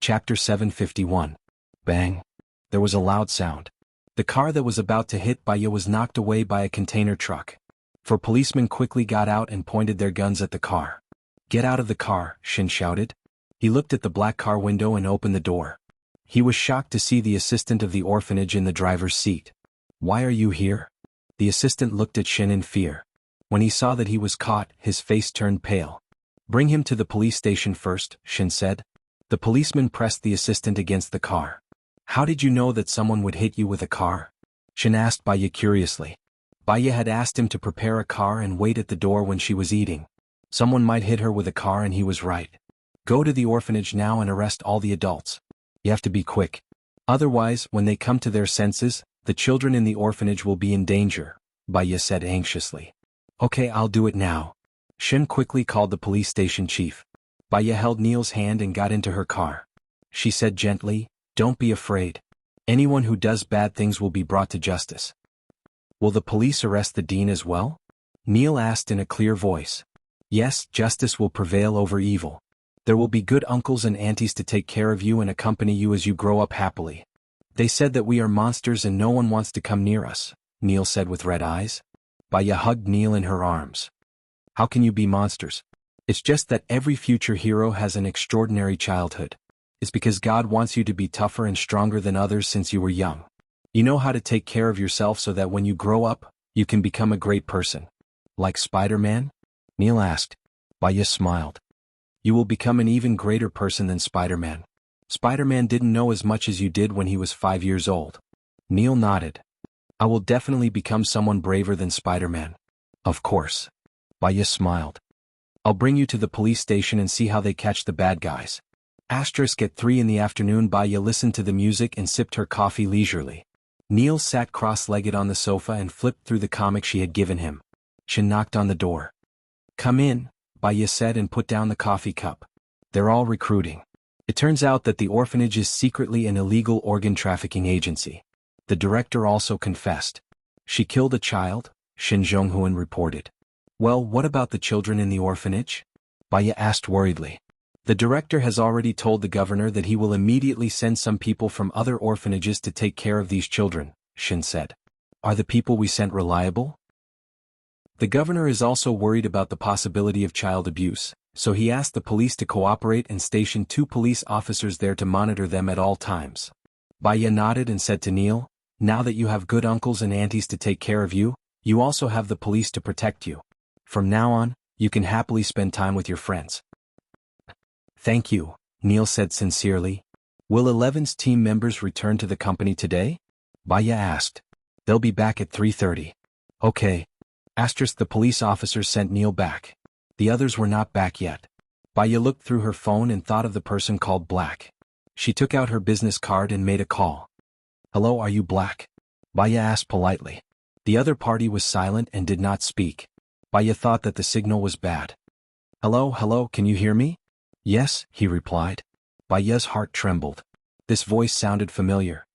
Chapter 751. Bang. There was a loud sound. The car that was about to hit Baya was knocked away by a container truck. Four policemen quickly got out and pointed their guns at the car. "Get out of the car," Shin shouted. He looked at the black car window and opened the door. He was shocked to see the assistant of the orphanage in the driver's seat. "Why are you here?" The assistant looked at Shin in fear. When he saw that he was caught, his face turned pale. "Bring him to the police station first," Shin said. The policeman pressed the assistant against the car. "How did you know that someone would hit you with a car?" Shin asked Baya curiously. Baya had asked him to prepare a car and wait at the door when she was eating. Someone might hit her with a car and he was right. "Go to the orphanage now and arrest all the adults. You have to be quick. Otherwise, when they come to their senses, the children in the orphanage will be in danger," Baya said anxiously. "Okay, I'll do it now." Shin quickly called the police station chief. Baya held Neil's hand and got into her car. She said gently, "Don't be afraid. Anyone who does bad things will be brought to justice." "Will the police arrest the dean as well?" Neil asked in a clear voice. "Yes, justice will prevail over evil. There will be good uncles and aunties to take care of you and accompany you as you grow up happily." "They said that we are monsters and no one wants to come near us," Neil said with red eyes. Baya hugged Neil in her arms. "How can you be monsters? It's just that every future hero has an extraordinary childhood. It's because God wants you to be tougher and stronger than others since you were young. You know how to take care of yourself so that when you grow up, you can become a great person." "Like Spider-Man?" Neil asked. Baya smiled. "You will become an even greater person than Spider-Man. Spider-Man didn't know as much as you did when he was 5 years old." Neil nodded. "I will definitely become someone braver than Spider-Man." "Of course." Baya smiled. "I'll bring you to the police station and see how they catch the bad guys." At 3 in the afternoon, Baya listened to the music and sipped her coffee leisurely. Neil sat cross-legged on the sofa and flipped through the comic she had given him. She knocked on the door. "Come in," Baya said and put down the coffee cup. "They're all recruiting. It turns out that the orphanage is secretly an illegal organ trafficking agency. The director also confessed. She killed a child," Shin Zhonghuan reported. "Well, what about the children in the orphanage?" Baya asked worriedly. "The director has already told the governor that he will immediately send some people from other orphanages to take care of these children," Shin said. "Are the people we sent reliable?" "The governor is also worried about the possibility of child abuse, so he asked the police to cooperate and station 2 police officers there to monitor them at all times." Baya nodded and said to Neil, "Now that you have good uncles and aunties to take care of you, you also have the police to protect you. From now on, you can happily spend time with your friends." "Thank you," Neil said sincerely. "Will 11's team members return to the company today?" Baya asked. "They'll be back at 3:30. "Okay." The police officers sent Neil back. The others were not back yet. Baya looked through her phone and thought of the person called Black. She took out her business card and made a call. "Hello, are you Black?" Baya asked politely. The other party was silent and did not speak. Baya thought that the signal was bad. Hello, can you hear me?" "Yes," he replied. Baya's heart trembled. This voice sounded familiar.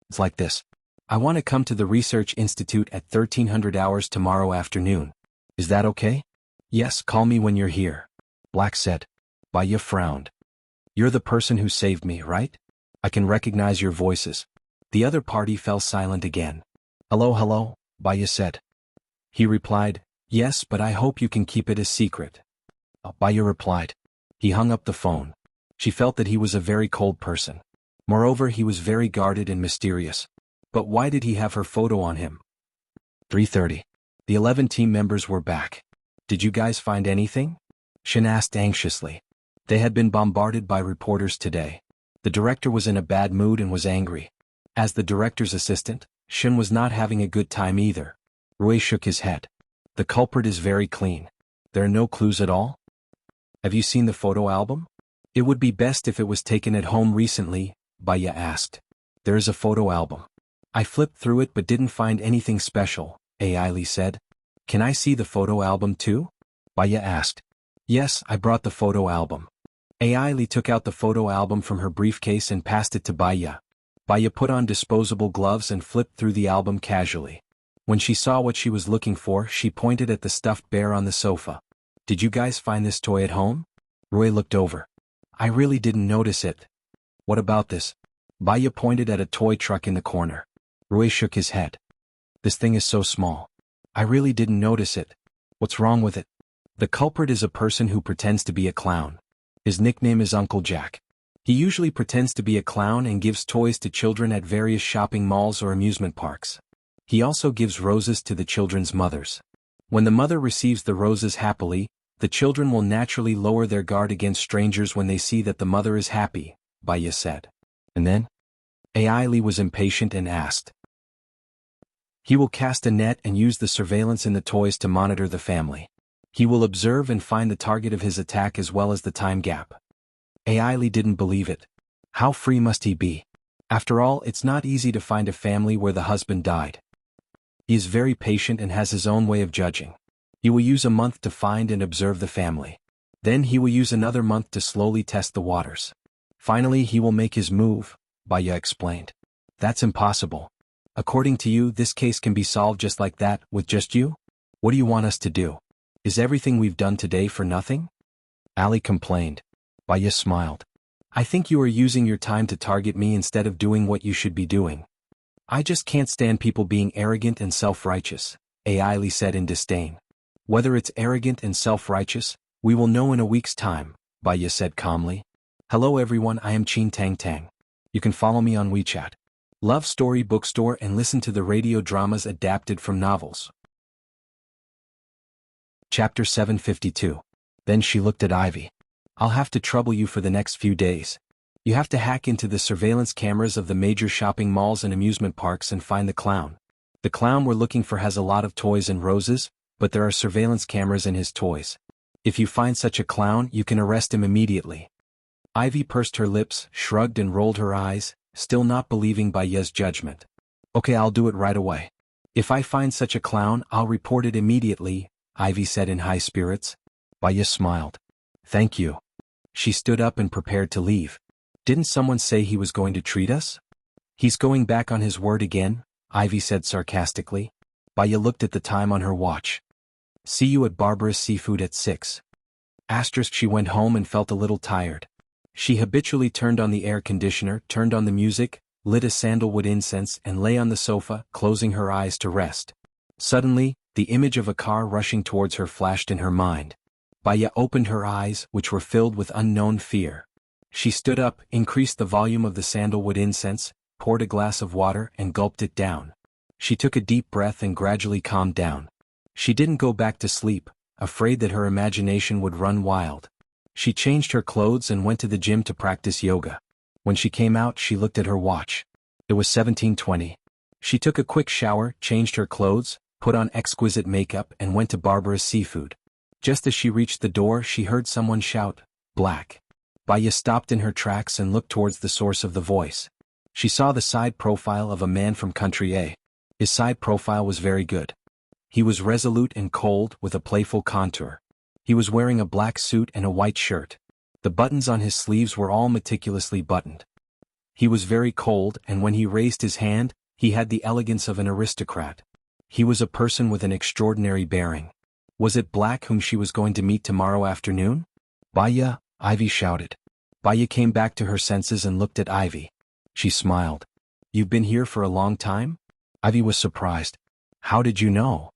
"It's like this. I want to come to the Research Institute at 1300 hours tomorrow afternoon. Is that okay?" "Yes, call me when you're here," Black said. Baya frowned. "You're the person who saved me, right? I can recognize your voices." The other party fell silent again. Hello, Baya said. He replied, "Yes, but I hope you can keep it a secret." Baya replied. He hung up the phone. She felt that he was a very cold person. Moreover, he was very guarded and mysterious. But why did he have her photo on him? 3:30. The 11 team members were back. "Did you guys find anything?" Shin asked anxiously. They had been bombarded by reporters today. The director was in a bad mood and was angry. As the director's assistant, Shin was not having a good time either. Rui shook his head. "The culprit is very clean. There are no clues at all?" "Have you seen the photo album?" "It would be best if it was taken at home recently," Baya asked. "There is a photo album. I flipped through it but didn't find anything special," Ailey said. "Can I see the photo album too?" Baya asked. "Yes, I brought the photo album." Ailey took out the photo album from her briefcase and passed it to Baya. Baya put on disposable gloves and flipped through the album casually. When she saw what she was looking for, she pointed at the stuffed bear on the sofa. "Did you guys find this toy at home?" Rui looked over. "I really didn't notice it." What about this? Baya pointed at a toy truck in the corner. Rui shook his head. This thing is so small. I really didn't notice it. What's wrong with it? The culprit is a person who pretends to be a clown. His nickname is Uncle Jack. He usually pretends to be a clown and gives toys to children at various shopping malls or amusement parks. He also gives roses to the children's mothers. When the mother receives the roses happily, the children will naturally lower their guard against strangers when they see that the mother is happy, Baya said. And then? Ailey was impatient and asked. He will cast a net and use the surveillance in the toys to monitor the family. He will observe and find the target of his attack as well as the time gap. Ailey didn't believe it. How free must he be? After all, it's not easy to find a family where the husband died. He is very patient and has his own way of judging. He will use a month to find and observe the family. Then he will use another month to slowly test the waters. Finally, he will make his move, Baya explained. That's impossible. According to you, this case can be solved just like that, with just you? What do you want us to do? Is everything we've done today for nothing? Ali complained. Baya smiled. I think you are using your time to target me instead of doing what you should be doing. I just can't stand people being arrogant and self-righteous, Ailey said in disdain. Whether it's arrogant and self-righteous, we will know in a week's time, Baya said calmly. Hello everyone, I am Chin Tang Tang. You can follow me on WeChat. Love Story Bookstore and listen to the radio dramas adapted from novels. Chapter 752. Then she looked at Ivy. I'll have to trouble you for the next few days. You have to hack into the surveillance cameras of the major shopping malls and amusement parks and find the clown. The clown we're looking for has a lot of toys and roses, but there are surveillance cameras in his toys. If you find such a clown, you can arrest him immediately. Ivy pursed her lips, shrugged and rolled her eyes, still not believing Baya's judgment. Okay, I'll do it right away. If I find such a clown, I'll report it immediately, Ivy said in high spirits. Baya smiled. Thank you. She stood up and prepared to leave. Didn't someone say he was going to treat us? He's going back on his word again, Ivy said sarcastically. Baya looked at the time on her watch. See you at Barbara's Seafood at 6. She went home and felt a little tired. She habitually turned on the air conditioner, turned on the music, lit a sandalwood incense and lay on the sofa, closing her eyes to rest. Suddenly, the image of a car rushing towards her flashed in her mind. Baya opened her eyes, which were filled with unknown fear. She stood up, increased the volume of the sandalwood incense, poured a glass of water and gulped it down. She took a deep breath and gradually calmed down. She didn't go back to sleep, afraid that her imagination would run wild. She changed her clothes and went to the gym to practice yoga. When she came out, she looked at her watch. It was 17:20. She took a quick shower, changed her clothes, put on exquisite makeup and went to Barbara's Seafood. Just as she reached the door, she heard someone shout, "Black." Baya stopped in her tracks and looked towards the source of the voice. She saw the side profile of a man from Country A. His side profile was very good. He was resolute and cold, with a playful contour. He was wearing a black suit and a white shirt. The buttons on his sleeves were all meticulously buttoned. He was very cold, and when he raised his hand, he had the elegance of an aristocrat. He was a person with an extraordinary bearing. Was it Black whom she was going to meet tomorrow afternoon? Baya, Ivy shouted. Baya came back to her senses and looked at Ivy. She smiled. You've been here for a long time? Ivy was surprised. How did you know?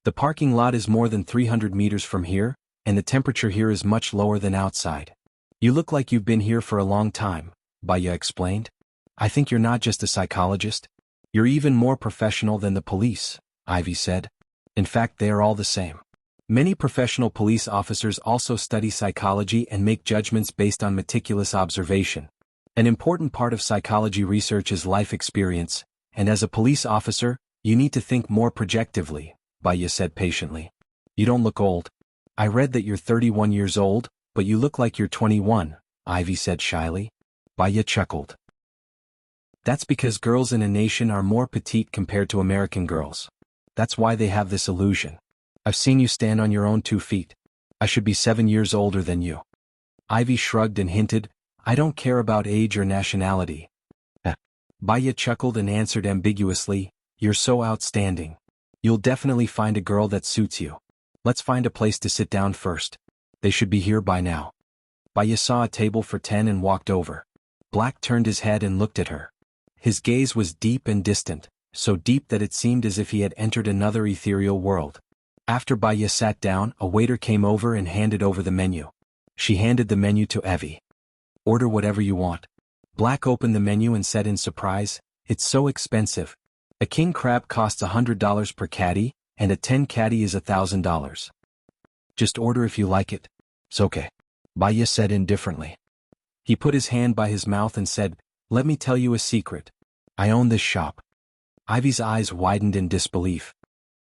The parking lot is more than 300 meters from here, and the temperature here is much lower than outside. You look like you've been here for a long time, Baya explained. I think you're not just a psychologist. You're even more professional than the police, Ivy said. In fact, they are all the same. Many professional police officers also study psychology and make judgments based on meticulous observation. An important part of psychology research is life experience, and as a police officer, you need to think more projectively, Baya said patiently. You don't look old. I read that you're 31 years old, but you look like you're 21, Ivy said shyly. Baya chuckled. That's because girls in a nation are more petite compared to American girls. That's why they have this illusion. I've seen you stand on your own 2 feet. I should be 7 years older than you. Ivy shrugged and hinted, I don't care about age or nationality. Baya chuckled and answered ambiguously, You're so outstanding. You'll definitely find a girl that suits you. Let's find a place to sit down first. They should be here by now. Baya saw a table for 10 and walked over. Black turned his head and looked at her. His gaze was deep and distant, so deep that it seemed as if he had entered another ethereal world. After Baya sat down, a waiter came over and handed over the menu. She handed the menu to Evie. "Order whatever you want." Black opened the menu and said in surprise, "It's so expensive. A king crab costs $100 per caddy, and a 10 caddy is $1,000. Just order if you like it. It's okay," Baya said indifferently. He put his hand by his mouth and said, "Let me tell you a secret. I own this shop." Ivy's eyes widened in disbelief.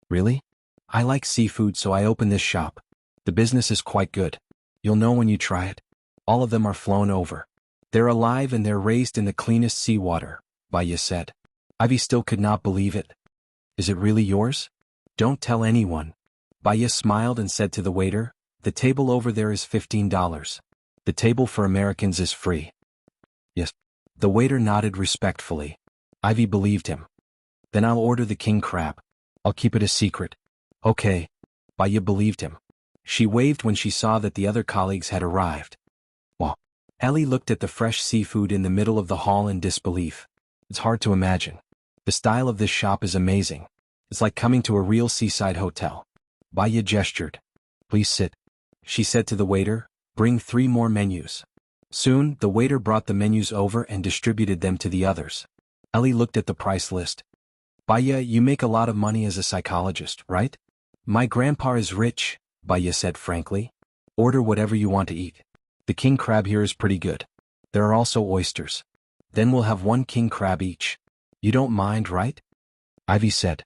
"Really? I like seafood, so I opened this shop. The business is quite good. You'll know when you try it. All of them are flown over. They're alive and they're raised in the cleanest seawater," Baya said. Ivy still could not believe it. "Is it really yours? Don't tell anyone." Baya smiled and said to the waiter, "The table over there is $15. The table for Americans is free." "Yes." The waiter nodded respectfully. Ivy believed him. "Then I'll order the king crab. I'll keep it a secret." "Okay." Baya believed him. She waved when she saw that the other colleagues had arrived. Wow. Ellie looked at the fresh seafood in the middle of the hall in disbelief. "It's hard to imagine. The style of this shop is amazing. It's like coming to a real seaside hotel." Baya gestured. "Please sit," she said to the waiter. "Bring 3 more menus." Soon, the waiter brought the menus over and distributed them to the others. Ellie looked at the price list. "Baya, you make a lot of money as a psychologist, right?" "My grandpa is rich," Baya said frankly. "Order whatever you want to eat. The king crab here is pretty good. There are also oysters. Then we'll have 1 king crab each. You don't mind, right?" Ivy said.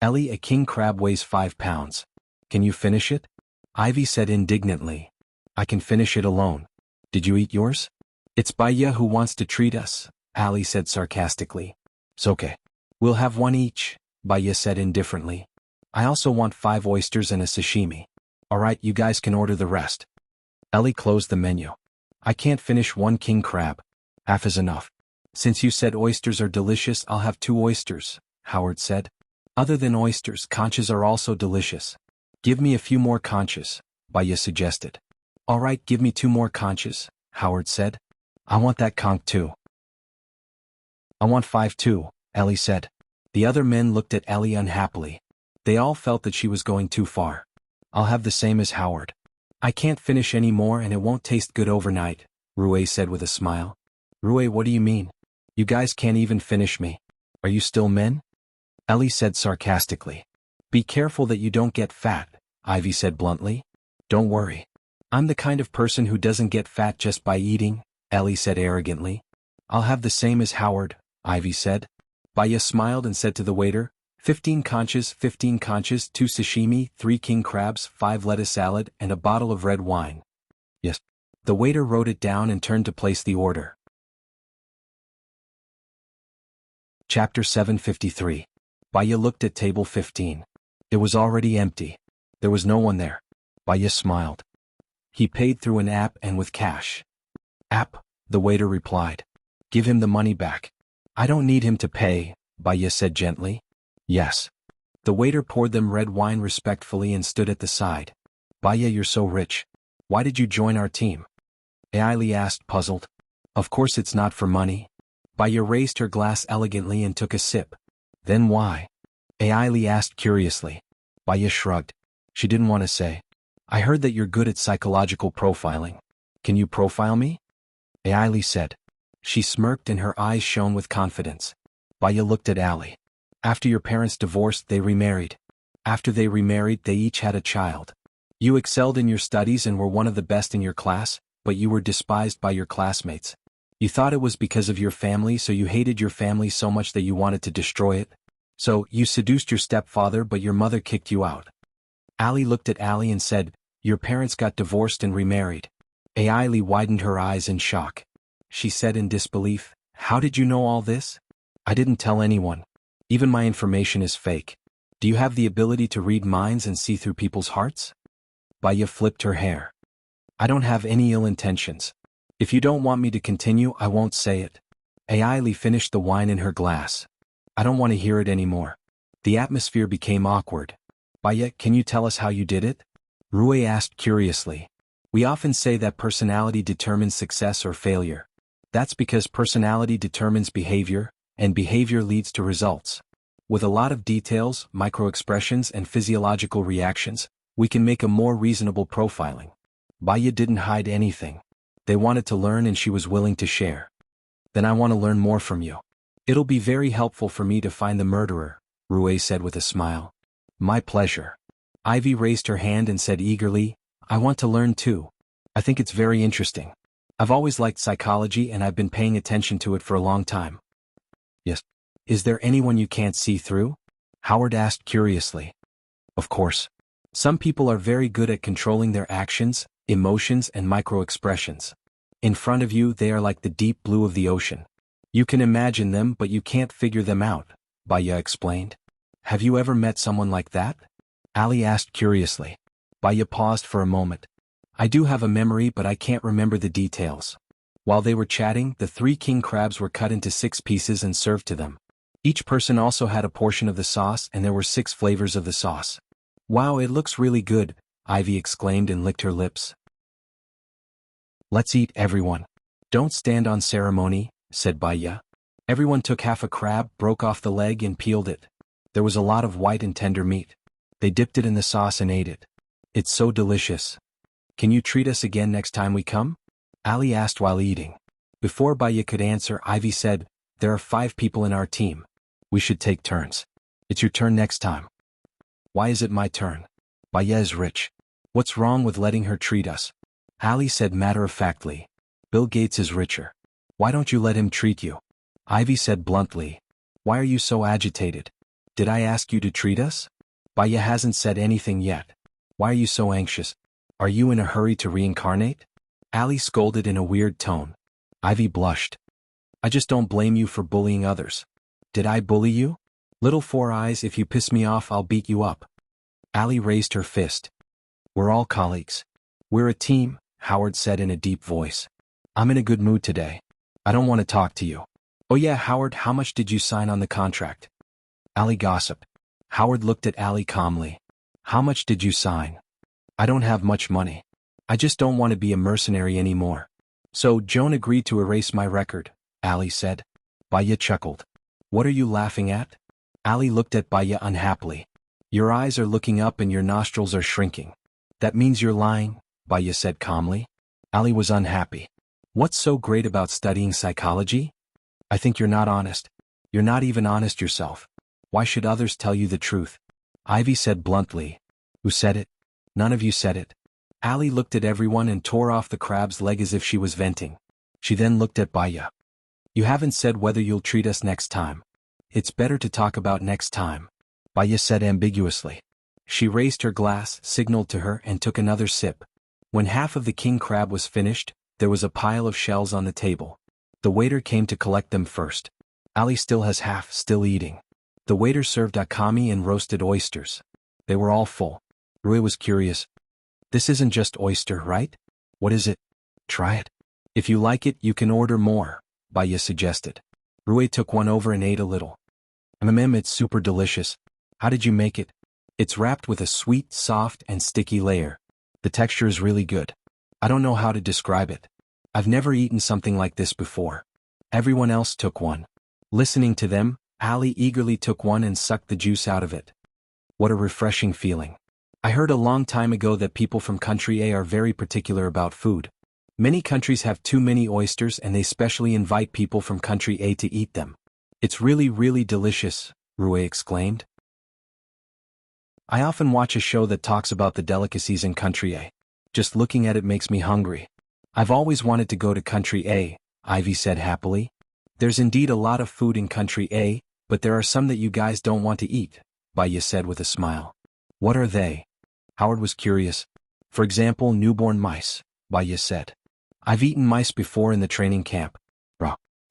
"Ellie, a king crab weighs 5 pounds. Can you finish it?" Ivy said indignantly. "I can finish it alone. Did you eat yours?" "It's Baya who wants to treat us," Allie said sarcastically. "It's okay. We'll have 1 each," Baya said indifferently. "I also want 5 oysters and a sashimi. Alright, you guys can order the rest." Ellie closed the menu. "I can't finish 1 king crab. Half is enough." "Since you said oysters are delicious, I'll have 2 oysters," Howard said. "Other than oysters, conchas are also delicious." "Give me a few more conchas," Baya suggested. "Alright, give me 2 more conchas," Howard said. "I want that conch too." "I want 5 too," Ellie said. The other men looked at Ellie unhappily. They all felt that she was going too far. "I'll have the same as Howard." "I can't finish any more and it won't taste good overnight," Rue said with a smile. "Rue, what do you mean? You guys can't even finish me. Are you still men?" Ellie said sarcastically. "Be careful that you don't get fat," Ivy said bluntly. "Don't worry. I'm the kind of person who doesn't get fat just by eating," Ellie said arrogantly. "I'll have the same as Howard," Ivy said. Baya smiled and said to the waiter, 15 conchas, 2 sashimi, 3 king crabs, 5 lettuce salad, and a bottle of red wine." "Yes." The waiter wrote it down and turned to place the order. Chapter 753. Baya looked at table 15. It was already empty. There was no one there. Baya smiled. He paid through an app and with cash. "App," the waiter replied. "Give him the money back." "I don't need him to pay," Baya said gently. "Yes." The waiter poured them red wine respectfully and stood at the side. "Baya, you're so rich. Why did you join our team?" Ailey asked, puzzled. "Of course it's not for money." Baya raised her glass elegantly and took a sip. "Then why?" Ailey asked curiously. Baya shrugged. She didn't want to say. "I heard that you're good at psychological profiling. Can you profile me?" Ailey said. She smirked and her eyes shone with confidence. Baya looked at Allie. "After your parents divorced, they remarried. After they remarried, they each had a child. You excelled in your studies and were one of the best in your class, but you were despised by your classmates. You thought it was because of your family, so you hated your family so much that you wanted to destroy it. So, you seduced your stepfather, but your mother kicked you out." Allie looked at Allie and said, "Your parents got divorced and remarried." Ailey widened her eyes in shock. She said in disbelief, "How did you know all this?" "I didn't tell anyone. Even my information is fake. Do you have the ability to read minds and see through people's hearts?" Baya flipped her hair. "I don't have any ill intentions. If you don't want me to continue, I won't say it." Ailey finished the wine in her glass. "I don't want to hear it anymore." The atmosphere became awkward. "Baya, can you tell us how you did it?" Rue asked curiously. "We often say that personality determines success or failure. That's because personality determines behavior, and behavior leads to results. With a lot of details, microexpressions and physiological reactions, we can make a more reasonable profiling. Baya didn't hide anything. They wanted to learn and she was willing to share. Then I want to learn more from you. It'll be very helpful for me to find the murderer, Rui said with a smile. My pleasure. Ivy raised her hand and said eagerly, I want to learn too. I think it's very interesting. I've always liked psychology and I've been paying attention to it for a long time. Yes. Is there anyone you can't see through? Howard asked curiously. Of course. Some people are very good at controlling their actions, emotions and micro-expressions. In front of you they are like the deep blue of the ocean. You can imagine them but you can't figure them out, Baya explained. Have you ever met someone like that? Ali asked curiously. Baya paused for a moment. I do have a memory but I can't remember the details. While they were chatting, the 3 king crabs were cut into 6 pieces and served to them. Each person also had a portion of the sauce and there were 6 flavors of the sauce. Wow, it looks really good, Ivy exclaimed and licked her lips. Let's eat, everyone. Don't stand on ceremony, said Baya. Everyone took half a crab, broke off the leg and peeled it. There was a lot of white and tender meat. They dipped it in the sauce and ate it. It's so delicious. Can you treat us again next time we come? Ali asked while eating. Before Baya could answer, Ivy said, there are 5 people in our team. We should take turns. It's your turn next time. Why is it my turn? Baya is rich. What's wrong with letting her treat us? Ali said matter-of-factly. Bill Gates is richer. Why don't you let him treat you? Ivy said bluntly. Why are you so agitated? Did I ask you to treat us? Baya hasn't said anything yet. Why are you so anxious? Are you in a hurry to reincarnate? Ali scolded in a weird tone. Ivy blushed. I just don't blame you for bullying others. Did I bully you? Little Four Eyes, if you piss me off I'll beat you up. Ali raised her fist. We're all colleagues. We're a team, Howard said in a deep voice. I'm in a good mood today. I don't want to talk to you. Oh yeah, Howard, how much did you sign on the contract? Ali gossiped. Howard looked at Ali calmly. How much did you sign? I don't have much money. I just don't want to be a mercenary anymore. So Joan agreed to erase my record, Ali said. Baya chuckled. What are you laughing at? Ali looked at Baya unhappily. Your eyes are looking up and your nostrils are shrinking. That means you're lying, Baya said calmly. Ali was unhappy. What's so great about studying psychology? I think you're not honest. You're not even honest yourself. Why should others tell you the truth? Ivy said bluntly. Who said it? None of you said it. Ali looked at everyone and tore off the crab's leg as if she was venting. She then looked at Baya. You haven't said whether you'll treat us next time. It's better to talk about next time, Baya said ambiguously. She raised her glass, signaled to her and took another sip. When half of the king crab was finished, there was a pile of shells on the table. The waiter came to collect them first. Ali still has half, still eating. The waiter served akami and roasted oysters. They were all full. Rui was curious. This isn't just oyster, right? What is it? Try it. If you like it, you can order more, Baya suggested. Rui took one over and ate a little. It's super delicious. How did you make it? It's wrapped with a sweet, soft, and sticky layer. The texture is really good. I don't know how to describe it. I've never eaten something like this before. Everyone else took one. Listening to them, Ali eagerly took one and sucked the juice out of it. What a refreshing feeling. I heard a long time ago that people from country A are very particular about food. Many countries have too many oysters and they specially invite people from country A to eat them. It's really, really delicious, Rui exclaimed. I often watch a show that talks about the delicacies in country A. Just looking at it makes me hungry. I've always wanted to go to country A, Ivy said happily. There's indeed a lot of food in country A, but there are some that you guys don't want to eat, Baya said with a smile. What are they? Howard was curious. For example, newborn mice, Baya said. I've eaten mice before in the training camp.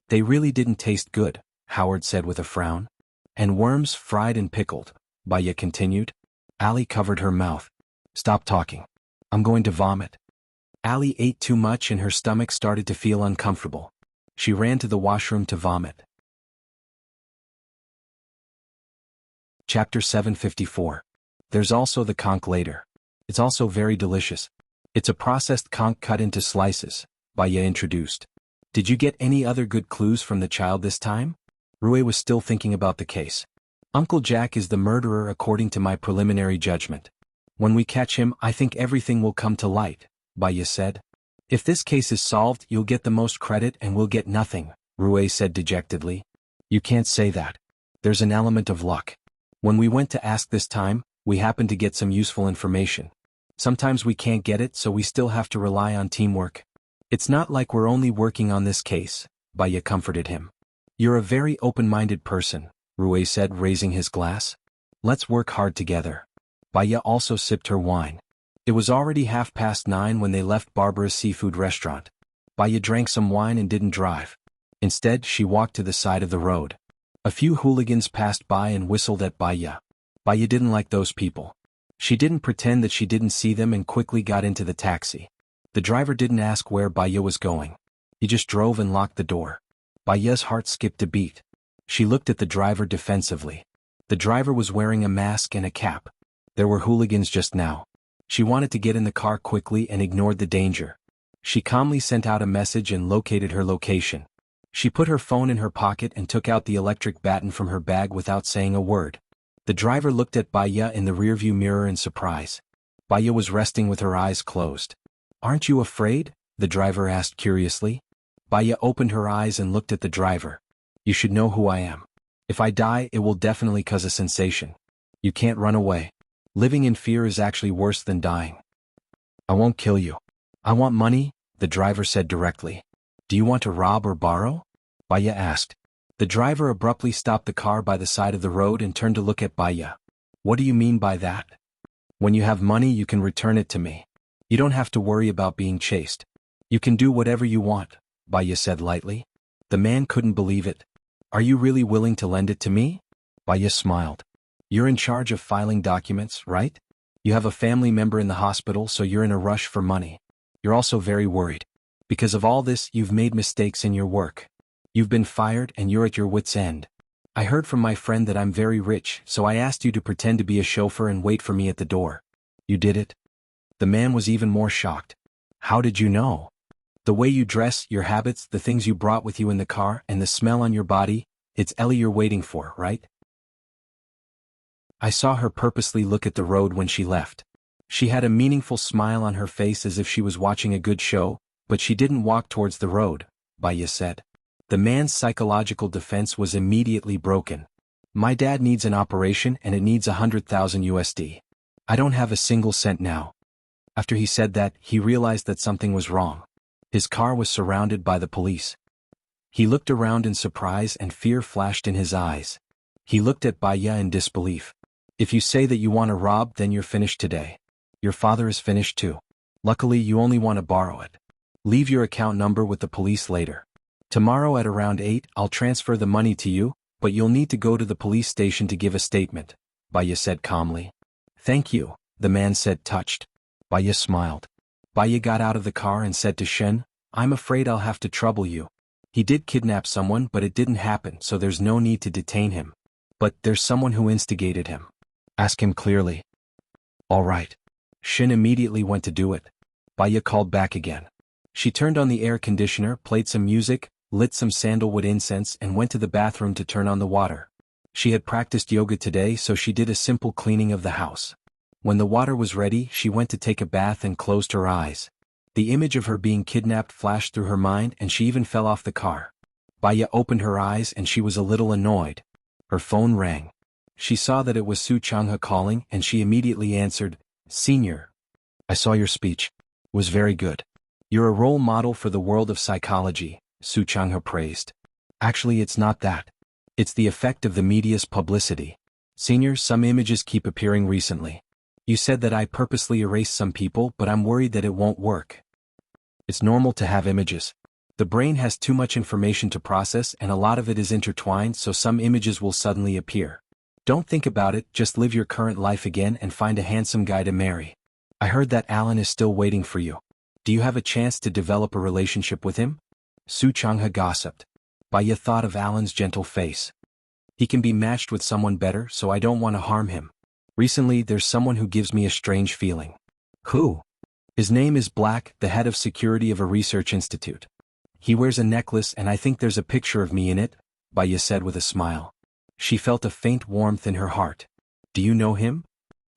They really didn't taste good, Howard said with a frown. And worms fried and pickled, Baya continued. Ali covered her mouth. Stop talking. I'm going to vomit. Ali ate too much and her stomach started to feel uncomfortable. She ran to the washroom to vomit. Chapter 754. There's also the conch later. It's also very delicious. It's a processed conch cut into slices, Baya introduced. Did you get any other good clues from the child this time? Rui was still thinking about the case. Uncle Jack is the murderer according to my preliminary judgment. When we catch him, I think everything will come to light, Baya said. If this case is solved, you'll get the most credit and we'll get nothing, Rui said dejectedly. You can't say that. There's an element of luck. When we went to ask this time, we happened to get some useful information. Sometimes we can't get it, so we still have to rely on teamwork. It's not like we're only working on this case, Baya comforted him. You're a very open-minded person, Rui said, raising his glass. Let's work hard together. Baya also sipped her wine. It was already 9:30 when they left Barbara's seafood restaurant. Baya drank some wine and didn't drive. Instead, she walked to the side of the road. A few hooligans passed by and whistled at Baya. Baya didn't like those people. She didn't pretend that she didn't see them and quickly got into the taxi. The driver didn't ask where Baya was going. He just drove and locked the door. Baya's heart skipped a beat. She looked at the driver defensively. The driver was wearing a mask and a cap. There were hooligans just now. She wanted to get in the car quickly and ignored the danger. She calmly sent out a message and located her location. She put her phone in her pocket and took out the electric baton from her bag without saying a word. The driver looked at Baya in the rearview mirror in surprise. Baya was resting with her eyes closed. Aren't you afraid? The driver asked curiously. Baya opened her eyes and looked at the driver. You should know who I am. If I die, it will definitely cause a sensation. You can't run away. Living in fear is actually worse than dying. I won't kill you. I want money, the driver said directly. Do you want to rob or borrow? Baya asked. The driver abruptly stopped the car by the side of the road and turned to look at Baya. What do you mean by that? When you have money, you can return it to me. You don't have to worry about being chased. You can do whatever you want, Baya said lightly. The man couldn't believe it. Are you really willing to lend it to me? Baya smiled. You're in charge of filing documents, right? You have a family member in the hospital, so you're in a rush for money. You're also very worried. Because of all this, you've made mistakes in your work. You've been fired and you're at your wit's end. I heard from my friend that I'm very rich, so I asked you to pretend to be a chauffeur and wait for me at the door. You did it? The man was even more shocked. How did you know? The way you dress, your habits, the things you brought with you in the car, and the smell on your body, it's Ellie you're waiting for, right? I saw her purposely look at the road when she left. She had a meaningful smile on her face as if she was watching a good show, but she didn't walk towards the road, Baya said. The man's psychological defense was immediately broken. My dad needs an operation and it needs 100,000 USD. I don't have a single cent now. After he said that, he realized that something was wrong. His car was surrounded by the police. He looked around in surprise and fear flashed in his eyes. He looked at Baya in disbelief. If you say that you want to rob, then you're finished today. Your father is finished too. Luckily, you only want to borrow it. Leave your account number with the police later. Tomorrow at around 8, I'll transfer the money to you, but you'll need to go to the police station to give a statement, Baya said calmly. Thank you, the man said touched. Baya smiled. Baya got out of the car and said to Shen, I'm afraid I'll have to trouble you. He did kidnap someone, but it didn't happen, so there's no need to detain him. But there's someone who instigated him. Ask him clearly. All right. Shen immediately went to do it. Baya called back again. She turned on the air conditioner, played some music, lit some sandalwood incense and went to the bathroom to turn on the water. She had practiced yoga today, so she did a simple cleaning of the house. When the water was ready, she went to take a bath and closed her eyes. The image of her being kidnapped flashed through her mind and she even fell off the car. Baya opened her eyes and she was a little annoyed. Her phone rang. She saw that it was Su Changhe calling and she immediately answered, Senior. I saw your speech. It was very good. You're a role model for the world of psychology, Su Changhe praised. Actually, it's not that. It's the effect of the media's publicity. Senior, some images keep appearing recently. You said that I purposely erased some people, but I'm worried that it won't work. It's normal to have images. The brain has too much information to process and a lot of it is intertwined, so some images will suddenly appear. Don't think about it, just live your current life again and find a handsome guy to marry. I heard that Alan is still waiting for you. Do you have a chance to develop a relationship with him? Su Changhe gossiped. Baya thought of Alan's gentle face. He can be matched with someone better, so I don't want to harm him. Recently, there's someone who gives me a strange feeling. Who? His name is Black, the head of security of a research institute. He wears a necklace and I think there's a picture of me in it, Baya said with a smile. She felt a faint warmth in her heart. Do you know him?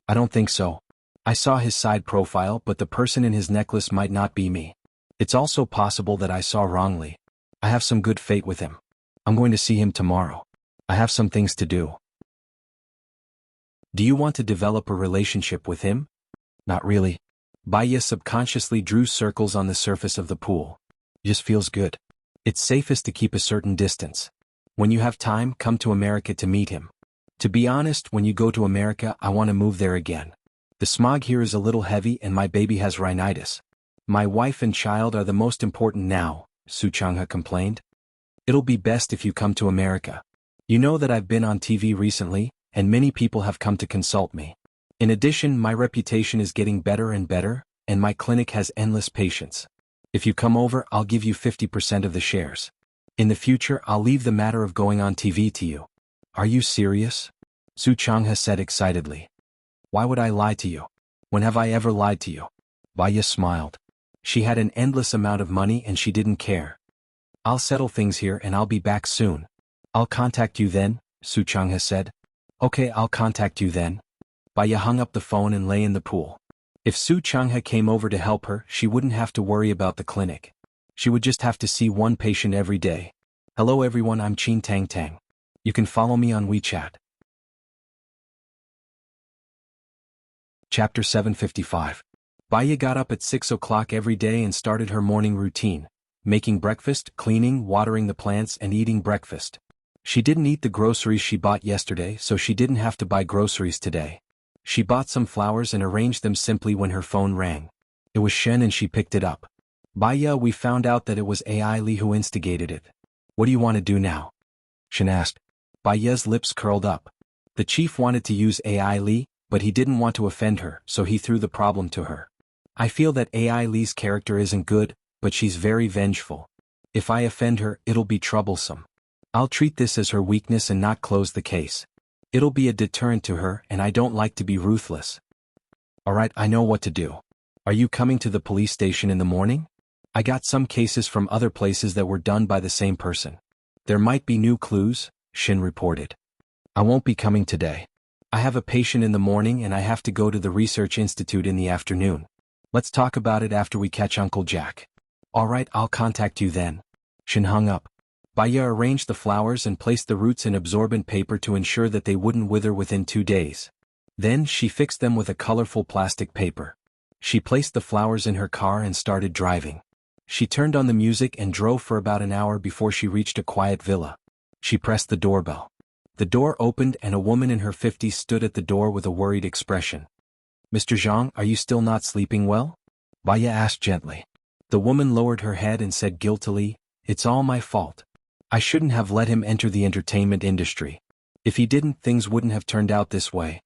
I don't think so. I saw his side profile, but the person in his necklace might not be me. It's also possible that I saw wrongly. I have some good fate with him. I'm going to see him tomorrow. I have some things to do. Do you want to develop a relationship with him? Not really. Baya subconsciously drew circles on the surface of the pool. Just feels good. It's safest to keep a certain distance. When you have time, come to America to meet him. To be honest, when you go to America, I want to move there again. The smog here is a little heavy and my baby has rhinitis. My wife and child are the most important now, Su Changhe complained. It'll be best if you come to America. You know that I've been on TV recently, and many people have come to consult me. In addition, my reputation is getting better and better, and my clinic has endless patients. If you come over, I'll give you 50% of the shares. In the future, I'll leave the matter of going on TV to you. Are you serious? Su Changhe said excitedly. Why would I lie to you? When have I ever lied to you? Baya smiled. She had an endless amount of money and she didn't care. I'll settle things here and I'll be back soon. I'll contact you then, Su Changhe said. Okay, I'll contact you then. Baya hung up the phone and lay in the pool. If Su Changhe came over to help her, she wouldn't have to worry about the clinic. She would just have to see one patient every day. Hello everyone, I'm Qin Tang Tang. You can follow me on WeChat. Chapter 755. Baya got up at 6 o'clock every day and started her morning routine, making breakfast, cleaning, watering the plants and eating breakfast. She didn't eat the groceries she bought yesterday, so she didn't have to buy groceries today. She bought some flowers and arranged them simply when her phone rang. It was Shen and she picked it up. Baya, we found out that it was AI Li who instigated it. What do you want to do now? Shen asked. Baya's lips curled up. The chief wanted to use AI Li, but he didn't want to offend her, so he threw the problem to her. I feel that AI Li's character isn't good, but she's very vengeful. If I offend her, it'll be troublesome. I'll treat this as her weakness and not close the case. It'll be a deterrent to her, and I don't like to be ruthless. Alright, I know what to do. Are you coming to the police station in the morning? I got some cases from other places that were done by the same person. There might be new clues, Shin reported. I won't be coming today. I have a patient in the morning and I have to go to the research institute in the afternoon. Let's talk about it after we catch Uncle Jack. Alright, I'll contact you then. Shin hung up. Baya arranged the flowers and placed the roots in absorbent paper to ensure that they wouldn't wither within 2 days. Then she fixed them with a colorful plastic paper. She placed the flowers in her car and started driving. She turned on the music and drove for about an hour before she reached a quiet villa. She pressed the doorbell. The door opened and a woman in her 50s stood at the door with a worried expression. Mr. Zhang, are you still not sleeping well? Baya asked gently. The woman lowered her head and said guiltily, It's all my fault. I shouldn't have let him enter the entertainment industry. If he didn't, things wouldn't have turned out this way.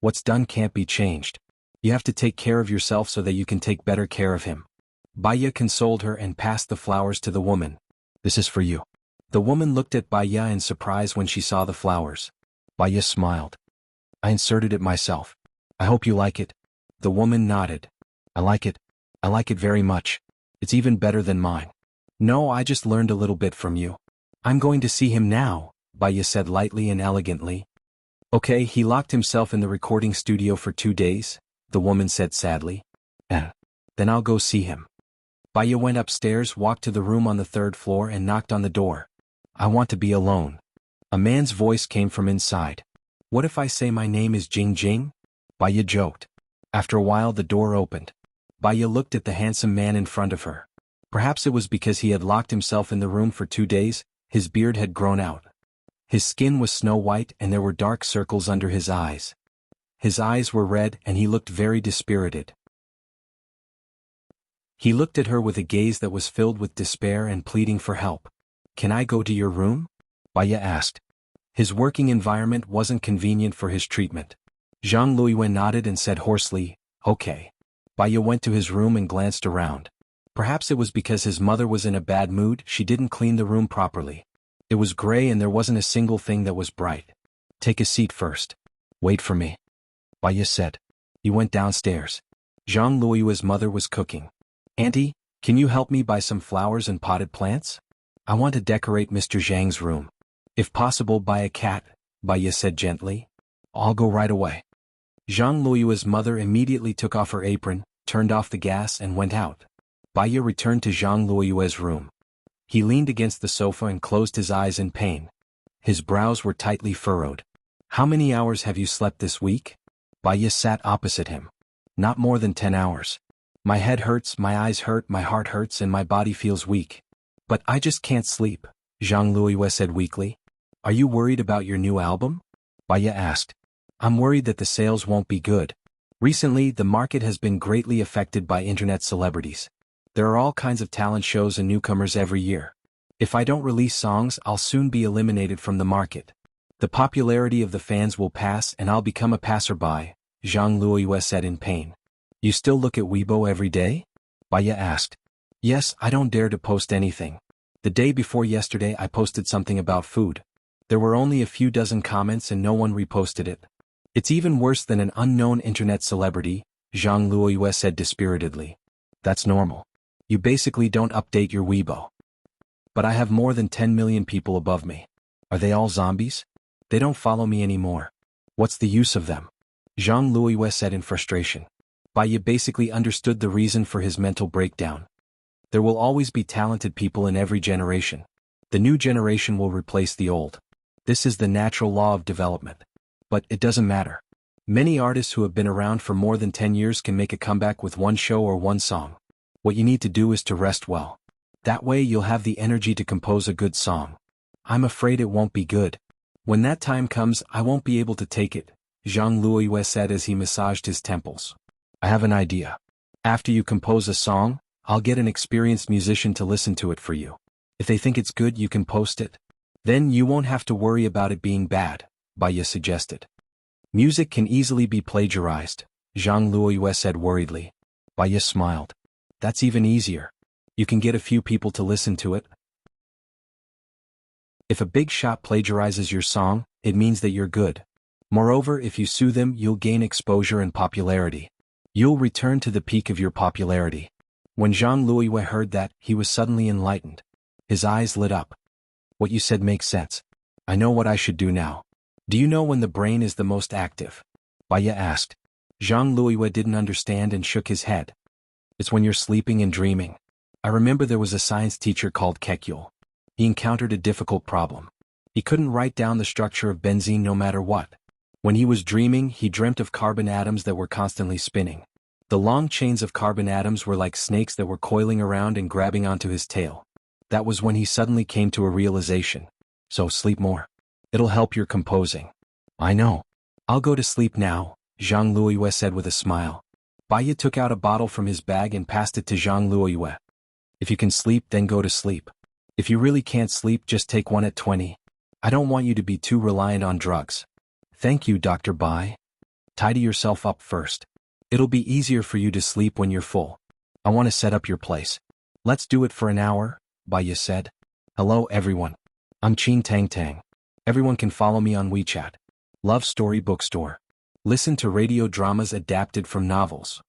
What's done can't be changed. You have to take care of yourself so that you can take better care of him. Baya consoled her and passed the flowers to the woman. This is for you. The woman looked at Baya in surprise when she saw the flowers. Baya smiled. I inserted it myself. I hope you like it. The woman nodded. I like it. I like it very much. It's even better than mine. No, I just learned a little bit from you. I'm going to see him now, Baya said lightly and elegantly. Okay, he locked himself in the recording studio for 2 days, the woman said sadly. Then I'll go see him. Baya went upstairs, walked to the room on the 3rd floor and knocked on the door. I want to be alone. A man's voice came from inside. What if I say my name is Jing Jing? Baya joked. After a while the door opened. Baya looked at the handsome man in front of her. Perhaps it was because he had locked himself in the room for 2 days, his beard had grown out. His skin was snow white and there were dark circles under his eyes. His eyes were red and he looked very dispirited. He looked at her with a gaze that was filled with despair and pleading for help. Can I go to your room? Baya asked. His working environment wasn't convenient for his treatment. Zhang Luiyuan nodded and said hoarsely, Okay. Baya went to his room and glanced around. Perhaps it was because his mother was in a bad mood, she didn't clean the room properly. It was gray and there wasn't a single thing that was bright. Take a seat first. Wait for me. Baya said. He went downstairs. Zhang Luiyuan's mother was cooking. Auntie, Can you help me buy some flowers and potted plants? I want to decorate Mr. Zhang's room. If possible, buy a cat, Baya said gently. I'll go right away. Zhang Luoyue's mother immediately took off her apron, turned off the gas and went out. Baya returned to Zhang Luoyue's room. He leaned against the sofa and closed his eyes in pain. His brows were tightly furrowed. How many hours have you slept this week? Baya sat opposite him. Not more than 10 hours. My head hurts, my eyes hurt, my heart hurts, and my body feels weak. But I just can't sleep, Zhang Luoyue said weakly. Are you worried about your new album? Baya asked. I'm worried that the sales won't be good. Recently, the market has been greatly affected by internet celebrities. There are all kinds of talent shows and newcomers every year. If I don't release songs, I'll soon be eliminated from the market. The popularity of the fans will pass and I'll become a passerby, Zhang Luoyue said in pain. You still look at Weibo every day? Baya asked. Yes, I don't dare to post anything. The day before yesterday I posted something about food. There were only a few dozen comments and no one reposted it. It's even worse than an unknown internet celebrity, Zhang Luoyue said dispiritedly. That's normal. You basically don't update your Weibo. But I have more than 10 million people above me. Are they all zombies? They don't follow me anymore. What's the use of them? Zhang Luoyue said in frustration. Baya basically understood the reason for his mental breakdown. There will always be talented people in every generation. The new generation will replace the old. This is the natural law of development. But it doesn't matter. Many artists who have been around for more than 10 years can make a comeback with one show or one song. What you need to do is to rest well. That way you'll have the energy to compose a good song. I'm afraid it won't be good. When that time comes, I won't be able to take it, Zhang Luoyue said as he massaged his temples. I have an idea. After you compose a song, I'll get an experienced musician to listen to it for you. If they think it's good, you can post it. Then you won't have to worry about it being bad, Baya suggested. Music can easily be plagiarized, Zhang Luoyue said worriedly. Baya smiled. That's even easier. You can get a few people to listen to it. If a big shot plagiarizes your song, it means that you're good. Moreover, if you sue them, you'll gain exposure and popularity. You'll return to the peak of your popularity. When Zhang Luoyue heard that, he was suddenly enlightened. His eyes lit up. What you said makes sense. I know what I should do now. Do you know when the brain is the most active? Baya asked. Zhang Luoyue didn't understand and shook his head. It's when you're sleeping and dreaming. I remember there was a science teacher called Kekyul. He encountered a difficult problem. He couldn't write down the structure of benzene no matter what. When he was dreaming, he dreamt of carbon atoms that were constantly spinning. The long chains of carbon atoms were like snakes that were coiling around and grabbing onto his tail. That was when he suddenly came to a realization. So sleep more. It'll help your composing. I know. I'll go to sleep now, Zhang Luoyue said with a smile. Baya took out a bottle from his bag and passed it to Zhang Luoyue. If you can sleep, then go to sleep. If you really can't sleep, just take one at 20. I don't want you to be too reliant on drugs. Thank you, Dr. Bai. Tidy yourself up first. It'll be easier for you to sleep when you're full. I want to set up your place. Let's do it for an hour, Baya said. Hello everyone. I'm Qin Tang Tang. Everyone can follow me on WeChat. Love Story Bookstore. Listen to radio dramas adapted from novels.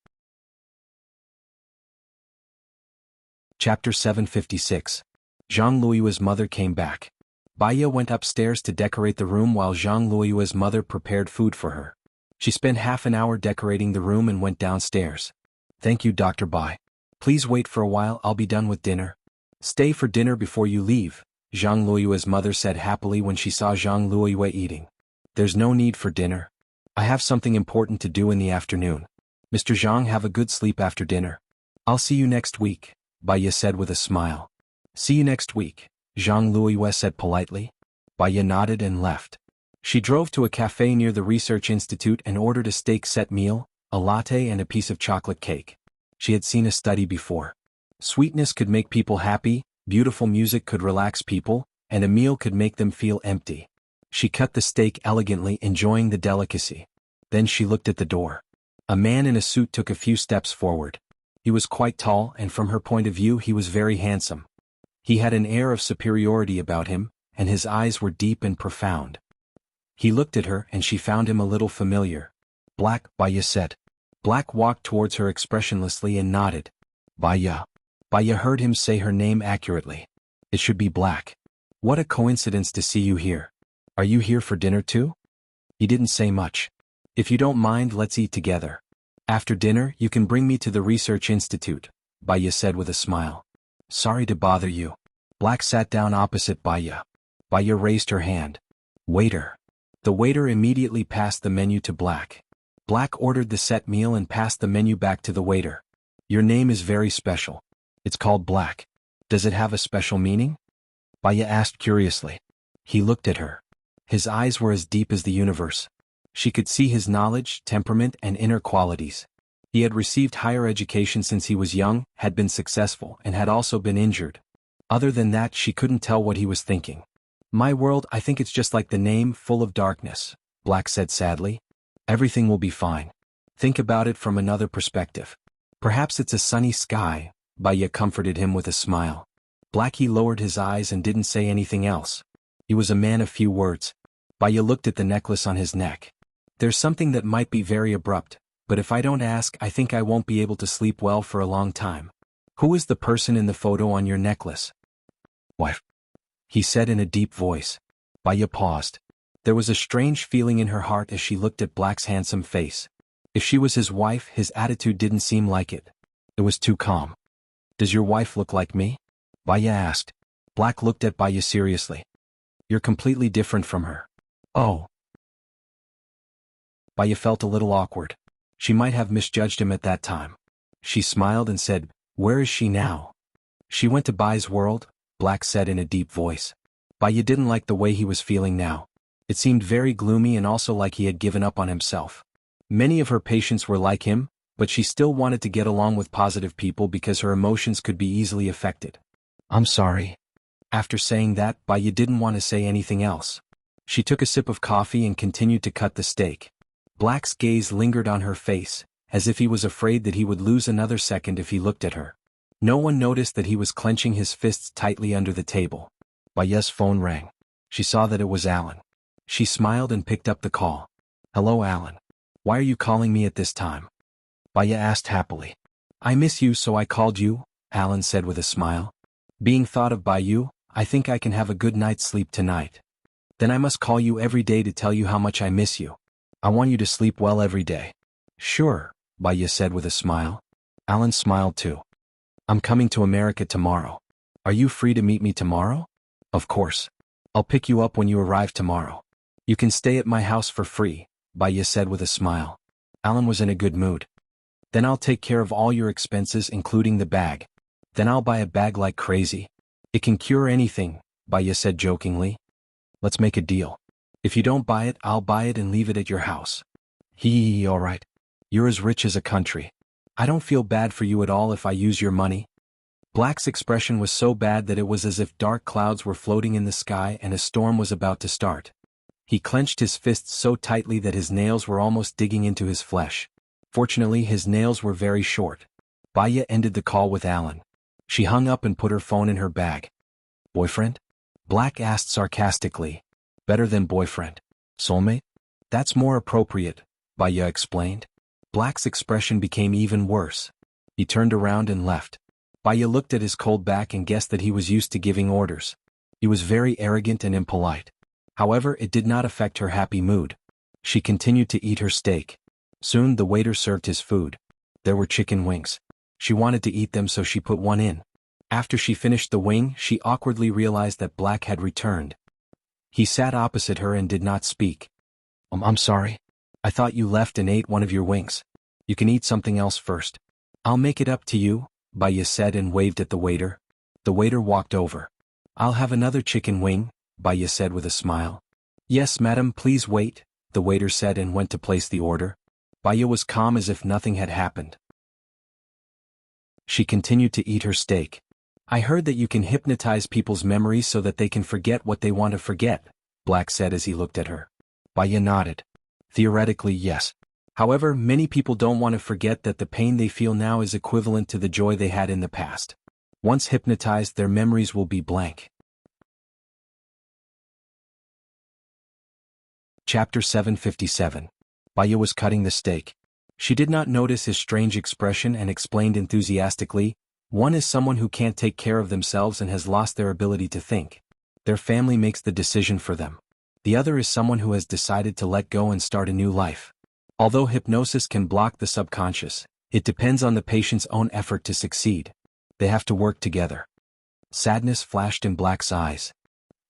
Chapter 756. Zhang Luoyue's mother came back. Baya went upstairs to decorate the room while Zhang Luoyue's mother prepared food for her. She spent half an hour decorating the room and went downstairs. Thank you, Dr. Bai. Please wait for a while, I'll be done with dinner. Stay for dinner before you leave, Zhang Luoyue's mother said happily when she saw Zhang Luoyue eating. There's no need for dinner. I have something important to do in the afternoon. Mr. Zhang, have a good sleep after dinner. I'll see you next week, Baya said with a smile. See you next week, Zhang Luoyue said politely. Baya nodded and left. She drove to a cafe near the research institute and ordered a steak set meal, a latte and a piece of chocolate cake. She had seen a study before. Sweetness could make people happy, beautiful music could relax people, and a meal could make them feel empty. She cut the steak elegantly, enjoying the delicacy. Then she looked at the door. A man in a suit took a few steps forward. He was quite tall, and from her point of view he was very handsome. He had an air of superiority about him, and his eyes were deep and profound. He looked at her and she found him a little familiar. Black, Baya said. Black walked towards her expressionlessly and nodded. Baya. Baya heard him say her name accurately. It should be Black. What a coincidence to see you here. Are you here for dinner too? He didn't say much. If you don't mind, let's eat together. After dinner, you can bring me to the research institute, Baya said with a smile. Sorry to bother you. Black sat down opposite Baya. Baya raised her hand. Waiter. The waiter immediately passed the menu to Black. Black ordered the set meal and passed the menu back to the waiter. Your name is very special. It's called Black. Does it have a special meaning? Baya asked curiously. He looked at her. His eyes were as deep as the universe. She could see his knowledge, temperament, and inner qualities. He had received higher education since he was young, had been successful, and had also been injured. Other than that, she couldn't tell what he was thinking. My world, I think it's just like the name, full of darkness, Black said sadly. Everything will be fine. Think about it from another perspective. Perhaps it's a sunny sky, Baya comforted him with a smile. Blackie lowered his eyes and didn't say anything else. He was a man of few words. Baya looked at the necklace on his neck. There's something that might be very abrupt, but if I don't ask, I think I won't be able to sleep well for a long time. Who is the person in the photo on your necklace? Wife. He said in a deep voice. Baya paused. There was a strange feeling in her heart as she looked at Black's handsome face. If she was his wife, his attitude didn't seem like it. It was too calm. Does your wife look like me? Baya asked. Black looked at Baya seriously. You're completely different from her. Oh. Baya felt a little awkward. She might have misjudged him at that time. She smiled and said, Where is she now? She went to Bai's world, Black said in a deep voice. Baya didn't like the way he was feeling now. It seemed very gloomy and also like he had given up on himself. Many of her patients were like him, but she still wanted to get along with positive people because her emotions could be easily affected. I'm sorry. After saying that, Baya didn't want to say anything else. She took a sip of coffee and continued to cut the steak. Black's gaze lingered on her face, as if he was afraid that he would lose another second if he looked at her. No one noticed that he was clenching his fists tightly under the table. Baya's phone rang. She saw that it was Alan. She smiled and picked up the call. Hello, Alan. Why are you calling me at this time? Baya asked happily. I miss you, so I called you, Alan said with a smile. Being thought of by you, I think I can have a good night's sleep tonight. Then I must call you every day to tell you how much I miss you. I want you to sleep well every day. Sure, Baya said with a smile. Alan smiled too. I'm coming to America tomorrow. Are you free to meet me tomorrow? Of course. I'll pick you up when you arrive tomorrow. You can stay at my house for free, Baya said with a smile. Alan was in a good mood. Then I'll take care of all your expenses including the bag. Then I'll buy a bag like crazy. It can cure anything, Baya said jokingly. Let's make a deal. If you don't buy it, I'll buy it and leave it at your house. All right. You're as rich as a country. I don't feel bad for you at all if I use your money. Black's expression was so bad that it was as if dark clouds were floating in the sky and a storm was about to start. He clenched his fists so tightly that his nails were almost digging into his flesh. Fortunately, his nails were very short. Baya ended the call with Alan. She hung up and put her phone in her bag. Boyfriend? Black asked sarcastically. Better than boyfriend. Soulmate? That's more appropriate, Baya explained. Black's expression became even worse. He turned around and left. Baya looked at his cold back and guessed that he was used to giving orders. He was very arrogant and impolite. However, it did not affect her happy mood. She continued to eat her steak. Soon the waiter served his food. There were chicken wings. She wanted to eat them, so she put one in. After she finished the wing, she awkwardly realized that Black had returned. He sat opposite her and did not speak. I'm sorry. I thought you left and ate one of your wings. You can eat something else first. I'll make it up to you, Baya said and waved at the waiter. The waiter walked over. I'll have another chicken wing, Baya said with a smile. Yes, madam, please wait, the waiter said and went to place the order. Baya was calm as if nothing had happened. She continued to eat her steak. I heard that you can hypnotize people's memories so that they can forget what they want to forget, Black said as he looked at her. Baya nodded. Theoretically, yes. However, many people don't want to forget that the pain they feel now is equivalent to the joy they had in the past. Once hypnotized, their memories will be blank. Chapter 757. Baya was cutting the steak. She did not notice his strange expression and explained enthusiastically, One is someone who can't take care of themselves and has lost their ability to think. Their family makes the decision for them. The other is someone who has decided to let go and start a new life. Although hypnosis can block the subconscious, it depends on the patient's own effort to succeed. They have to work together. Sadness flashed in Black's eyes.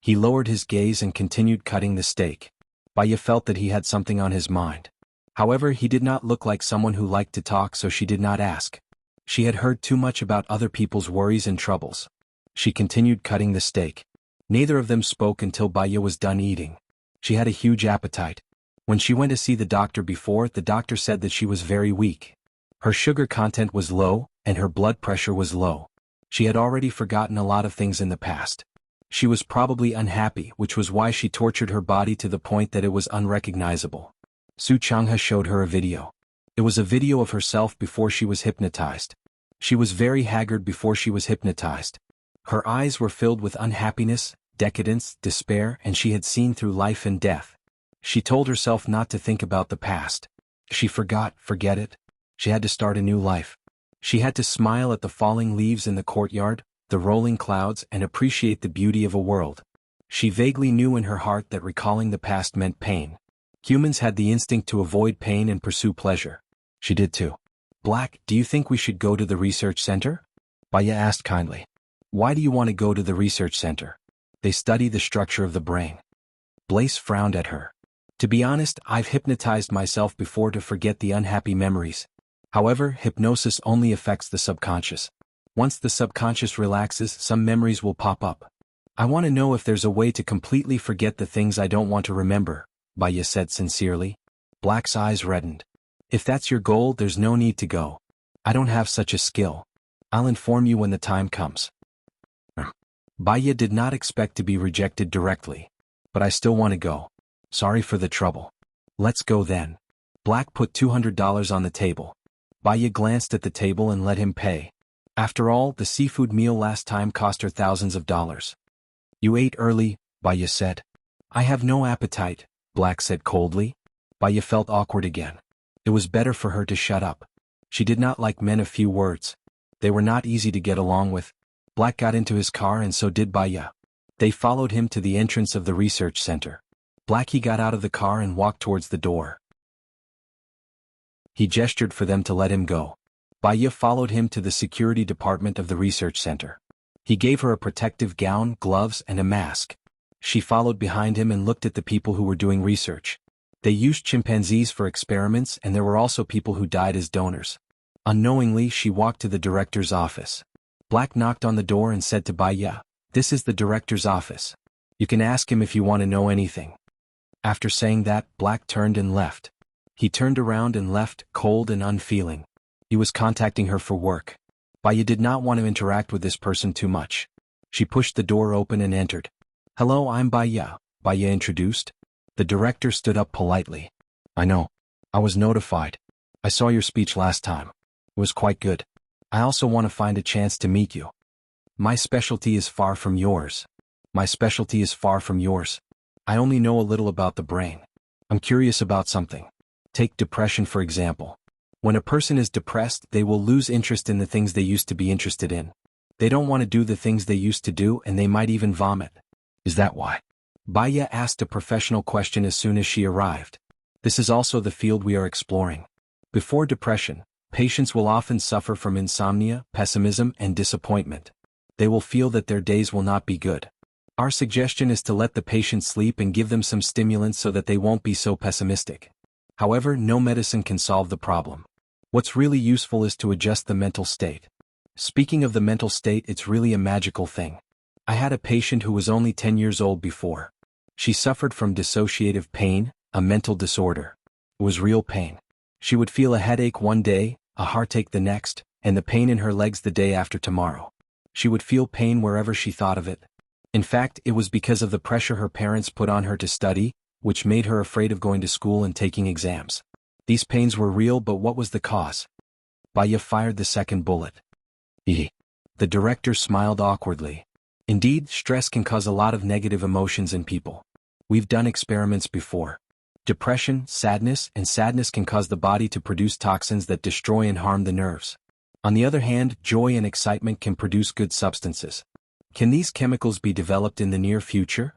He lowered his gaze and continued cutting the steak. Baya felt that he had something on his mind. However, he did not look like someone who liked to talk, so she did not ask. She had heard too much about other people's worries and troubles. She continued cutting the steak. Neither of them spoke until Baya was done eating. She had a huge appetite. When she went to see the doctor before, the doctor said that she was very weak. Her sugar content was low, and her blood pressure was low. She had already forgotten a lot of things in the past. She was probably unhappy, which was why she tortured her body to the point that it was unrecognizable. Su Changhe showed her a video. It was a video of herself before she was hypnotized. She was very haggard before she was hypnotized. Her eyes were filled with unhappiness, decadence, despair, and she had seen through life and death. She told herself not to think about the past. She forget it. She had to start a new life. She had to smile at the falling leaves in the courtyard, the rolling clouds, and appreciate the beauty of a world. She vaguely knew in her heart that recalling the past meant pain. Humans had the instinct to avoid pain and pursue pleasure. She did too. Black, do you think we should go to the research center? Baya asked kindly. Why do you want to go to the research center? They study the structure of the brain. Blaise frowned at her. To be honest, I've hypnotized myself before to forget the unhappy memories. However, hypnosis only affects the subconscious. Once the subconscious relaxes, some memories will pop up. I want to know if there's a way to completely forget the things I don't want to remember, Baya said sincerely. Black's eyes reddened. If that's your goal, there's no need to go. I don't have such a skill. I'll inform you when the time comes. Baya did not expect to be rejected directly. But I still want to go. Sorry for the trouble. Let's go then. Black put $200 on the table. Baya glanced at the table and let him pay. After all, the seafood meal last time cost her thousands of dollars. You ate early, Baya said. I have no appetite, Black said coldly. Baya felt awkward again. It was better for her to shut up. She did not like men of few words. They were not easy to get along with. Black got into his car and so did Baya. They followed him to the entrance of the research center. Black got out of the car and walked towards the door. He gestured for them to let him go. Baya followed him to the security department of the research center. He gave her a protective gown, gloves, and a mask. She followed behind him and looked at the people who were doing research. They used chimpanzees for experiments, and there were also people who died as donors. Unknowingly, she walked to the director's office. Black knocked on the door and said to Baya, "This is the director's office. You can ask him if you want to know anything." After saying that, Black turned and left. He turned around and left, cold and unfeeling. He was contacting her for work. Baya did not want to interact with this person too much. She pushed the door open and entered. "Hello, I'm Baya," Baya introduced. The director stood up politely. "I know. I was notified. I saw your speech last time. It was quite good. I also want to find a chance to meet you. My specialty is far from yours. My specialty is far from yours. I only know a little about the brain. I'm curious about something. Take depression for example. When a person is depressed, they will lose interest in the things they used to be interested in. They don't want to do the things they used to do, and they might even vomit. Is that why?" Baya asked a professional question as soon as she arrived. This is also the field we are exploring. Before depression, patients will often suffer from insomnia, pessimism, and disappointment. They will feel that their days will not be good. Our suggestion is to let the patient sleep and give them some stimulants so that they won't be so pessimistic. However, no medicine can solve the problem. What's really useful is to adjust the mental state. Speaking of the mental state, it's really a magical thing. I had a patient who was only 10 years old before. She suffered from dissociative pain, a mental disorder. It was real pain. She would feel a headache one day, a heartache the next, and the pain in her legs the day after tomorrow. She would feel pain wherever she thought of it. In fact, it was because of the pressure her parents put on her to study, which made her afraid of going to school and taking exams. These pains were real, but what was the cause? Baya fired the second bullet. The director smiled awkwardly. Indeed, stress can cause a lot of negative emotions in people. We've done experiments before. Depression, sadness can cause the body to produce toxins that destroy and harm the nerves. On the other hand, joy and excitement can produce good substances. Can these chemicals be developed in the near future?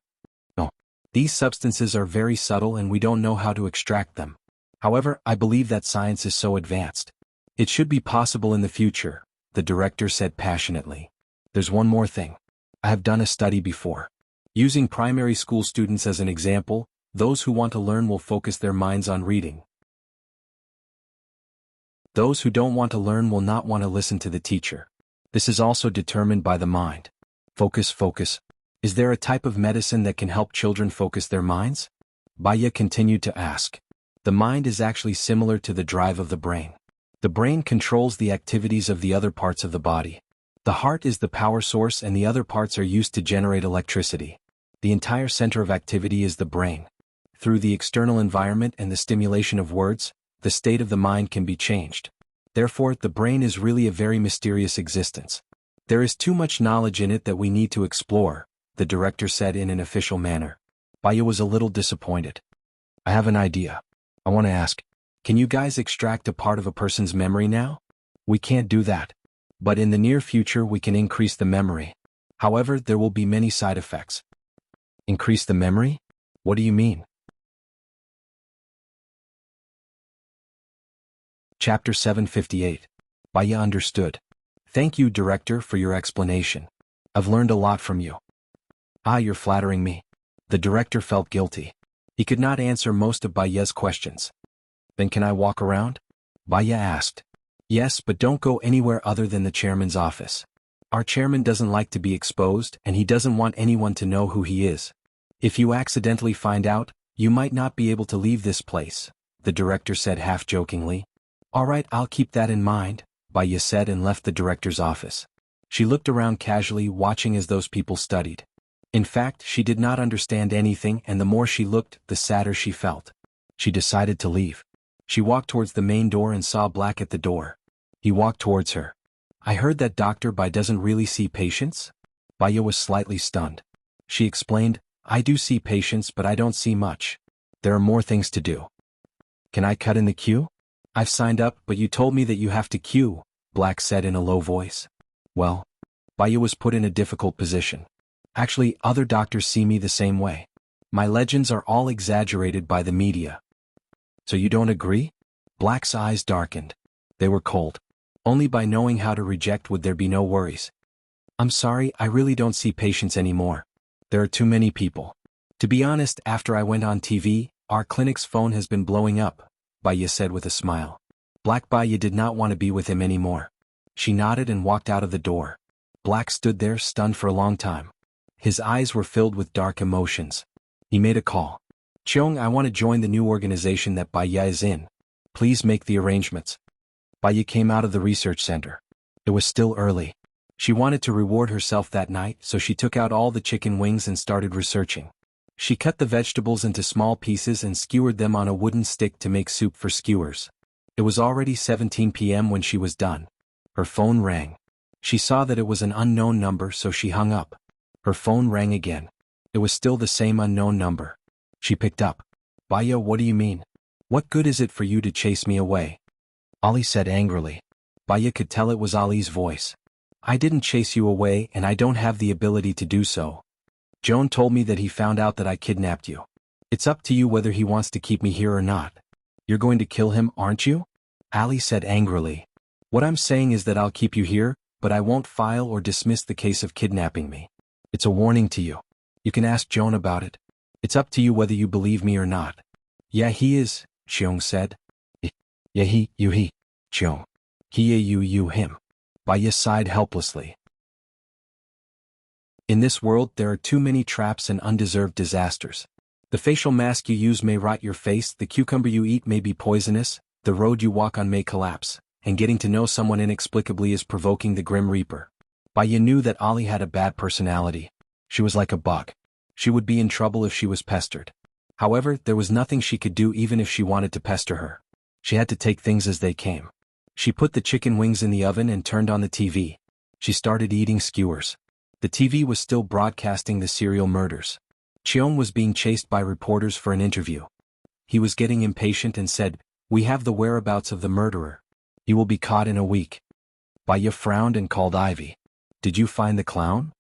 No. These substances are very subtle and we don't know how to extract them. However, I believe that science is so advanced. It should be possible in the future, the director said passionately. There's one more thing. I have done a study before. Using primary school students as an example, those who want to learn will focus their minds on reading. Those who don't want to learn will not want to listen to the teacher. This is also determined by the mind. Focus. Is there a type of medicine that can help children focus their minds? Baya continued to ask. The mind is actually similar to the drive of the brain. The brain controls the activities of the other parts of the body. The heart is the power source and the other parts are used to generate electricity. The entire center of activity is the brain. Through the external environment and the stimulation of words, the state of the mind can be changed. Therefore, the brain is really a very mysterious existence. There is too much knowledge in it that we need to explore, the director said in an official manner. Baya was a little disappointed. I have an idea. I want to ask, can you guys extract a part of a person's memory now? We can't do that. But in the near future we can increase the memory. However, there will be many side effects. Increase the memory? What do you mean? Chapter 758. Baya understood. Thank you, director, for your explanation. I've learned a lot from you. You're flattering me. The director felt guilty. He could not answer most of Baya's questions. Then can I walk around? Baya asked. Yes, but don't go anywhere other than the chairman's office. Our chairman doesn't like to be exposed and he doesn't want anyone to know who he is. If you accidentally find out, you might not be able to leave this place, the director said half-jokingly. All right, I'll keep that in mind, Baya said and left the director's office. She looked around casually, watching as those people studied. In fact, she did not understand anything and the more she looked, the sadder she felt. She decided to leave. She walked towards the main door and saw Black at the door. He walked towards her. I heard that Dr. Bai doesn't really see patients? Baya was slightly stunned. She explained, I do see patients but I don't see much. There are more things to do. Can I cut in the queue? I've signed up but you told me that you have to queue, Black said in a low voice. Well, Baya was put in a difficult position. Actually, other doctors see me the same way. My legends are all exaggerated by the media. So you don't agree? Black's eyes darkened. They were cold. Only by knowing how to reject would there be no worries. I'm sorry, I really don't see patients anymore. There are too many people. To be honest, after I went on TV, our clinic's phone has been blowing up, Baya said with a smile. Black Baya did not want to be with him anymore. She nodded and walked out of the door. Black stood there stunned for a long time. His eyes were filled with dark emotions. He made a call. Cheong, I want to join the new organization that Baya is in. Please make the arrangements. Baya came out of the research center. It was still early. She wanted to reward herself that night, so she took out all the chicken wings and started researching. She cut the vegetables into small pieces and skewered them on a wooden stick to make soup for skewers. It was already 17 p.m. when she was done. Her phone rang. She saw that it was an unknown number, so she hung up. Her phone rang again. It was still the same unknown number. She picked up. Baya, what do you mean? What good is it for you to chase me away? Ali said angrily. Baya could tell it was Ali's voice. I didn't chase you away and I don't have the ability to do so. Joan told me that he found out that I kidnapped you. It's up to you whether he wants to keep me here or not. You're going to kill him, aren't you? Ali said angrily. What I'm saying is that I'll keep you here, but I won't file or dismiss the case of kidnapping me. It's a warning to you. You can ask Joan about it. It's up to you whether you believe me or not. Yeah, he is, Cheong said. Yeah, he, Cheong. He, you, him. Baya sighed helplessly. In this world there are too many traps and undeserved disasters. The facial mask you use may rot your face, the cucumber you eat may be poisonous, the road you walk on may collapse, and getting to know someone inexplicably is provoking the Grim Reaper. Baya knew that Ali had a bad personality. She was like a bug. She would be in trouble if she was pestered. However, there was nothing she could do even if she wanted to pester her. She had to take things as they came. She put the chicken wings in the oven and turned on the TV. She started eating skewers. The TV was still broadcasting the serial murders. Cheong was being chased by reporters for an interview. He was getting impatient and said, "We have the whereabouts of the murderer. He will be caught in a week." Baya frowned and called Ivy. Did you find the clown?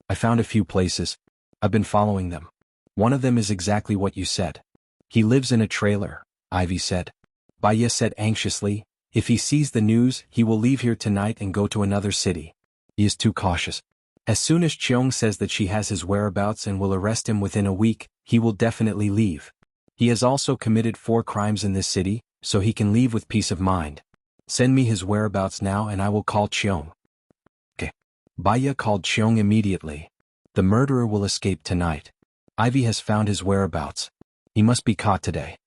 I found a few places. I've been following them. One of them is exactly what you said. He lives in a trailer, Ivy said. Baya said anxiously, if he sees the news, he will leave here tonight and go to another city. He is too cautious. As soon as Cheong says that she has his whereabouts and will arrest him within a week, he will definitely leave. He has also committed 4 crimes in this city, so he can leave with peace of mind. Send me his whereabouts now and I will call Cheong. Okay. Baya called Cheong immediately. The murderer will escape tonight. Ivy has found his whereabouts. He must be caught today.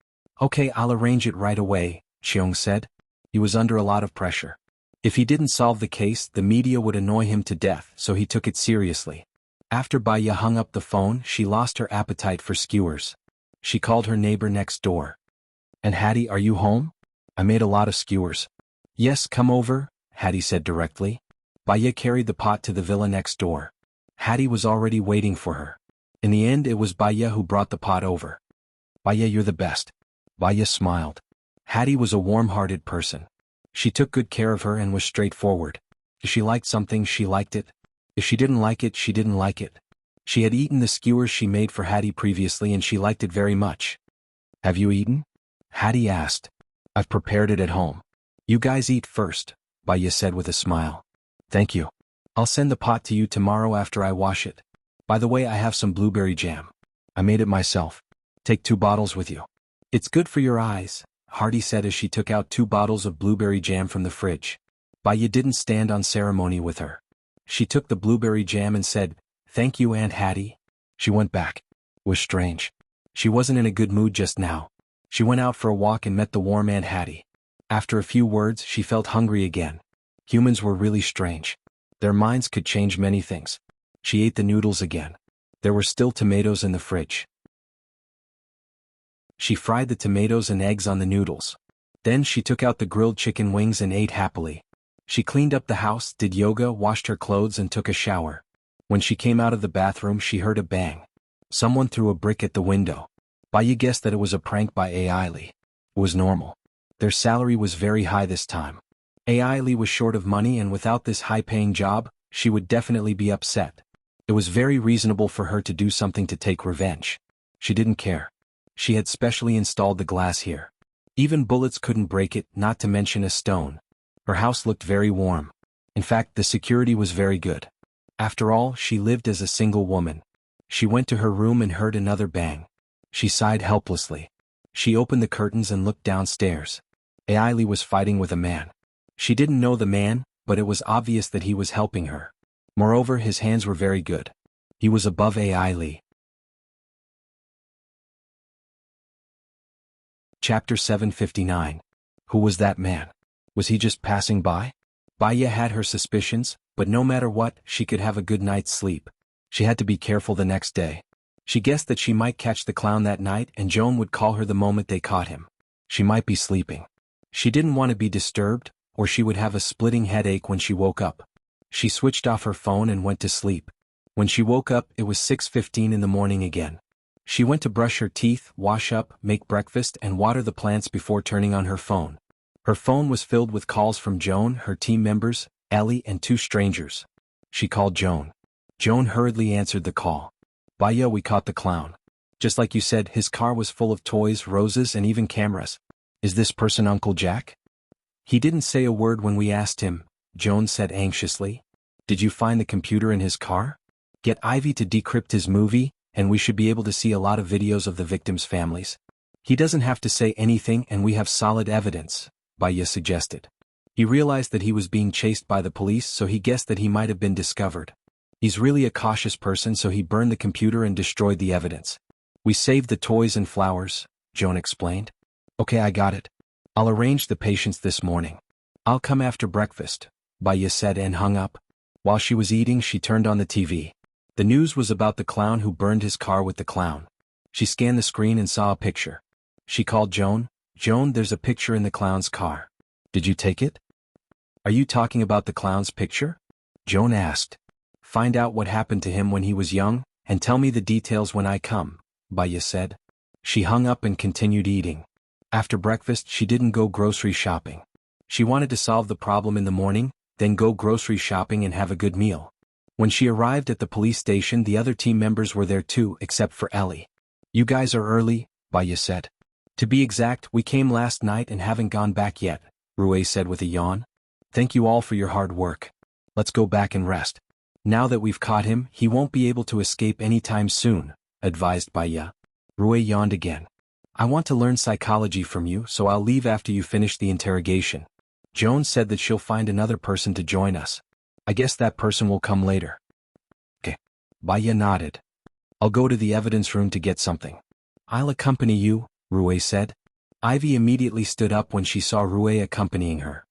Okay, I'll arrange it right away, Cheong said. He was under a lot of pressure. If he didn't solve the case, the media would annoy him to death, so he took it seriously. After Baya hung up the phone, she lost her appetite for skewers. She called her neighbor next door. And Hattie, are you home? I made a lot of skewers. Yes, come over, Hattie said directly. Baya carried the pot to the villa next door. Hattie was already waiting for her. In the end, it was Baya who brought the pot over. Baya, you're the best. Baya smiled. Hattie was a warm-hearted person. She took good care of her and was straightforward. If she liked something, she liked it. If she didn't like it, she didn't like it. She had eaten the skewers she made for Hattie previously and she liked it very much. Have you eaten? Hattie asked. I've prepared it at home. You guys eat first, Baya said with a smile. Thank you. I'll send the pot to you tomorrow after I wash it. By the way, I have some blueberry jam. I made it myself. Take 2 bottles with you. It's good for your eyes, Hardy said as she took out 2 bottles of blueberry jam from the fridge. Baya didn't stand on ceremony with her. She took the blueberry jam and said, Thank you, Aunt Hattie. She went back. It was strange. She wasn't in a good mood just now. She went out for a walk and met the warm Aunt Hattie. After a few words, she felt hungry again. Humans were really strange. Their minds could change many things. She ate the noodles again. There were still tomatoes in the fridge. She fried the tomatoes and eggs on the noodles. Then she took out the grilled chicken wings and ate happily. She cleaned up the house, did yoga, washed her clothes and took a shower. When she came out of the bathroom, she heard a bang. Someone threw a brick at the window. Baya guessed that it was a prank by AI Lee. It was normal. Their salary was very high this time. AI Lee was short of money and without this high-paying job, she would definitely be upset. It was very reasonable for her to do something to take revenge. She didn't care. She had specially installed the glass here. Even bullets couldn't break it, not to mention a stone. Her house looked very warm. In fact, the security was very good. After all, she lived as a single woman. She went to her room and heard another bang. She sighed helplessly. She opened the curtains and looked downstairs. AI Lee was fighting with a man. She didn't know the man, but it was obvious that he was helping her. Moreover, his hands were very good. He was above AI Lee. Chapter 759. Who was that man? Was he just passing by? Baya had her suspicions, but no matter what, she could have a good night's sleep. She had to be careful the next day. She guessed that she might catch the clown that night and Joan would call her the moment they caught him. She might be sleeping. She didn't want to be disturbed, or she would have a splitting headache when she woke up. She switched off her phone and went to sleep. When she woke up, it was 6:15 in the morning again. She went to brush her teeth, wash up, make breakfast and water the plants before turning on her phone. Her phone was filled with calls from Joan, her team members, Ellie and 2 strangers. She called Joan. Joan hurriedly answered the call. Baya, we caught the clown. Just like you said, his car was full of toys, roses and even cameras. Is this person Uncle Jack? He didn't say a word when we asked him, Joan said anxiously. Did you find the computer in his car? Get Ivy to decrypt his movie, and we should be able to see a lot of videos of the victims' families. He doesn't have to say anything and we have solid evidence, Baya suggested. He realized that he was being chased by the police, so he guessed that he might have been discovered. He's really a cautious person, so he burned the computer and destroyed the evidence. We saved the toys and flowers, Joan explained. Okay, I got it. I'll arrange the patients this morning. I'll come after breakfast, Baya said and hung up. While she was eating, she turned on the TV. The news was about the clown who burned his car with the clown. She scanned the screen and saw a picture. She called Joan. Joan, there's a picture in the clown's car. Did you take it? Are you talking about the clown's picture? Joan asked. Find out what happened to him when he was young, and tell me the details when I come, Baya said. She hung up and continued eating. After breakfast, she didn't go grocery shopping. She wanted to solve the problem in the morning, then go grocery shopping and have a good meal. When she arrived at the police station, the other team members were there too, except for Ellie. You guys are early, Baya said. To be exact, we came last night and haven't gone back yet, Rui said with a yawn. Thank you all for your hard work. Let's go back and rest. Now that we've caught him, he won't be able to escape anytime soon, advised Baya. Rui yawned again. I want to learn psychology from you, so I'll leave after you finish the interrogation. Joan said that she'll find another person to join us. I guess that person will come later. Okay. Baya nodded. I'll go to the evidence room to get something. I'll accompany you, Rui said. Ivy immediately stood up when she saw Rui accompanying her.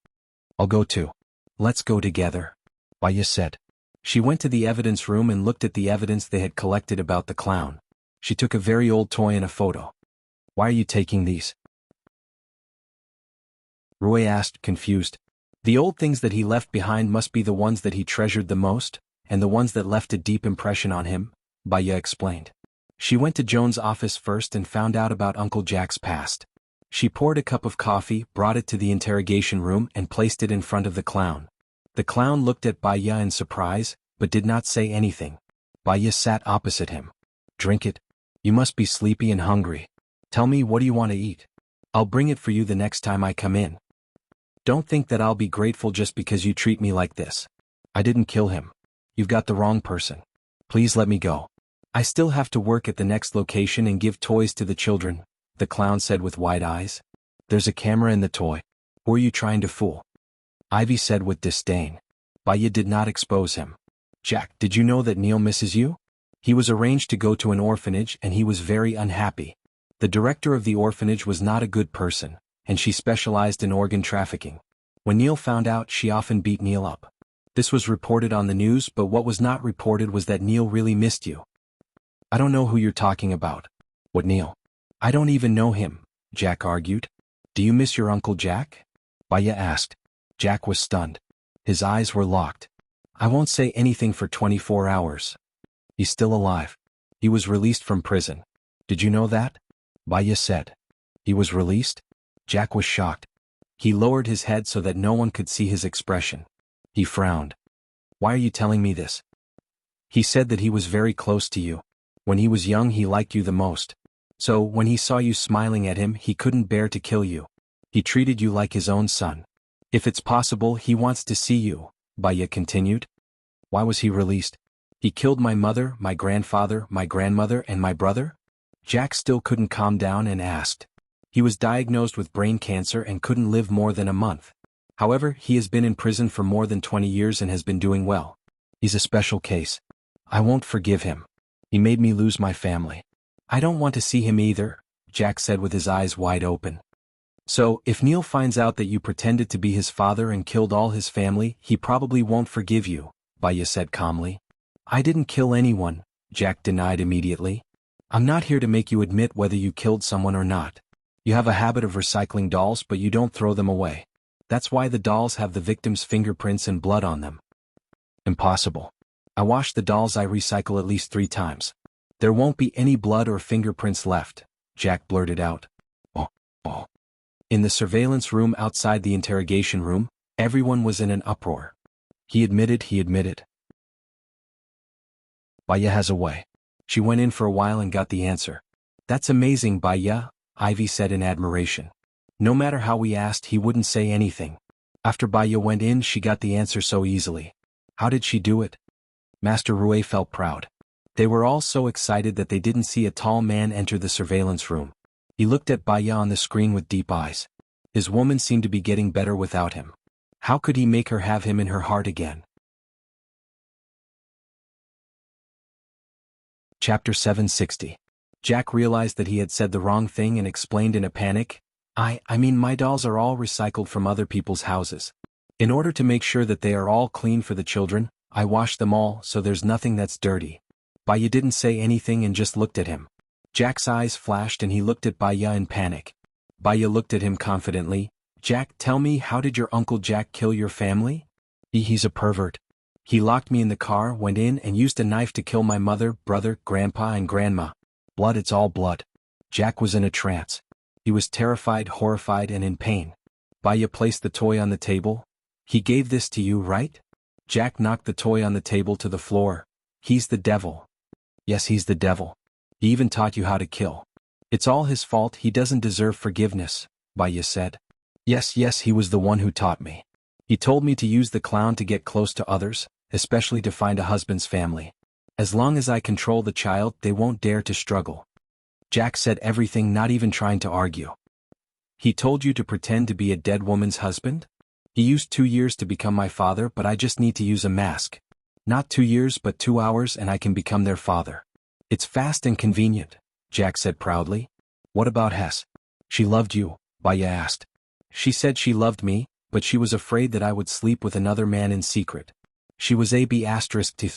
I'll go too. Let's go together, Baya said. She went to the evidence room and looked at the evidence they had collected about the clown. She took a very old toy and a photo. Why are you taking these? Rui asked, confused. The old things that he left behind must be the ones that he treasured the most, and the ones that left a deep impression on him, Baya explained. She went to Joan's office first and found out about Uncle Jack's past. She poured a cup of coffee, brought it to the interrogation room and placed it in front of the clown. The clown looked at Baya in surprise, but did not say anything. Baya sat opposite him. Drink it. You must be sleepy and hungry. Tell me, what do you want to eat? I'll bring it for you the next time I come in. Don't think that I'll be grateful just because you treat me like this. I didn't kill him. You've got the wrong person. Please let me go. I still have to work at the next location and give toys to the children, the clown said with wide eyes. There's a camera in the toy. Who are you trying to fool? Ivy said with disdain. Baya did not expose him. Jack, did you know that Neil misses you? He was arranged to go to an orphanage and he was very unhappy. The director of the orphanage was not a good person, and she specialized in organ trafficking. When Neil found out, she often beat Neil up. This was reported on the news, but what was not reported was that Neil really missed you. I don't know who you're talking about. What Neil? I don't even know him, Jack argued. Do you miss your Uncle Jack? Baya asked. Jack was stunned. His eyes were locked. I won't say anything for 24 hours. He's still alive. He was released from prison. Did you know that? Baya said. He was released? Jack was shocked. He lowered his head so that no one could see his expression. He frowned. Why are you telling me this? He said that he was very close to you. When he was young, he liked you the most. So, when he saw you smiling at him, he couldn't bear to kill you. He treated you like his own son. If it's possible, he wants to see you, Baya continued. Why was he released? He killed my mother, my grandfather, my grandmother, and my brother? Jack still couldn't calm down and asked. He was diagnosed with brain cancer and couldn't live more than a month. However, he has been in prison for more than 20 years and has been doing well. He's a special case. I won't forgive him. He made me lose my family. I don't want to see him either, Jack said with his eyes wide open. So, if Neil finds out that you pretended to be his father and killed all his family, he probably won't forgive you, Baya said calmly. I didn't kill anyone, Jack denied immediately. I'm not here to make you admit whether you killed someone or not. You have a habit of recycling dolls, but you don't throw them away. That's why the dolls have the victim's fingerprints and blood on them. Impossible. I wash the dolls I recycle at least 3 times. There won't be any blood or fingerprints left, Jack blurted out. Oh. In the surveillance room outside the interrogation room, everyone was in an uproar. He admitted. Baya has a way. She went in for a while and got the answer. That's amazing, Baya, Ivy said in admiration. No matter how we asked, he wouldn't say anything. After Baya went in, she got the answer so easily. How did she do it? Master Rui felt proud. They were all so excited that they didn't see a tall man enter the surveillance room. He looked at Baya on the screen with deep eyes. His woman seemed to be getting better without him. How could he make her have him in her heart again? Chapter 760. Jack realized that he had said the wrong thing and explained in a panic. I mean my dolls are all recycled from other people's houses. In order to make sure that they are all clean for the children, I wash them all so there's nothing that's dirty. Baya didn't say anything and just looked at him. Jack's eyes flashed and he looked at Baya in panic. Baya looked at him confidently. Jack, tell me, how did your Uncle Jack kill your family? He's a pervert. He locked me in the car, went in and used a knife to kill my mother, brother, grandpa and grandma. Blood, it's all blood. Jack was in a trance. He was terrified, horrified and in pain. Baya placed the toy on the table. He gave this to you, right? Jack knocked the toy on the table to the floor. He's the devil. Yes, he's the devil. He even taught you how to kill. It's all his fault, he doesn't deserve forgiveness, Baya said. Yes, he was the one who taught me. He told me to use the clown to get close to others, especially to find a husband's family. As long as I control the child, they won't dare to struggle. Jack said everything, not even trying to argue. He told you to pretend to be a dead woman's husband? He used 2 years to become my father, but I just need to use a mask. Not 2 years but 2 hours and I can become their father. It's fast and convenient, Jack said proudly. What about Hess? She loved you, Baya asked. She said she loved me, but she was afraid that I would sleep with another man in secret. She was AB*,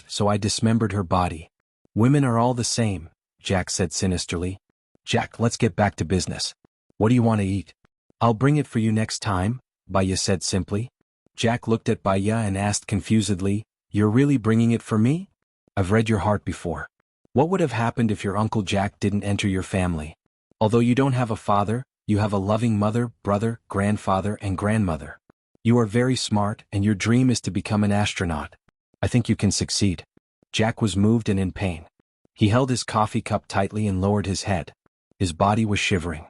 so I dismembered her body. Women are all the same, Jack said sinisterly. Jack, let's get back to business. What do you want to eat? I'll bring it for you next time, Baya said simply. Jack looked at Baya and asked confusedly, You're really bringing it for me? I've read your heart before. What would have happened if your Uncle Jack didn't enter your family? Although you don't have a father, you have a loving mother, brother, grandfather, and grandmother. You are very smart, and your dream is to become an astronaut. I think you can succeed. Jack was moved and in pain. He held his coffee cup tightly and lowered his head. His body was shivering.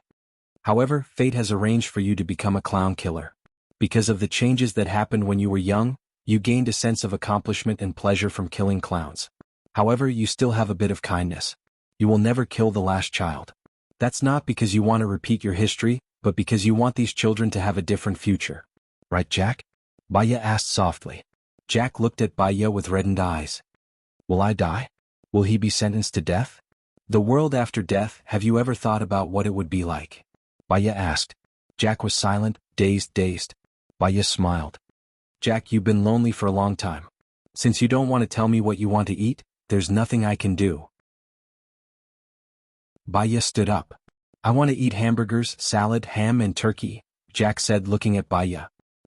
However, fate has arranged for you to become a clown killer. Because of the changes that happened when you were young, you gained a sense of accomplishment and pleasure from killing clowns. However, you still have a bit of kindness. You will never kill the last child. That's not because you want to repeat your history, but because you want these children to have a different future. Right, Jack? Baya asked softly. Jack looked at Baya with reddened eyes. Will I die? Will he be sentenced to death? The world after death, have you ever thought about what it would be like? Baya asked. Jack was silent, dazed. Baya smiled. Jack, you've been lonely for a long time. Since you don't want to tell me what you want to eat, there's nothing I can do. Baya stood up. I want to eat hamburgers, salad, ham and turkey, Jack said looking at Baya.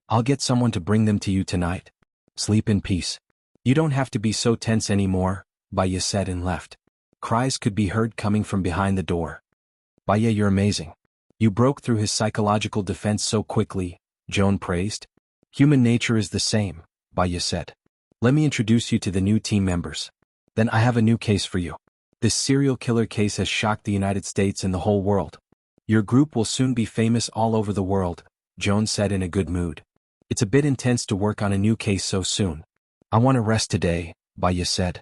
I'll get someone to bring them to you tonight. Sleep in peace. You don't have to be so tense anymore, Baya said and left. Cries could be heard coming from behind the door. Baya, you're amazing. You broke through his psychological defense so quickly, Joan praised. Human nature is the same, Baya said. Let me introduce you to the new team members. Then I have a new case for you. This serial killer case has shocked the United States and the whole world. Your group will soon be famous all over the world, Joan said in a good mood. It's a bit intense to work on a new case so soon. I want to rest today, Baya said.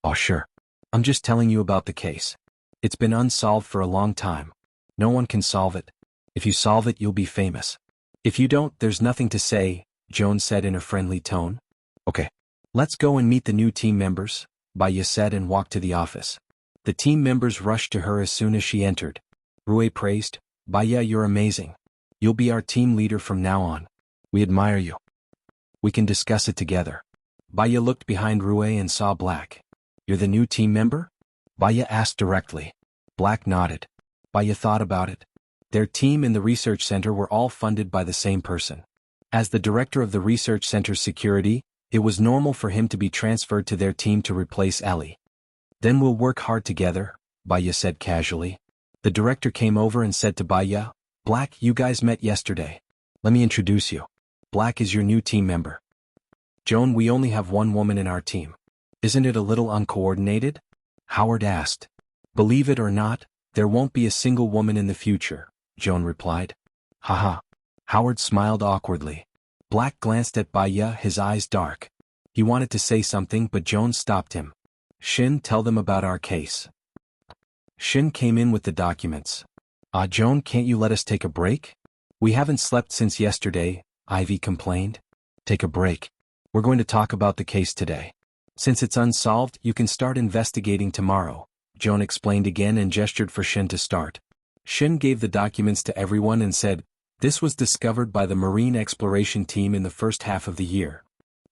Oh sure. I'm just telling you about the case. It's been unsolved for a long time. No one can solve it. If you solve it, you'll be famous. If you don't, there's nothing to say, Joan said in a friendly tone. Okay. Let's go and meet the new team members, Baya said and walked to the office. The team members rushed to her as soon as she entered. Rue praised, Baya, you're amazing. You'll be our team leader from now on. We admire you. We can discuss it together. Baya looked behind Rue and saw Black. You're the new team member? Baya asked directly. Black nodded. Baya thought about it. Their team and the research center were all funded by the same person. As the director of the research center's security, it was normal for him to be transferred to their team to replace Ellie. Then we'll work hard together, Baya said casually. The director came over and said to Baya, Black, you guys met yesterday. Let me introduce you. Black is your new team member. Joan, we only have one woman in our team. Isn't it a little uncoordinated? Howard asked. Believe it or not, there won't be a single woman in the future, Joan replied. Haha. Howard smiled awkwardly. Black glanced at Baya, his eyes dark. He wanted to say something but Joan stopped him. Shin, tell them about our case. Shin came in with the documents. Joan, can't you let us take a break? We haven't slept since yesterday, Ivy complained. Take a break. We're going to talk about the case today. Since it's unsolved, you can start investigating tomorrow, Joan explained again and gestured for Shin to start. Shin gave the documents to everyone and said, This was discovered by the Marine Exploration Team in the first half of the year.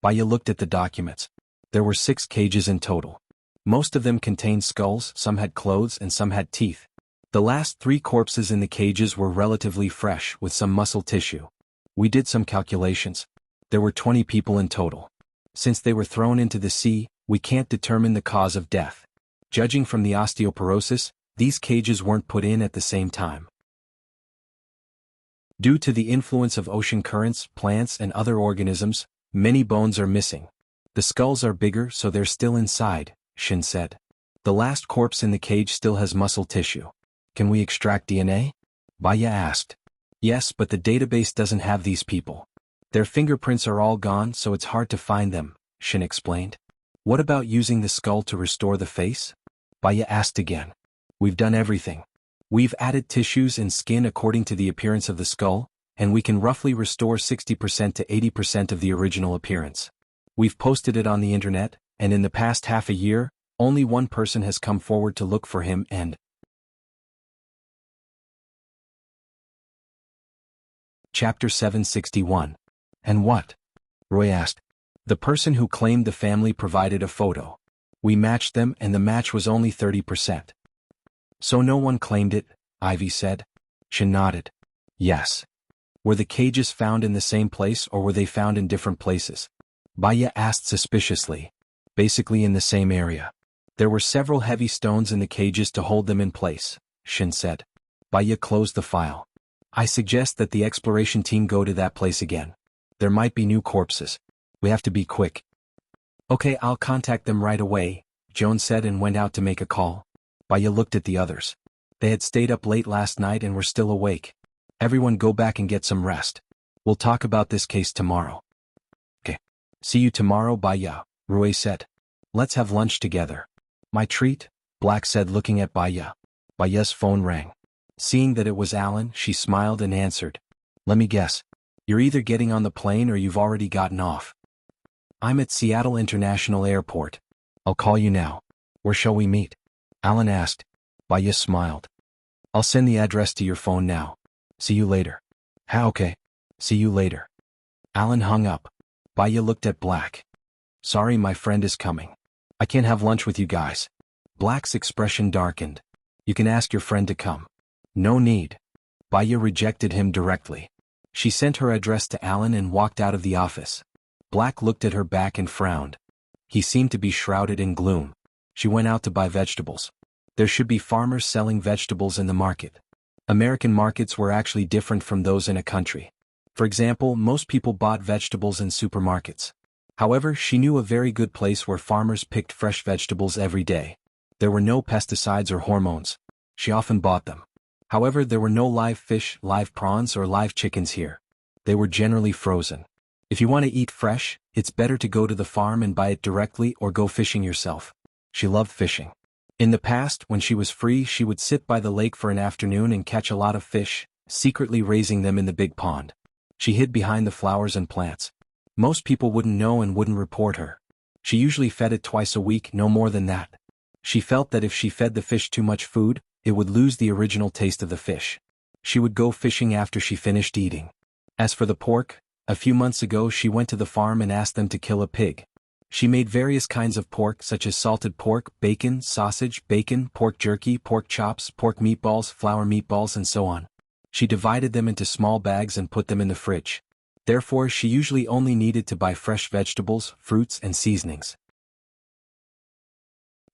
Baya looked at the documents. There were 6 cages in total. Most of them contained skulls, some had clothes and some had teeth. The last 3 corpses in the cages were relatively fresh with some muscle tissue. We did some calculations. There were 20 people in total. Since they were thrown into the sea, we can't determine the cause of death. Judging from the osteoporosis, these cages weren't put in at the same time. Due to the influence of ocean currents, plants and other organisms, many bones are missing. The skulls are bigger so they're still inside, Shin said. The last corpse in the cage still has muscle tissue. Can we extract DNA? Baya asked. Yes, but the database doesn't have these people. Their fingerprints are all gone so it's hard to find them, Shin explained. What about using the skull to restore the face? Baya asked again. We've done everything. We've added tissues and skin according to the appearance of the skull, and we can roughly restore 60% to 80% of the original appearance. We've posted it on the internet, and in the past half a year, only one person has come forward to look for him and... Chapter 761. And what? Roy asked. The person who claimed the family provided a photo. We matched them and the match was only 30%. So no one claimed it, Ivy said. Shin nodded. Yes. Were the cages found in the same place or were they found in different places? Baya asked suspiciously. Basically in the same area. There were several heavy stones in the cages to hold them in place, Shin said. Baya closed the file. I suggest that the exploration team go to that place again. There might be new corpses. We have to be quick. Okay, I'll contact them right away, Joan said and went out to make a call. Baya looked at the others. They had stayed up late last night and were still awake. Everyone go back and get some rest. We'll talk about this case tomorrow. Okay. See you tomorrow, Baya, Rui said. Let's have lunch together. My treat, Black said looking at Baya. Baya's phone rang. Seeing that it was Alan, she smiled and answered. Let me guess. You're either getting on the plane or you've already gotten off. I'm at Seattle International Airport. I'll call you now. Where shall we meet? Alan asked. Baya smiled. I'll send the address to your phone now. See you later. Okay. See you later. Alan hung up. Baya looked at Black. Sorry, my friend is coming. I can't have lunch with you guys. Black's expression darkened. You can ask your friend to come. No need. Baya rejected him directly. She sent her address to Alan and walked out of the office. Black looked at her back and frowned. He seemed to be shrouded in gloom. She went out to buy vegetables. There should be farmers selling vegetables in the market. American markets were actually different from those in a country. For example, most people bought vegetables in supermarkets. However, she knew a very good place where farmers picked fresh vegetables every day. There were no pesticides or hormones. She often bought them. However, there were no live fish, live prawns, or live chickens here. They were generally frozen. If you want to eat fresh, it's better to go to the farm and buy it directly or go fishing yourself. She loved fishing. In the past, when she was free, she would sit by the lake for an afternoon and catch a lot of fish, secretly raising them in the big pond. She hid behind the flowers and plants. Most people wouldn't know and wouldn't report her. She usually fed it twice a week, no more than that. She felt that if she fed the fish too much food, it would lose the original taste of the fish. She would go fishing after she finished eating. As for the pork, a few months ago she went to the farm and asked them to kill a pig. She made various kinds of pork such as salted pork, bacon, sausage, bacon, pork jerky, pork chops, pork meatballs, flour meatballs and so on. She divided them into small bags and put them in the fridge. Therefore, she usually only needed to buy fresh vegetables, fruits and seasonings.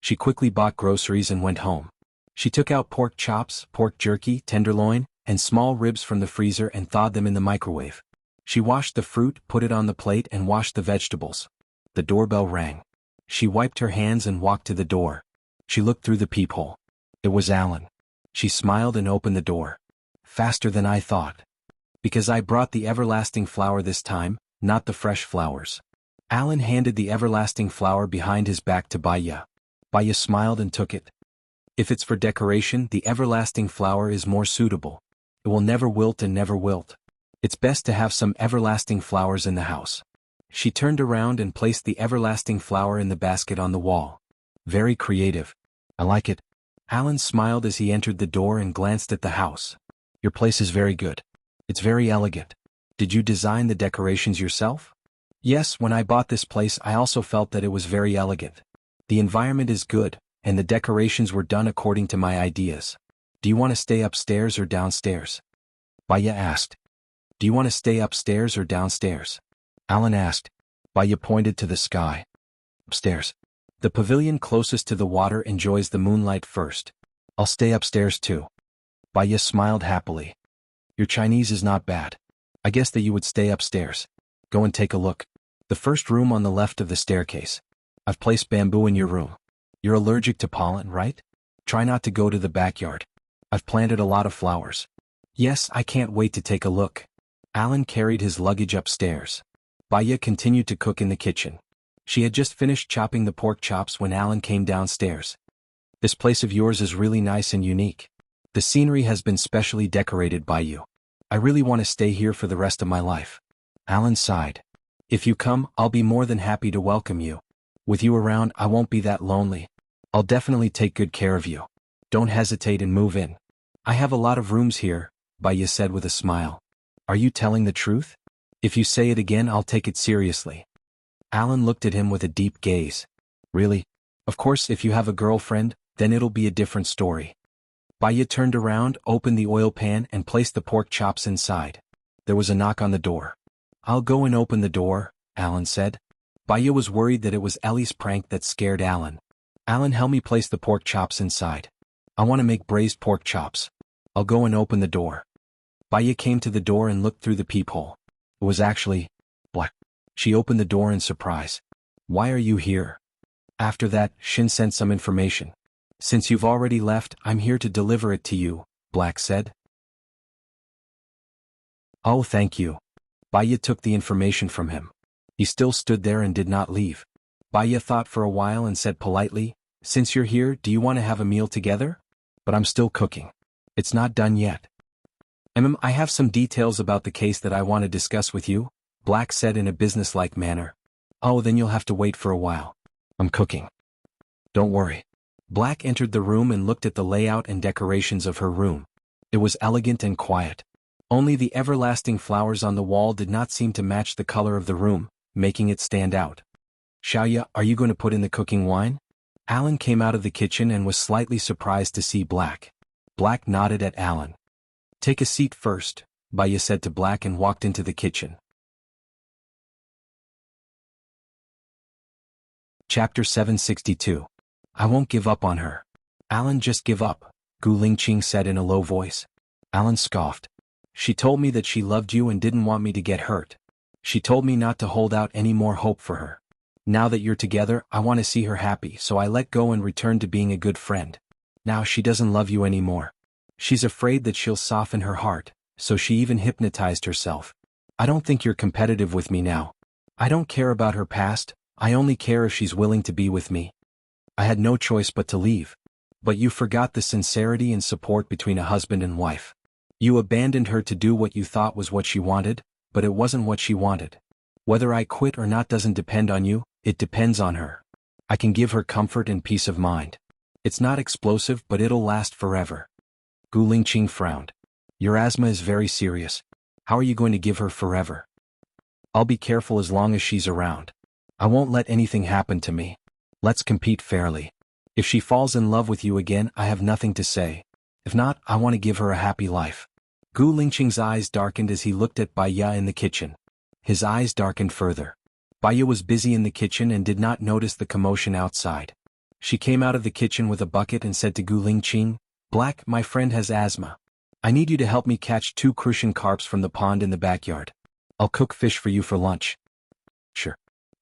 She quickly bought groceries and went home. She took out pork chops, pork jerky, tenderloin, and small ribs from the freezer and thawed them in the microwave. She washed the fruit, put it on the plate and washed the vegetables. The doorbell rang. She wiped her hands and walked to the door. She looked through the peephole. It was Alan. She smiled and opened the door. Faster than I thought. Because I brought the everlasting flower this time, not the fresh flowers. Alan handed the everlasting flower behind his back to Baya. Baya smiled and took it. If it's for decoration, the everlasting flower is more suitable. It will never wilt and never wilt. It's best to have some everlasting flowers in the house. She turned around and placed the everlasting flower in the basket on the wall. Very creative. I like it. Alan smiled as he entered the door and glanced at the house. Your place is very good. It's very elegant. Did you design the decorations yourself? Yes, when I bought this place I also felt that it was very elegant. The environment is good, and the decorations were done according to my ideas. Do you want to stay upstairs or downstairs? Baya asked. Do you want to stay upstairs or downstairs? Alan asked. Baya pointed to the sky. Upstairs. The pavilion closest to the water enjoys the moonlight first. I'll stay upstairs too. Baya smiled happily. Your Chinese is not bad. I guess that you would stay upstairs. Go and take a look. The first room on the left of the staircase. I've placed bamboo in your room. You're allergic to pollen, right? Try not to go to the backyard. I've planted a lot of flowers. Yes, I can't wait to take a look. Alan carried his luggage upstairs. Baya continued to cook in the kitchen. She had just finished chopping the pork chops when Alan came downstairs. This place of yours is really nice and unique. The scenery has been specially decorated by you. I really want to stay here for the rest of my life. Alan sighed. If you come, I'll be more than happy to welcome you. With you around, I won't be that lonely. I'll definitely take good care of you. Don't hesitate and move in. I have a lot of rooms here, Baya said with a smile. Are you telling the truth? If you say it again, I'll take it seriously. Alan looked at him with a deep gaze. Really? Of course, if you have a girlfriend, then it'll be a different story. Baya turned around, opened the oil pan and placed the pork chops inside. There was a knock on the door. I'll go and open the door, Alan said. Baya was worried that it was Ellie's prank that scared Alan. Alan, help me place the pork chops inside. I want to make braised pork chops. I'll go and open the door. Baya came to the door and looked through the peephole. It was actually black. She opened the door in surprise. Why are you here? After that, Shin sent some information. Since you've already left, I'm here to deliver it to you, Black said. Oh, thank you. Baya took the information from him. He still stood there and did not leave. Baya thought for a while and said politely, Since you're here, do you want to have a meal together? But I'm still cooking. It's not done yet. I have some details about the case that I want to discuss with you, Black said in a businesslike manner. Oh, then you'll have to wait for a while. I'm cooking. Don't worry. Black entered the room and looked at the layout and decorations of her room. It was elegant and quiet. Only the everlasting flowers on the wall did not seem to match the color of the room, making it stand out. Xiaoya, are you going to put in the cooking wine? Alan came out of the kitchen and was slightly surprised to see Black. Black nodded at Alan. Take a seat first, Baya said to Black and walked into the kitchen. Chapter 762. I won't give up on her. Alan, just give up, Gu Lingqing said in a low voice. Alan scoffed. She told me that she loved you and didn't want me to get hurt. She told me not to hold out any more hope for her. Now that you're together, I want to see her happy, so I let go and returned to being a good friend. Now she doesn't love you anymore. She's afraid that she'll soften her heart, so she even hypnotized herself. I don't think you're competitive with me now. I don't care about her past, I only care if she's willing to be with me. I had no choice but to leave. But you forgot the sincerity and support between a husband and wife. You abandoned her to do what you thought was what she wanted, but it wasn't what she wanted. Whether I quit or not doesn't depend on you, it depends on her. I can give her comfort and peace of mind. It's not explosive, but it'll last forever. Gu Lingqing frowned. Your asthma is very serious. How are you going to give her forever? I'll be careful as long as she's around. I won't let anything happen to me. Let's compete fairly. If she falls in love with you again, I have nothing to say. If not, I want to give her a happy life. Gu Lingqing's eyes darkened as he looked at Baya in the kitchen. His eyes darkened further. Baya was busy in the kitchen and did not notice the commotion outside. She came out of the kitchen with a bucket and said to Gu Lingqing, Black, my friend has asthma. I need you to help me catch 2 crucian carps from the pond in the backyard. I'll cook fish for you for lunch. Sure.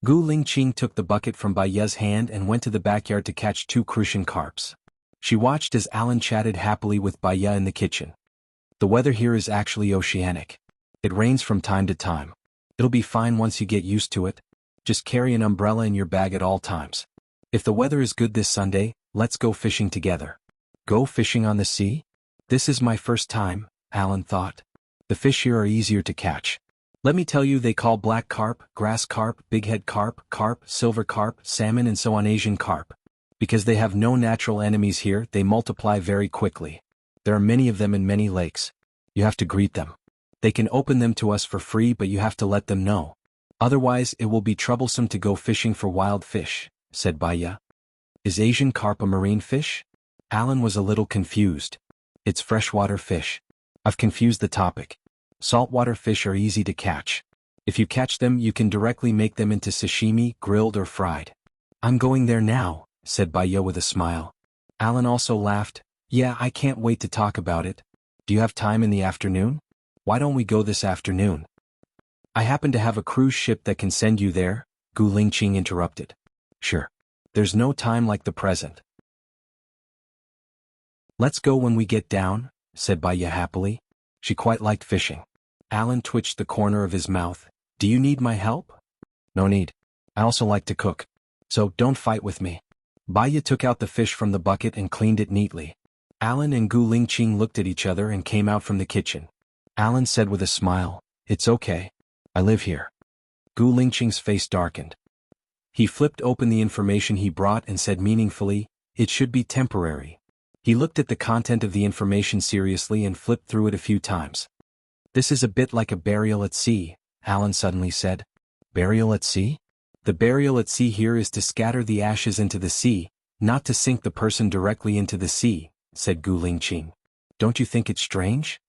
Gu Lingqing took the bucket from Baya's hand and went to the backyard to catch 2 crucian carps. She watched as Alan chatted happily with Baya in the kitchen. The weather here is actually oceanic. It rains from time to time. It'll be fine once you get used to it. Just carry an umbrella in your bag at all times. If the weather is good this Sunday, let's go fishing together. Go fishing on the sea? This is my first time, Alan thought. The fish here are easier to catch. Let me tell you, they call black carp, grass carp, bighead carp, silver carp, salmon and so on Asian carp. Because they have no natural enemies here, they multiply very quickly. There are many of them in many lakes. You have to greet them. They can open them to us for free, but you have to let them know. Otherwise, it will be troublesome to go fishing for wild fish, said Baya. Is Asian carp a marine fish? Alan was a little confused. It's freshwater fish. I've confused the topic. Saltwater fish are easy to catch. If you catch them, you can directly make them into sashimi, grilled or fried. I'm going there now, said Baya with a smile. Alan also laughed. Yeah, I can't wait to talk about it. Do you have time in the afternoon? Why don't we go this afternoon? I happen to have a cruise ship that can send you there, Gu Lingqing interrupted. Sure. There's no time like the present. Let's go when we get down, said Baya happily. She quite liked fishing. Alan twitched the corner of his mouth. Do you need my help? No need. I also like to cook. So don't fight with me. Baya took out the fish from the bucket and cleaned it neatly. Alan and Gu Lingqing looked at each other and came out from the kitchen. Alan said with a smile, It's okay. I live here. Gu Lingqing's face darkened. He flipped open the information he brought and said meaningfully, It should be temporary. He looked at the content of the information seriously and flipped through it a few times. This is a bit like a burial at sea, Alan suddenly said. Burial at sea? The burial at sea here is to scatter the ashes into the sea, not to sink the person directly into the sea, said Gu Lingqing. Don't you think it's strange?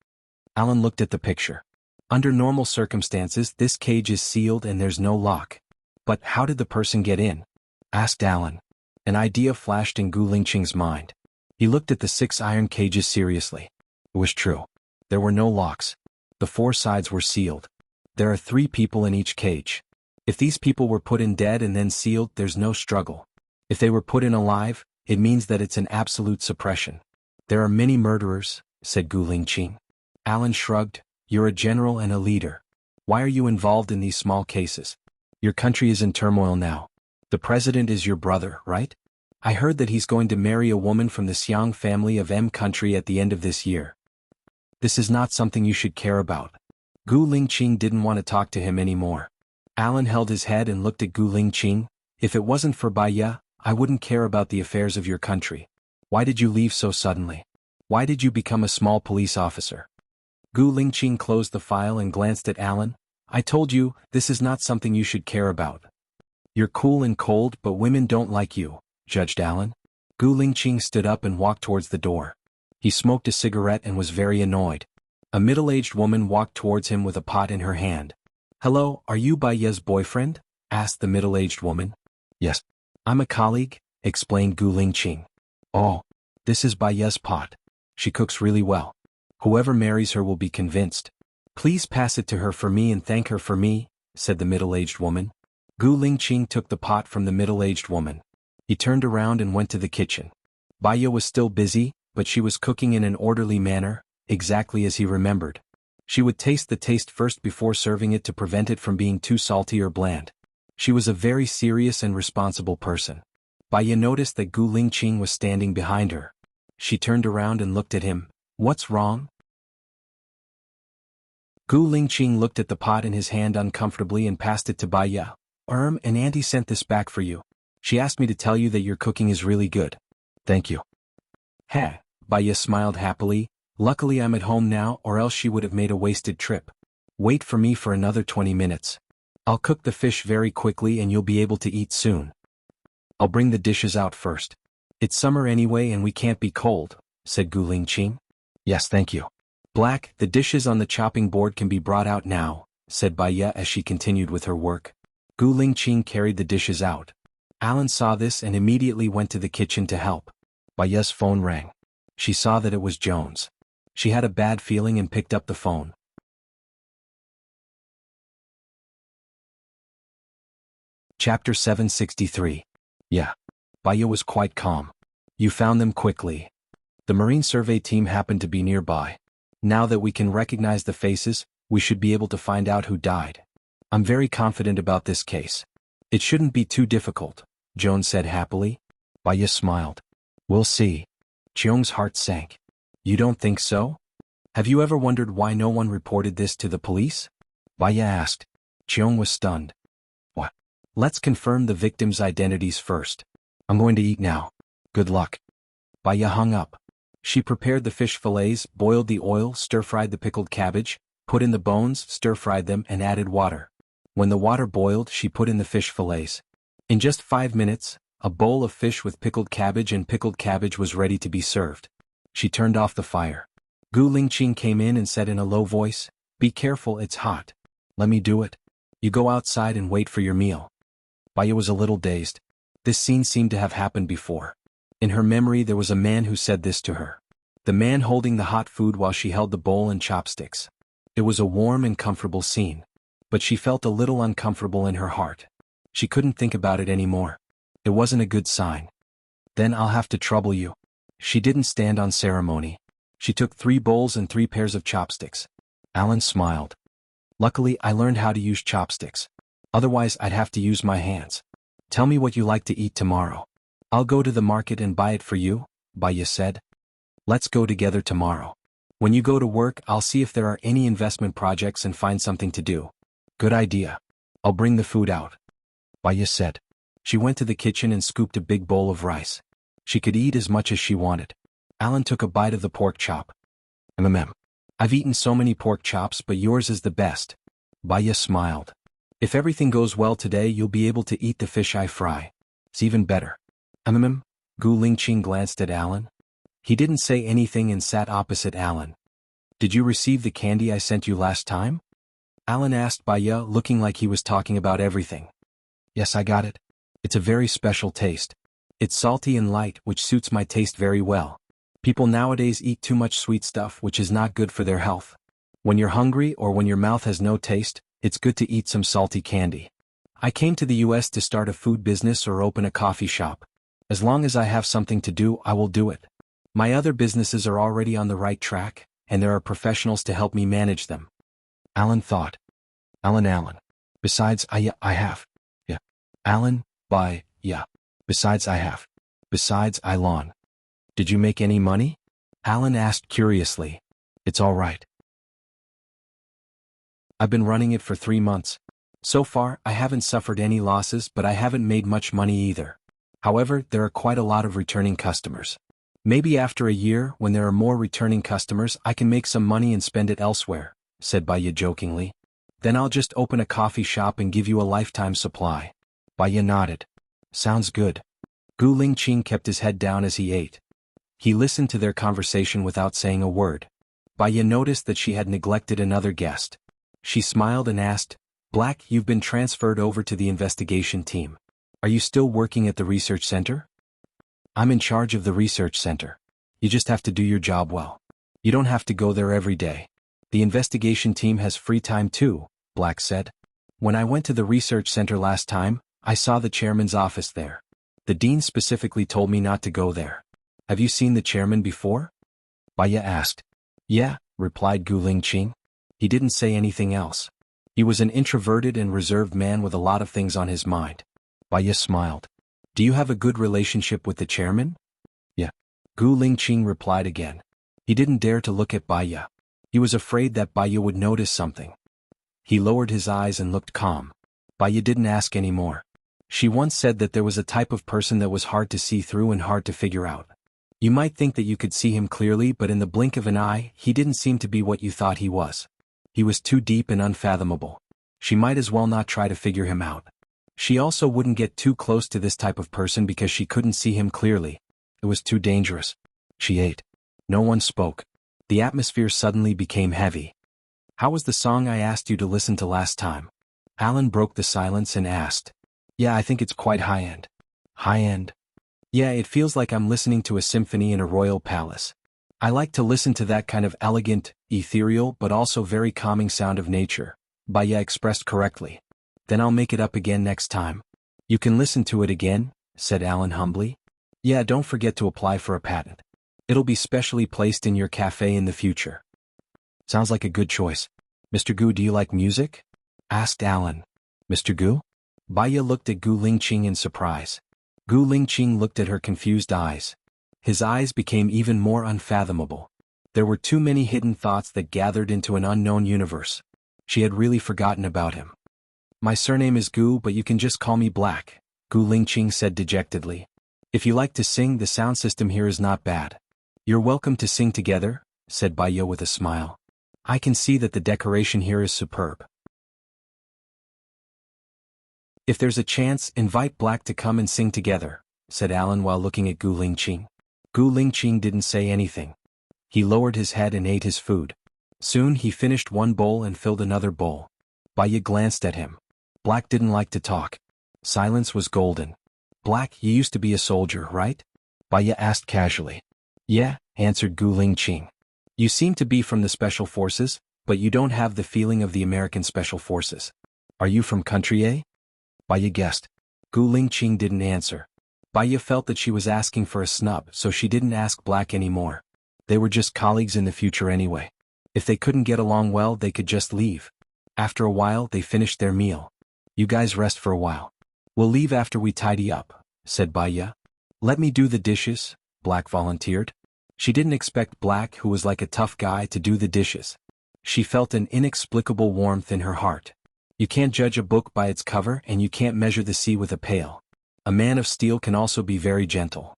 Alan looked at the picture. Under normal circumstances this cage is sealed and there's no lock. But how did the person get in? Asked Alan. An idea flashed in Gu Lingqing's mind. He looked at the 6 iron cages seriously. It was true. There were no locks. The 4 sides were sealed. There are 3 people in each cage. If these people were put in dead and then sealed, there's no struggle. If they were put in alive, it means that it's an absolute suppression. There are many murderers, said Gu Lingqing. Alan shrugged. You're a general and a leader. Why are you involved in these small cases? Your country is in turmoil now. The president is your brother, right? I heard that he's going to marry a woman from the Xiang family of M country at the end of this year. This is not something you should care about. Gu Lingqing didn't want to talk to him anymore. Alan held his head and looked at Gu Lingqing. If it wasn't for Baya, I wouldn't care about the affairs of your country. Why did you leave so suddenly? Why did you become a small police officer? Gu Lingqing closed the file and glanced at Alan. I told you, this is not something you should care about. You're cool and cold, but women don't like you, judged Alan. Gu Lingqing stood up and walked towards the door. He smoked a cigarette and was very annoyed. A middle-aged woman walked towards him with a pot in her hand. Hello, are you Baya's boyfriend? Asked the middle-aged woman. Yes. I'm a colleague, explained Gu Lingqing. Oh, this is Baya's pot. She cooks really well. Whoever marries her will be convinced. Please pass it to her for me and thank her for me, said the middle-aged woman. Gu Lingqing took the pot from the middle-aged woman. He turned around and went to the kitchen. Baya was still busy, but she was cooking in an orderly manner, exactly as he remembered. She would taste the taste first before serving it to prevent it from being too salty or bland. She was a very serious and responsible person. Baya noticed that Gu Lingqing was standing behind her. She turned around and looked at him. What's wrong? Gu Lingqing looked at the pot in his hand uncomfortably and passed it to Baya. An auntie sent this back for you. She asked me to tell you that your cooking is really good. Thank you. Heh, Baya smiled happily. Luckily I'm at home now, or else she would have made a wasted trip. Wait for me for another 20 minutes. I'll cook the fish very quickly and you'll be able to eat soon. I'll bring the dishes out first. It's summer anyway and we can't be cold, said Gu Lingqing. Yes, thank you. Black, the dishes on the chopping board can be brought out now, said Baya as she continued with her work. Gu Lingqing carried the dishes out. Alan saw this and immediately went to the kitchen to help. Baya's phone rang. She saw that it was Jones. She had a bad feeling and picked up the phone. Chapter 763. Yeah. Baya was quite calm. You found them quickly. The Marine Survey team happened to be nearby. Now that we can recognize the faces, we should be able to find out who died. I'm very confident about this case. It shouldn't be too difficult, Jones said happily. Baya smiled. We'll see. Cheong's heart sank. You don't think so? Have you ever wondered why no one reported this to the police? Baya asked. Cheong was stunned. What? Let's confirm the victims' identities first. I'm going to eat now. Good luck. Baya hung up. She prepared the fish fillets, boiled the oil, stir-fried the pickled cabbage, put in the bones, stir-fried them and added water. When the water boiled, she put in the fish fillets. In just 5 minutes, a bowl of fish with pickled cabbage was ready to be served. She turned off the fire. Gu Lingqing came in and said in a low voice, Be careful, it's hot. Let me do it. You go outside and wait for your meal. Baya was a little dazed. This scene seemed to have happened before. In her memory there was a man who said this to her. The man holding the hot food while she held the bowl and chopsticks. It was a warm and comfortable scene. But she felt a little uncomfortable in her heart. She couldn't think about it anymore. It wasn't a good sign. Then I'll have to trouble you. She didn't stand on ceremony. She took 3 bowls and 3 pairs of chopsticks. Alan smiled. Luckily, I learned how to use chopsticks. Otherwise, I'd have to use my hands. Tell me what you like to eat tomorrow. I'll go to the market and buy it for you, Baya said. Let's go together tomorrow. When you go to work, I'll see if there are any investment projects and find something to do. Good idea. I'll bring the food out, Baya said. She went to the kitchen and scooped a big bowl of rice. She could eat as much as she wanted. Alan took a bite of the pork chop. I've eaten so many pork chops, but yours is the best. Baya smiled. If everything goes well today, you'll be able to eat the fish I fry. It's even better. Gu Lingqing glanced at Alan. He didn't say anything and sat opposite Alan. Did you receive the candy I sent you last time? Alan asked Baya, looking like he was talking about everything. Yes, I got it. It's a very special taste. It's salty and light, which suits my taste very well. People nowadays eat too much sweet stuff, which is not good for their health. When you're hungry or when your mouth has no taste, it's good to eat some salty candy. I came to the US to start a food business or open a coffee shop. As long as I have something to do, I will do it. My other businesses are already on the right track, and there are professionals to help me manage them. Alan thought. Alan. Besides, I have. Yeah. Alan, yeah. Besides, I have. Besides, Ilan. Did you make any money? Alan asked curiously. It's all right. I've been running it for 3 months. So far, I haven't suffered any losses, but I haven't made much money either. However, there are quite a lot of returning customers. Maybe after a year, when there are more returning customers, I can make some money and spend it elsewhere, said Baya jokingly. Then I'll just open a coffee shop and give you a lifetime supply. Baya nodded. Sounds good. Gu Lingqing kept his head down as he ate. He listened to their conversation without saying a word. Baya noticed that she had neglected another guest. She smiled and asked, Black, you've been transferred over to the investigation team. Are you still working at the research center? I'm in charge of the research center. You just have to do your job well. You don't have to go there every day. The investigation team has free time too, Black said. When I went to the research center last time, I saw the chairman's office there. The dean specifically told me not to go there. Have you seen the chairman before? Baya asked. Yeah, replied Gu Lingqing. He didn't say anything else. He was an introverted and reserved man with a lot of things on his mind. Baya smiled. Do you have a good relationship with the chairman? Yeah. Gu Lingqing replied again. He didn't dare to look at Baya. He was afraid that Baya would notice something. He lowered his eyes and looked calm. Baya didn't ask any more. She once said that there was a type of person that was hard to see through and hard to figure out. You might think that you could see him clearly, but in the blink of an eye, he didn't seem to be what you thought he was. He was too deep and unfathomable. She might as well not try to figure him out. She also wouldn't get too close to this type of person because she couldn't see him clearly. It was too dangerous. She ate. No one spoke. The atmosphere suddenly became heavy. How was the song I asked you to listen to last time? Alan broke the silence and asked. Yeah, I think it's quite high-end. High-end? Yeah, it feels like I'm listening to a symphony in a royal palace. I like to listen to that kind of elegant, ethereal but also very calming sound of nature, Baya expressed correctly. Then I'll make it up again next time. You can listen to it again, said Alan humbly. Yeah, don't forget to apply for a patent. It'll be specially placed in your cafe in the future. Sounds like a good choice. Mr. Gu, do you like music? Asked Alan. Mr. Gu? Baya looked at Gu Lingqing in surprise. Gu Lingqing looked at her confused eyes. His eyes became even more unfathomable. There were too many hidden thoughts that gathered into an unknown universe. She had really forgotten about him. My surname is Gu, but you can just call me Black, Gu Lingqing said dejectedly. If you like to sing, the sound system here is not bad. You're welcome to sing together, said Baya with a smile. I can see that the decoration here is superb. If there's a chance, invite Black to come and sing together, said Alan while looking at Gu Lingqing. Gu Lingqing didn't say anything. He lowered his head and ate his food. Soon he finished one bowl and filled another bowl. Baya glanced at him. Black didn't like to talk. Silence was golden. Black, you used to be a soldier, right? Baya asked casually. Yeah, answered Gu Lingqing. You seem to be from the special forces, But you don't have the feeling of the American Special Forces. Are you from country A? Baya guessed. Gu Lingqing didn't answer. Baya felt that she was asking for a snub, so she didn't ask Black anymore. They were just colleagues in the future anyway. If they couldn't get along well, they could just leave. After a while, they finished their meal. You guys rest for a while. We'll leave after we tidy up, said Baya. Let me do the dishes, Black volunteered. She didn't expect Black, who was like a tough guy, to do the dishes. She felt an inexplicable warmth in her heart. You can't judge a book by its cover, and you can't measure the sea with a pail. A man of steel can also be very gentle.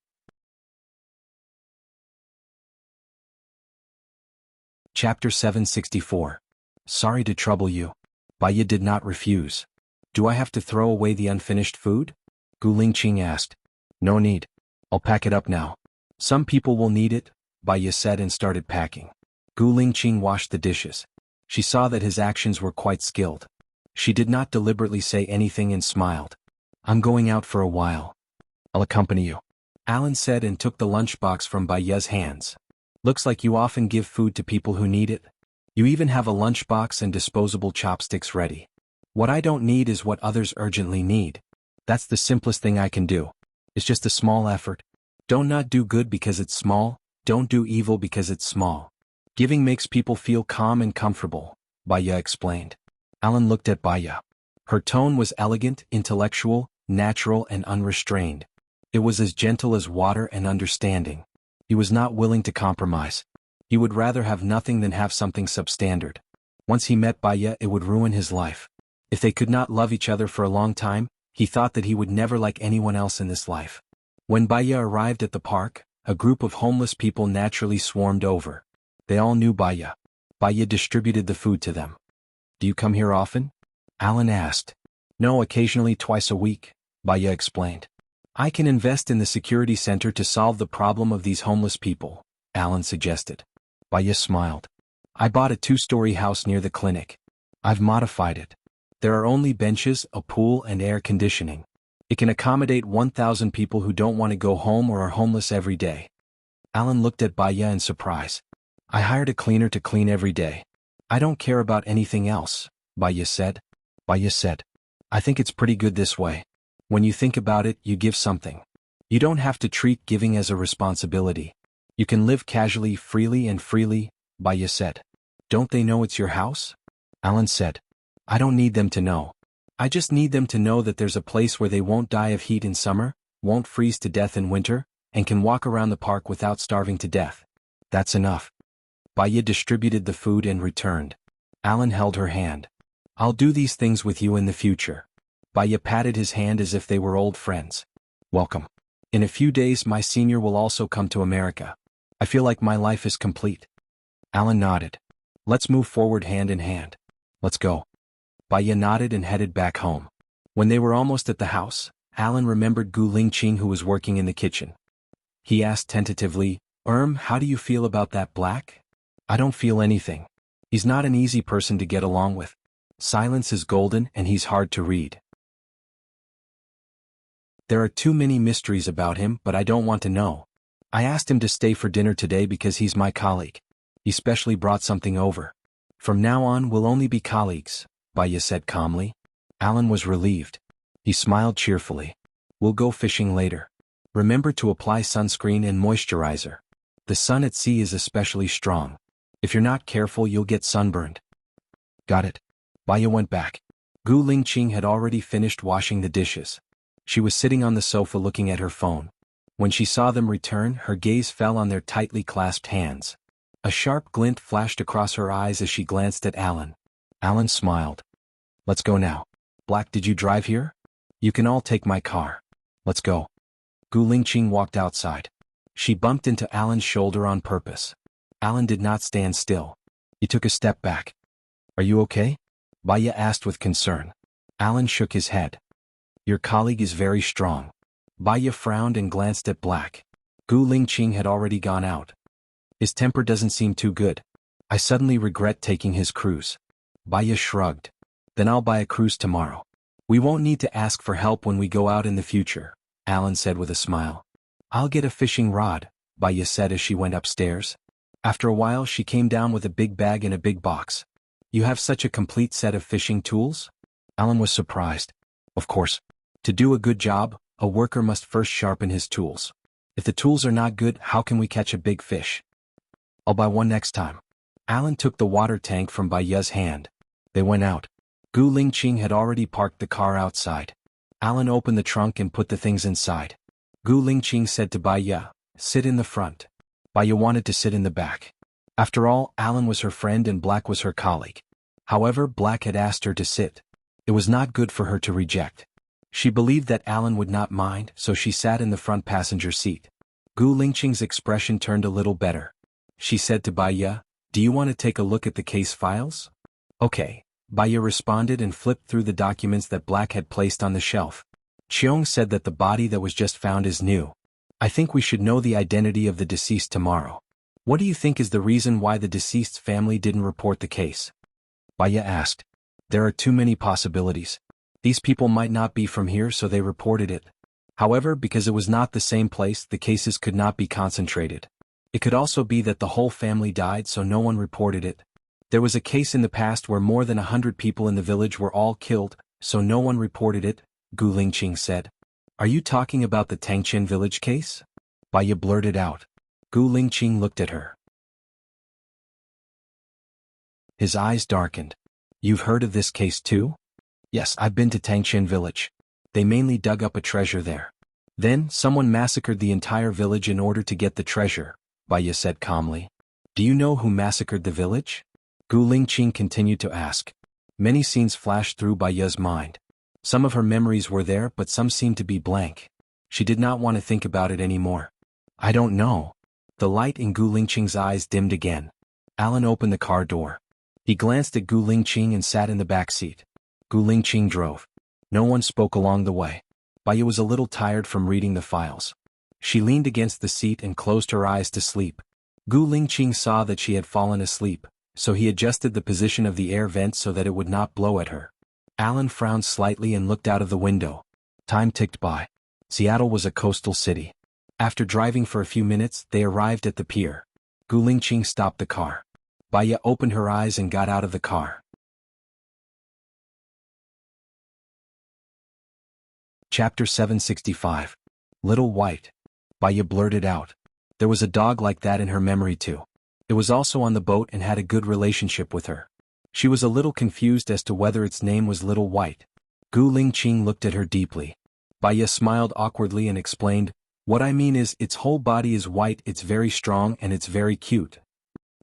Chapter 764. Sorry to trouble you. Baya did not refuse. Do I have to throw away the unfinished food? Gu Lingqing asked. No need. I'll pack it up now. Some people will need it, Baya said and started packing. Gu Lingqing washed the dishes. She saw that his actions were quite skilled. She did not deliberately say anything and smiled. I'm going out for a while. I'll accompany you, Alan said and took the lunchbox from Baya's hands. Looks like you often give food to people who need it. You even have a lunchbox and disposable chopsticks ready. What I don't need is what others urgently need. That's the simplest thing I can do. It's just a small effort. Don't not do good because it's small, don't do evil because it's small. Giving makes people feel calm and comfortable, Baya explained. Alan looked at Baya. Her tone was elegant, intellectual, natural and unrestrained. It was as gentle as water and understanding. He was not willing to compromise. He would rather have nothing than have something substandard. Once he met Baya, it would ruin his life. If they could not love each other for a long time, he thought that he would never like anyone else in this life. When Baya arrived at the park, a group of homeless people naturally swarmed over. They all knew Baya. Baya distributed the food to them. Do you come here often? Alan asked. No, occasionally twice a week, Baya explained. I can invest in the security center to solve the problem of these homeless people, Alan suggested. Baya smiled. I bought a 2-story house near the clinic. I've modified it. There are only benches, a pool and air conditioning. It can accommodate 1,000 people who don't want to go home or are homeless every day. Alan looked at Baya in surprise. I hired a cleaner to clean every day. I don't care about anything else, Baya said. Baya said. I think it's pretty good this way. When you think about it, you give something. You don't have to treat giving as a responsibility. You can live casually, freely, Baya said. Don't they know it's your house? Alan said. I don't need them to know. I just need them to know that there's a place where they won't die of heat in summer, won't freeze to death in winter, and can walk around the park without starving to death. That's enough. Baya distributed the food and returned. Alan held her hand. I'll do these things with you in the future. Baya patted his hand as if they were old friends. Welcome. In a few days my senior will also come to America. I feel like my life is complete. Alan nodded. Let's move forward hand in hand. Let's go. Baya nodded and headed back home. When they were almost at the house, Alan remembered Gu Lingqing who was working in the kitchen. He asked tentatively, how do you feel about that Black? I don't feel anything. He's not an easy person to get along with. Silence is golden and he's hard to read. There are too many mysteries about him, but I don't want to know. I asked him to stay for dinner today because he's my colleague. He specially brought something over. From now on we'll only be colleagues, Baya said calmly. Alan was relieved. He smiled cheerfully. We'll go fishing later. Remember to apply sunscreen and moisturizer. The sun at sea is especially strong. If you're not careful you'll get sunburned. Got it. Baya went back. Gu Lingqing had already finished washing the dishes. She was sitting on the sofa looking at her phone. When she saw them return, her gaze fell on their tightly clasped hands. A sharp glint flashed across her eyes as she glanced at Alan. Alan smiled. Let's go now. Black, did you drive here? You can all take my car. Let's go. Gu Lingqing walked outside. She bumped into Alan's shoulder on purpose. Alan did not stand still. He took a step back. Are you okay? Baya asked with concern. Alan shook his head. Your colleague is very strong. Baya frowned and glanced at Black. Gu Lingqing had already gone out. His temper doesn't seem too good. I suddenly regret taking his cruise. Baya shrugged. Then I'll buy a cruise tomorrow. We won't need to ask for help when we go out in the future, Alan said with a smile. I'll get a fishing rod, Baya said as she went upstairs. After a while she came down with a big bag and a big box. You have such a complete set of fishing tools? Alan was surprised. Of course. To do a good job, a worker must first sharpen his tools. If the tools are not good, how can we catch a big fish? I'll buy one next time. Alan took the water tank from Bai Ye's hand. They went out. Gu Lingqing had already parked the car outside. Alan opened the trunk and put the things inside. Gu Lingqing said to Bai Ye, "Sit in the front." Bai Ye wanted to sit in the back. After all, Alan was her friend and Black was her colleague. However, Black had asked her to sit. It was not good for her to reject. She believed that Alan would not mind, so she sat in the front passenger seat. Gu Lingqing's expression turned a little better. She said to Bai Ye, "Do you want to take a look at the case files?" "Okay." Bai Ye responded and flipped through the documents that Black had placed on the shelf. Cheong said that the body that was just found is new. I think we should know the identity of the deceased tomorrow. What do you think is the reason why the deceased's family didn't report the case? Bai Ye asked. There are too many possibilities. These people might not be from here, so they reported it. However, because it was not the same place, the cases could not be concentrated. It could also be that the whole family died, so no one reported it. There was a case in the past where more than 100 people in the village were all killed, so no one reported it, Gu Lingqing said. Are you talking about the Tangqian village case? Bai Ye blurted out. Gu Lingqing looked at her. His eyes darkened. You've heard of this case too? Yes, I've been to Tangqian village. They mainly dug up a treasure there. Then, someone massacred the entire village in order to get the treasure, Bai Ye said calmly. Do you know who massacred the village? Gu Lingqing continued to ask. Many scenes flashed through Bai Ye's mind. Some of her memories were there, but some seemed to be blank. She did not want to think about it anymore. I don't know. The light in Gu Lingqing's eyes dimmed again. Alan opened the car door. He glanced at Gu Lingqing and sat in the back seat. Gu Lingqing drove. No one spoke along the way. Bai Ye was a little tired from reading the files. She leaned against the seat and closed her eyes to sleep. Gu Lingqing saw that she had fallen asleep, so he adjusted the position of the air vent so that it would not blow at her. Alan frowned slightly and looked out of the window. Time ticked by. Seattle was a coastal city. After driving for a few minutes, they arrived at the pier. Gu Lingqing stopped the car. Bai Ye opened her eyes and got out of the car. Chapter 765. Little White. Bai Ye blurted out. There was a dog like that in her memory too. It was also on the boat and had a good relationship with her. She was a little confused as to whether its name was Little White. Gu Lingqing looked at her deeply. Bai Ye smiled awkwardly and explained, What I mean is, its whole body is white, it's very strong and it's very cute.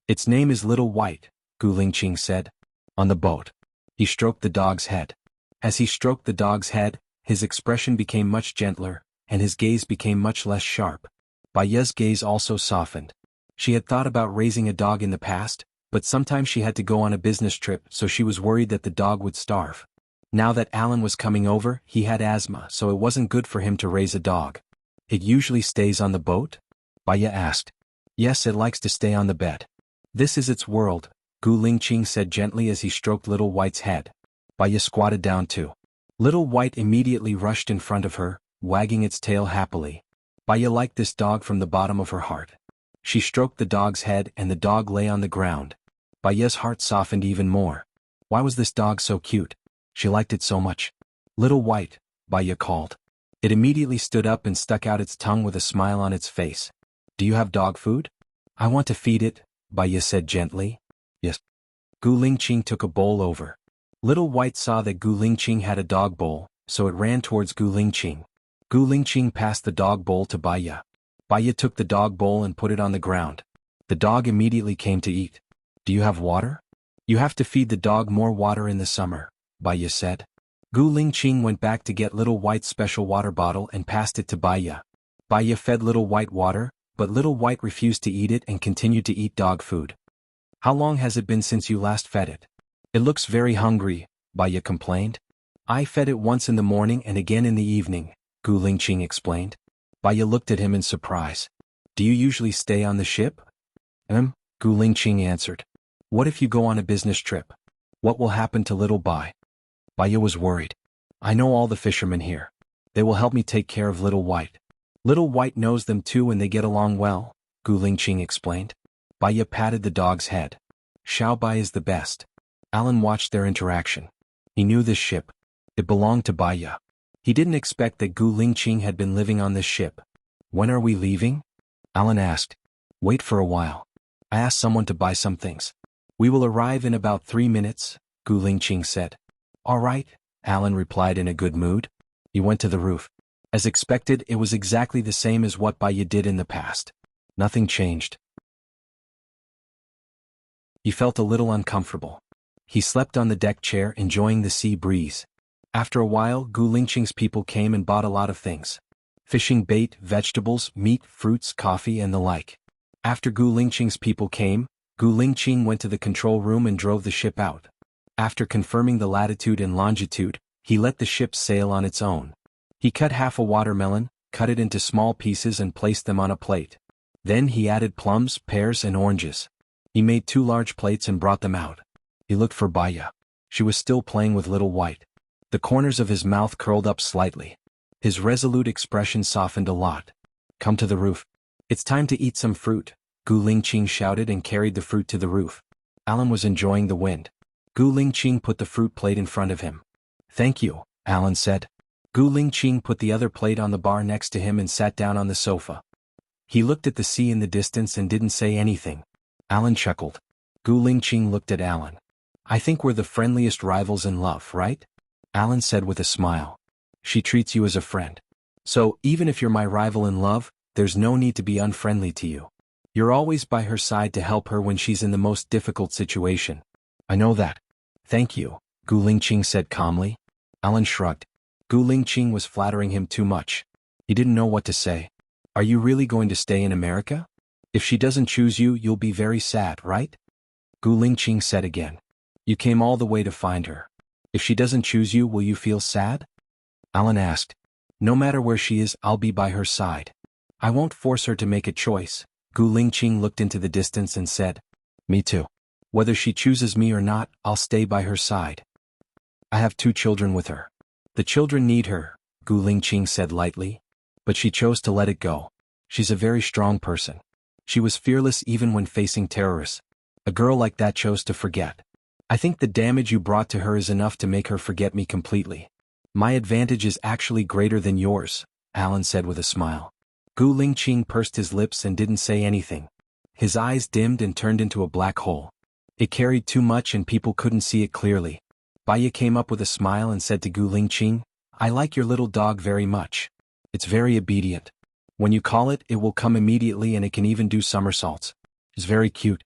Its name is Little White, Gu Lingqing said. On the boat. He stroked the dog's head. As he stroked the dog's head, his expression became much gentler, and his gaze became much less sharp. Bai Ye's gaze also softened. She had thought about raising a dog in the past, but sometimes she had to go on a business trip, so she was worried that the dog would starve. Now that Alan was coming over, he had asthma, so it wasn't good for him to raise a dog. It usually stays on the boat? Bai Ye asked. Yes, it likes to stay on the bed. This is its world, Gu Lingqing said gently as he stroked Little White's head. Bai Ye squatted down too. Little White immediately rushed in front of her, wagging its tail happily. Bai Ye liked this dog from the bottom of her heart. She stroked the dog's head and the dog lay on the ground. Bai Ye's heart softened even more. Why was this dog so cute? She liked it so much. Little White, Bai Ye called. It immediately stood up and stuck out its tongue with a smile on its face. Do you have dog food? I want to feed it, Bai Ye said gently. Yes. Gu Lingqing took a bowl over. Little White saw that Gu Lingqing had a dog bowl, so it ran towards Gu Lingqing. Gu Lingqing passed the dog bowl to Bai Ye. Bai Ye took the dog bowl and put it on the ground. The dog immediately came to eat. Do you have water? You have to feed the dog more water in the summer, Bai Ye said. Gu Lingqing went back to get Little White's special water bottle and passed it to Bai Ye. Bai Ye fed Little White water, but Little White refused to eat it and continued to eat dog food. How long has it been since you last fed it? It looks very hungry, Bai Ye complained. I fed it once in the morning and again in the evening, Gu Lingqing explained. Bai Ye looked at him in surprise. Do you usually stay on the ship? Gu Lingqing answered. What if you go on a business trip? What will happen to Little Bai? Bai Ye was worried. I know all the fishermen here. They will help me take care of Little White. Little White knows them too and they get along well, Gu Lingqing explained. Bai Ye patted the dog's head. Xiao Bai is the best. Alan watched their interaction. He knew this ship. It belonged to Baya. He didn't expect that Gu Lingqing had been living on this ship. When are we leaving? Alan asked. Wait for a while. I asked someone to buy some things. We will arrive in about 3 minutes, Gu Lingqing said. All right, Alan replied in a good mood. He went to the roof. As expected, it was exactly the same as what Baya did in the past. Nothing changed. He felt a little uncomfortable. He slept on the deck chair, enjoying the sea breeze. After a while, Gu Lingqing's people came and bought a lot of things. Fishing bait, vegetables, meat, fruits, coffee, and the like. After Gu Lingqing's people came, Gu Lingqing went to the control room and drove the ship out. After confirming the latitude and longitude, he let the ship sail on its own. He cut half a watermelon, cut it into small pieces and placed them on a plate. Then he added plums, pears, and oranges. He made 2 large plates and brought them out. He looked for Baya. She was still playing with Little White. The corners of his mouth curled up slightly. His resolute expression softened a lot. Come to the roof. It's time to eat some fruit, Gu Lingqing shouted and carried the fruit to the roof. Alan was enjoying the wind. Gu Lingqing put the fruit plate in front of him. Thank you, Alan said. Gu Lingqing put the other plate on the bar next to him and sat down on the sofa. He looked at the sea in the distance and didn't say anything. Alan chuckled. Gu Lingqing looked at Alan. I think we're the friendliest rivals in love, right? Alan said with a smile. She treats you as a friend. So, even if you're my rival in love, there's no need to be unfriendly to you. You're always by her side to help her when she's in the most difficult situation. I know that. Thank you, Gu Lingqing said calmly. Alan shrugged. Gu Lingqing was flattering him too much. He didn't know what to say. Are you really going to stay in America? If she doesn't choose you, you'll be very sad, right? Gu Lingqing said again. You came all the way to find her. If she doesn't choose you, will you feel sad? Alan asked. No matter where she is, I'll be by her side. I won't force her to make a choice. Gu Lingqing looked into the distance and said. Me too. Whether she chooses me or not, I'll stay by her side. I have 2 children with her. The children need her, Gu Lingqing said lightly. But she chose to let it go. She's a very strong person. She was fearless even when facing terrorists. A girl like that chose to forget. I think the damage you brought to her is enough to make her forget me completely. My advantage is actually greater than yours, Alan said with a smile. Gu Lingqing pursed his lips and didn't say anything. His eyes dimmed and turned into a black hole. It carried too much and people couldn't see it clearly. Baya came up with a smile and said to Gu Lingqing, I like your little dog very much. It's very obedient. When you call it, it will come immediately and it can even do somersaults. It's very cute.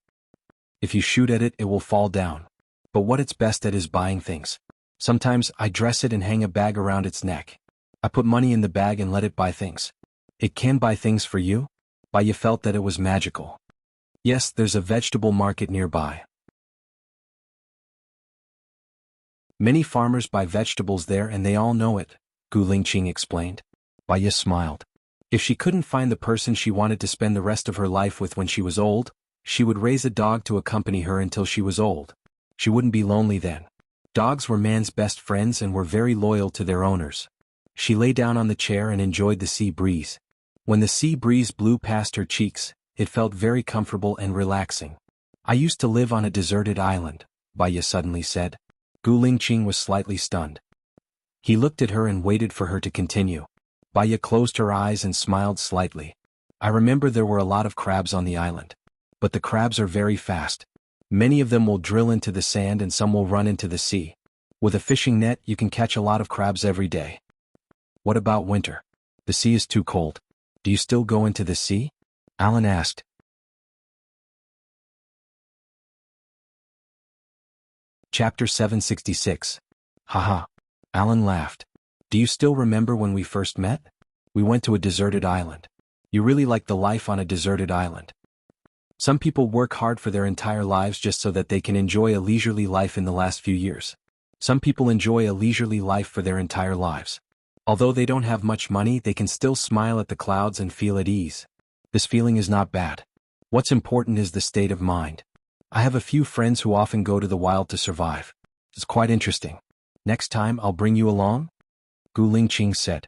If you shoot at it, it will fall down. But what it's best at is buying things. Sometimes I dress it and hang a bag around its neck. I put money in the bag and let it buy things. It can buy things for you? Baya felt that it was magical. Yes, there's a vegetable market nearby. Many farmers buy vegetables there and they all know it, Gu Lingqing explained. Baya smiled. If she couldn't find the person she wanted to spend the rest of her life with when she was old, she would raise a dog to accompany her until she was old. She wouldn't be lonely then. Dogs were man's best friends and were very loyal to their owners. She lay down on the chair and enjoyed the sea breeze. When the sea breeze blew past her cheeks, it felt very comfortable and relaxing. I used to live on a deserted island, Baya suddenly said. Gu Lingqing was slightly stunned. He looked at her and waited for her to continue. Baya closed her eyes and smiled slightly. I remember there were a lot of crabs on the island. But the crabs are very fast. Many of them will drill into the sand and some will run into the sea. With a fishing net, you can catch a lot of crabs every day. What about winter? The sea is too cold. Do you still go into the sea? Alan asked. Chapter 766. Haha. Alan laughed. Do you still remember when we first met? We went to a deserted island. You really like the life on a deserted island. Some people work hard for their entire lives just so that they can enjoy a leisurely life in the last few years. Some people enjoy a leisurely life for their entire lives. Although they don't have much money, they can still smile at the clouds and feel at ease. This feeling is not bad. What's important is the state of mind. I have a few friends who often go to the wild to survive. It's quite interesting. Next time I'll bring you along? Gu Lingqing said.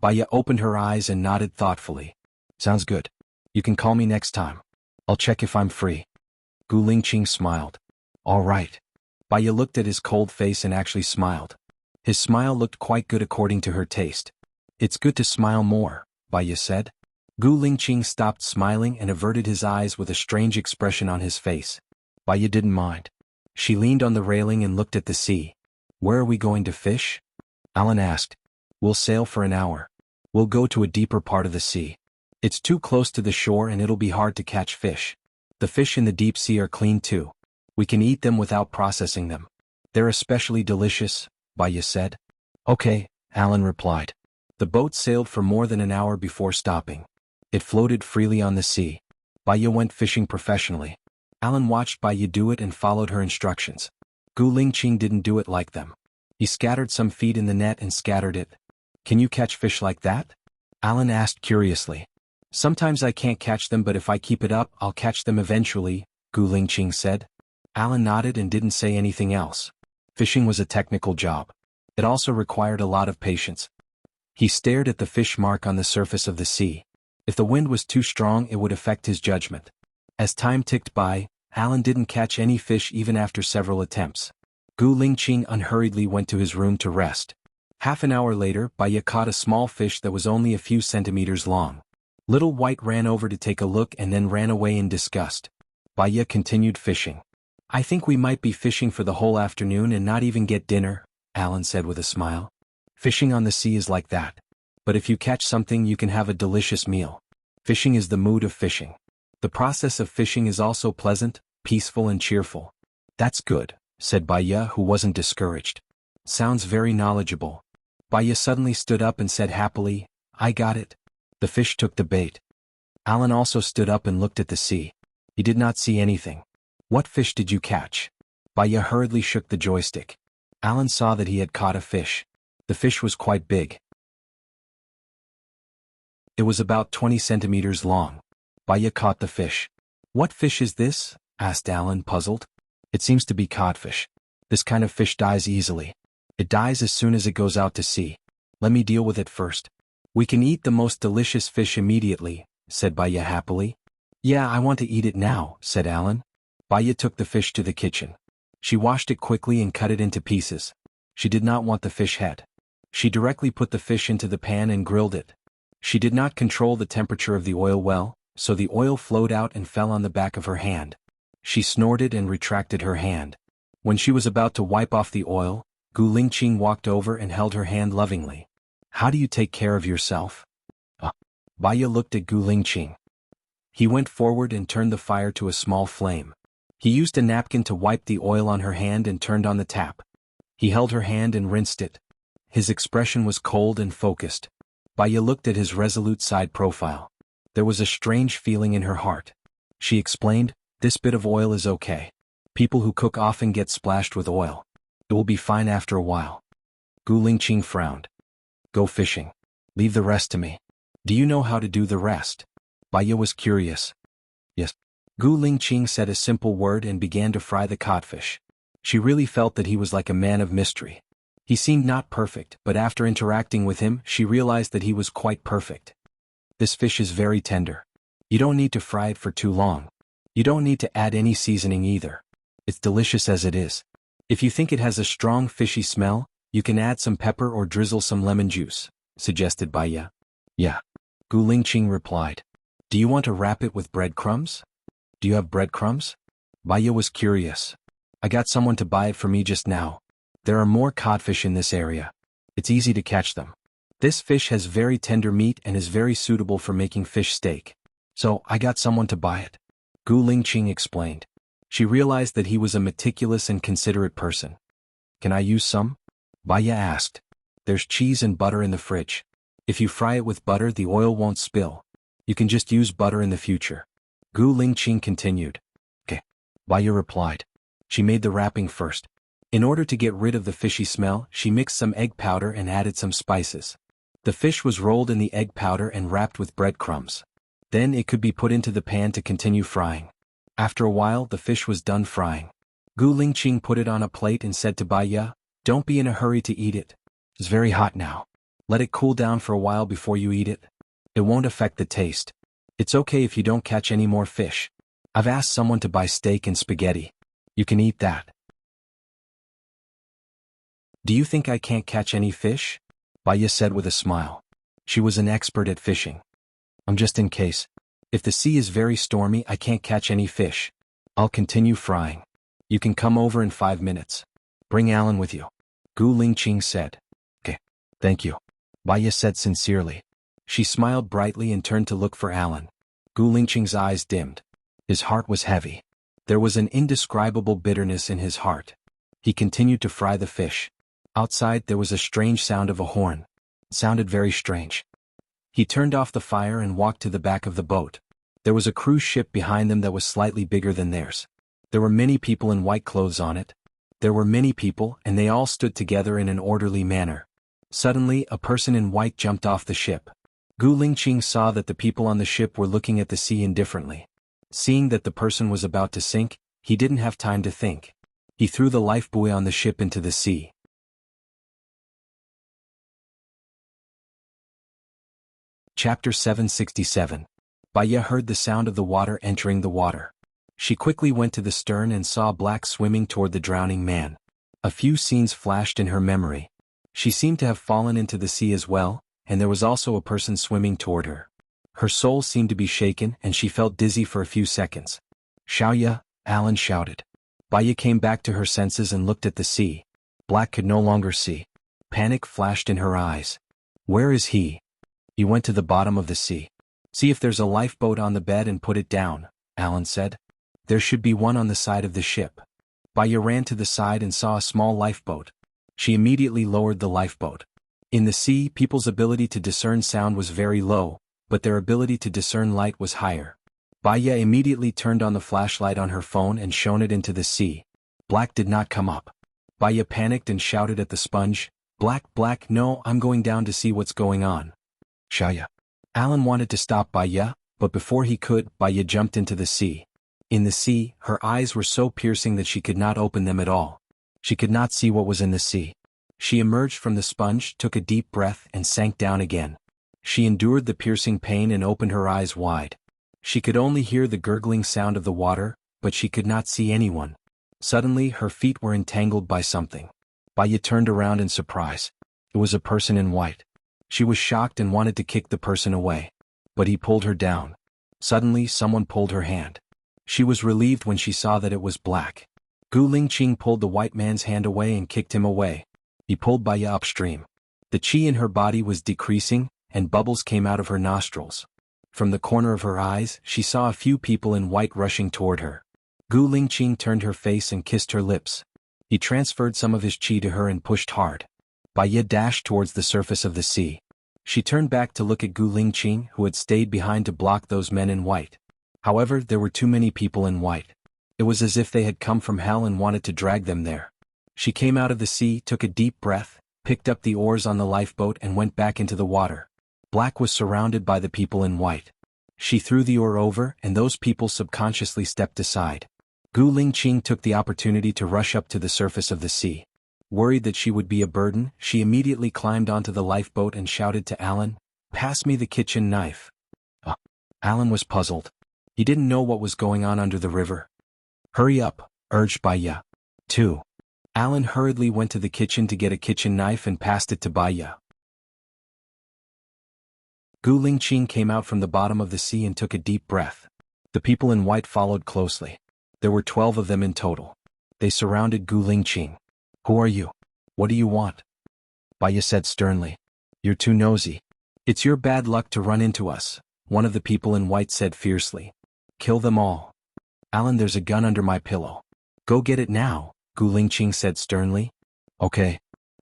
Baya opened her eyes and nodded thoughtfully. Sounds good. You can call me next time. I'll check if I'm free. Gu Lingqing smiled. All right. Baya looked at his cold face and actually smiled. His smile looked quite good according to her taste. It's good to smile more, Baya said. Gu Lingqing stopped smiling and averted his eyes with a strange expression on his face. Baya didn't mind. She leaned on the railing and looked at the sea. Where are we going to fish? Alan asked. We'll sail for an hour. We'll go to a deeper part of the sea. It's too close to the shore and it'll be hard to catch fish. The fish in the deep sea are clean too. We can eat them without processing them. They're especially delicious, Baya said. Okay, Alan replied. The boat sailed for more than an hour before stopping. It floated freely on the sea. Baya went fishing professionally. Alan watched Baya do it and followed her instructions. Gu Lingqing didn't do it like them. He scattered some feed in the net and scattered it. Can you catch fish like that? Alan asked curiously. Sometimes I can't catch them, but if I keep it up, I'll catch them eventually, Gu Lingqing said. Alan nodded and didn't say anything else. Fishing was a technical job. It also required a lot of patience. He stared at the fish mark on the surface of the sea. If the wind was too strong, it would affect his judgment. As time ticked by, Alan didn't catch any fish even after several attempts. Gu Lingqing unhurriedly went to his room to rest. Half an hour later, Baya caught a small fish that was only a few centimeters long. Little White ran over to take a look and then ran away in disgust. Baya continued fishing. I think we might be fishing for the whole afternoon and not even get dinner, Alan said with a smile. Fishing on the sea is like that. But if you catch something, you can have a delicious meal. Fishing is the mood of fishing. The process of fishing is also pleasant, peaceful and cheerful. That's good, said Baya, who wasn't discouraged. Sounds very knowledgeable. Baya suddenly stood up and said happily, I got it. The fish took the bait. Alan also stood up and looked at the sea. He did not see anything. What fish did you catch? Baya hurriedly shook the joystick. Alan saw that he had caught a fish. The fish was quite big. It was about 20 centimeters long. Baya caught the fish. What fish is this? Asked Alan, puzzled. It seems to be codfish. This kind of fish dies easily. It dies as soon as it goes out to sea. Let me deal with it first. We can eat the most delicious fish immediately, said Baya happily. Yeah, I want to eat it now, said Alan. Baya took the fish to the kitchen. She washed it quickly and cut it into pieces. She did not want the fish head. She directly put the fish into the pan and grilled it. She did not control the temperature of the oil well, so the oil flowed out and fell on the back of her hand. She snorted and retracted her hand. When she was about to wipe off the oil, Gu Lingqing walked over and held her hand lovingly. How do you take care of yourself? Baya looked at Gu Lingqing. He went forward and turned the fire to a small flame. He used a napkin to wipe the oil on her hand and turned on the tap. He held her hand and rinsed it. His expression was cold and focused. Baya looked at his resolute side profile. There was a strange feeling in her heart. She explained, this bit of oil is okay. People who cook often get splashed with oil. It will be fine after a while. Gu Lingqing frowned. Go fishing. Leave the rest to me. Do you know how to do the rest? Baya was curious. Yes. Gu Lingqing said a simple word and began to fry the codfish. She really felt that he was like a man of mystery. He seemed not perfect, but after interacting with him, she realized that he was quite perfect. This fish is very tender. You don't need to fry it for too long. You don't need to add any seasoning either. It's delicious as it is. If you think it has a strong fishy smell, you can add some pepper or drizzle some lemon juice, suggested Baya. Yeah. Gu Lingqing replied. Do you want to wrap it with breadcrumbs? Do you have breadcrumbs? Baya was curious. I got someone to buy it for me just now. There are more codfish in this area. It's easy to catch them. This fish has very tender meat and is very suitable for making fish steak. So, I got someone to buy it. Gu Lingqing explained. She realized that he was a meticulous and considerate person. Can I use some? Baya asked. There's cheese and butter in the fridge. If you fry it with butter, the oil won't spill. You can just use butter in the future. Gu Lingqing continued. Okay. Baya replied. She made the wrapping first. In order to get rid of the fishy smell, she mixed some egg powder and added some spices. The fish was rolled in the egg powder and wrapped with breadcrumbs. Then it could be put into the pan to continue frying. After a while, the fish was done frying. Gu Lingqing put it on a plate and said to Baya, don't be in a hurry to eat it. It's very hot now. Let it cool down for a while before you eat it. It won't affect the taste. It's okay if you don't catch any more fish. I've asked someone to buy steak and spaghetti. You can eat that. Do you think I can't catch any fish? Baya said with a smile. She was an expert at fishing. I'm just in case. If the sea is very stormy, I can't catch any fish. I'll continue frying. You can come over in 5 minutes. Bring Alan with you. Gu Lingqing said. Okay. Thank you. Baya said sincerely. She smiled brightly and turned to look for Alan. Gu Lingqing's eyes dimmed. His heart was heavy. There was an indescribable bitterness in his heart. He continued to fry the fish. Outside there was a strange sound of a horn. It sounded very strange. He turned off the fire and walked to the back of the boat. There was a cruise ship behind them that was slightly bigger than theirs. There were many people in white clothes on it. There were many people, and they all stood together in an orderly manner. Suddenly, a person in white jumped off the ship. Gu Lingqing saw that the people on the ship were looking at the sea indifferently. Seeing that the person was about to sink, he didn't have time to think. He threw the lifebuoy on the ship into the sea. Chapter 767. Baya heard the sound of the water entering the water. She quickly went to the stern and saw Black swimming toward the drowning man. A few scenes flashed in her memory. She seemed to have fallen into the sea as well, and there was also a person swimming toward her. Her soul seemed to be shaken and she felt dizzy for a few seconds. Xiaoya, Alan shouted. Baya came back to her senses and looked at the sea. Black could no longer see. Panic flashed in her eyes. Where is he? He went to the bottom of the sea. See if there's a lifeboat on the bed and put it down, Alan said. There should be one on the side of the ship. Baya ran to the side and saw a small lifeboat. She immediately lowered the lifeboat. In the sea, people's ability to discern sound was very low, but their ability to discern light was higher. Baya immediately turned on the flashlight on her phone and shone it into the sea. Black did not come up. Baya panicked and shouted at the sponge, Black, no, I'm going down to see what's going on. Xiaoya. Alan wanted to stop Baya, but before he could, Baya jumped into the sea. In the sea, her eyes were so piercing that she could not open them at all. She could not see what was in the sea. She emerged from the sponge, took a deep breath, and sank down again. She endured the piercing pain and opened her eyes wide. She could only hear the gurgling sound of the water, but she could not see anyone. Suddenly, her feet were entangled by something. Baya turned around in surprise. It was a person in white. She was shocked and wanted to kick the person away. But he pulled her down. Suddenly, someone pulled her hand. She was relieved when she saw that it was Black. Gu Lingqing pulled the white man's hand away and kicked him away. He pulled Baya upstream. The qi in her body was decreasing, and bubbles came out of her nostrils. From the corner of her eyes, she saw a few people in white rushing toward her. Gu Lingqing turned her face and kissed her lips. He transferred some of his qi to her and pushed hard. Baya dashed towards the surface of the sea. She turned back to look at Gu Lingqing, who had stayed behind to block those men in white. However, there were too many people in white. It was as if they had come from hell and wanted to drag them there. She came out of the sea, took a deep breath, picked up the oars on the lifeboat and went back into the water. Black was surrounded by the people in white. She threw the oar over and those people subconsciously stepped aside. Gu Lingqing took the opportunity to rush up to the surface of the sea. Worried that she would be a burden, she immediately climbed onto the lifeboat and shouted to Alan, "Pass me the kitchen knife." Alan was puzzled. He didn't know what was going on under the river. Hurry up, urged Baya. 2. Alan hurriedly went to the kitchen to get a kitchen knife and passed it to Baya. Gu Lingqing came out from the bottom of the sea and took a deep breath. The people in white followed closely. There were 12 of them in total. They surrounded Gu Lingqing. Who are you? What do you want? Baya said sternly. You're too nosy. It's your bad luck to run into us, one of the people in white said fiercely. Kill them all. Alan, there's a gun under my pillow. Go get it now, Gu Lingqing said sternly. Okay.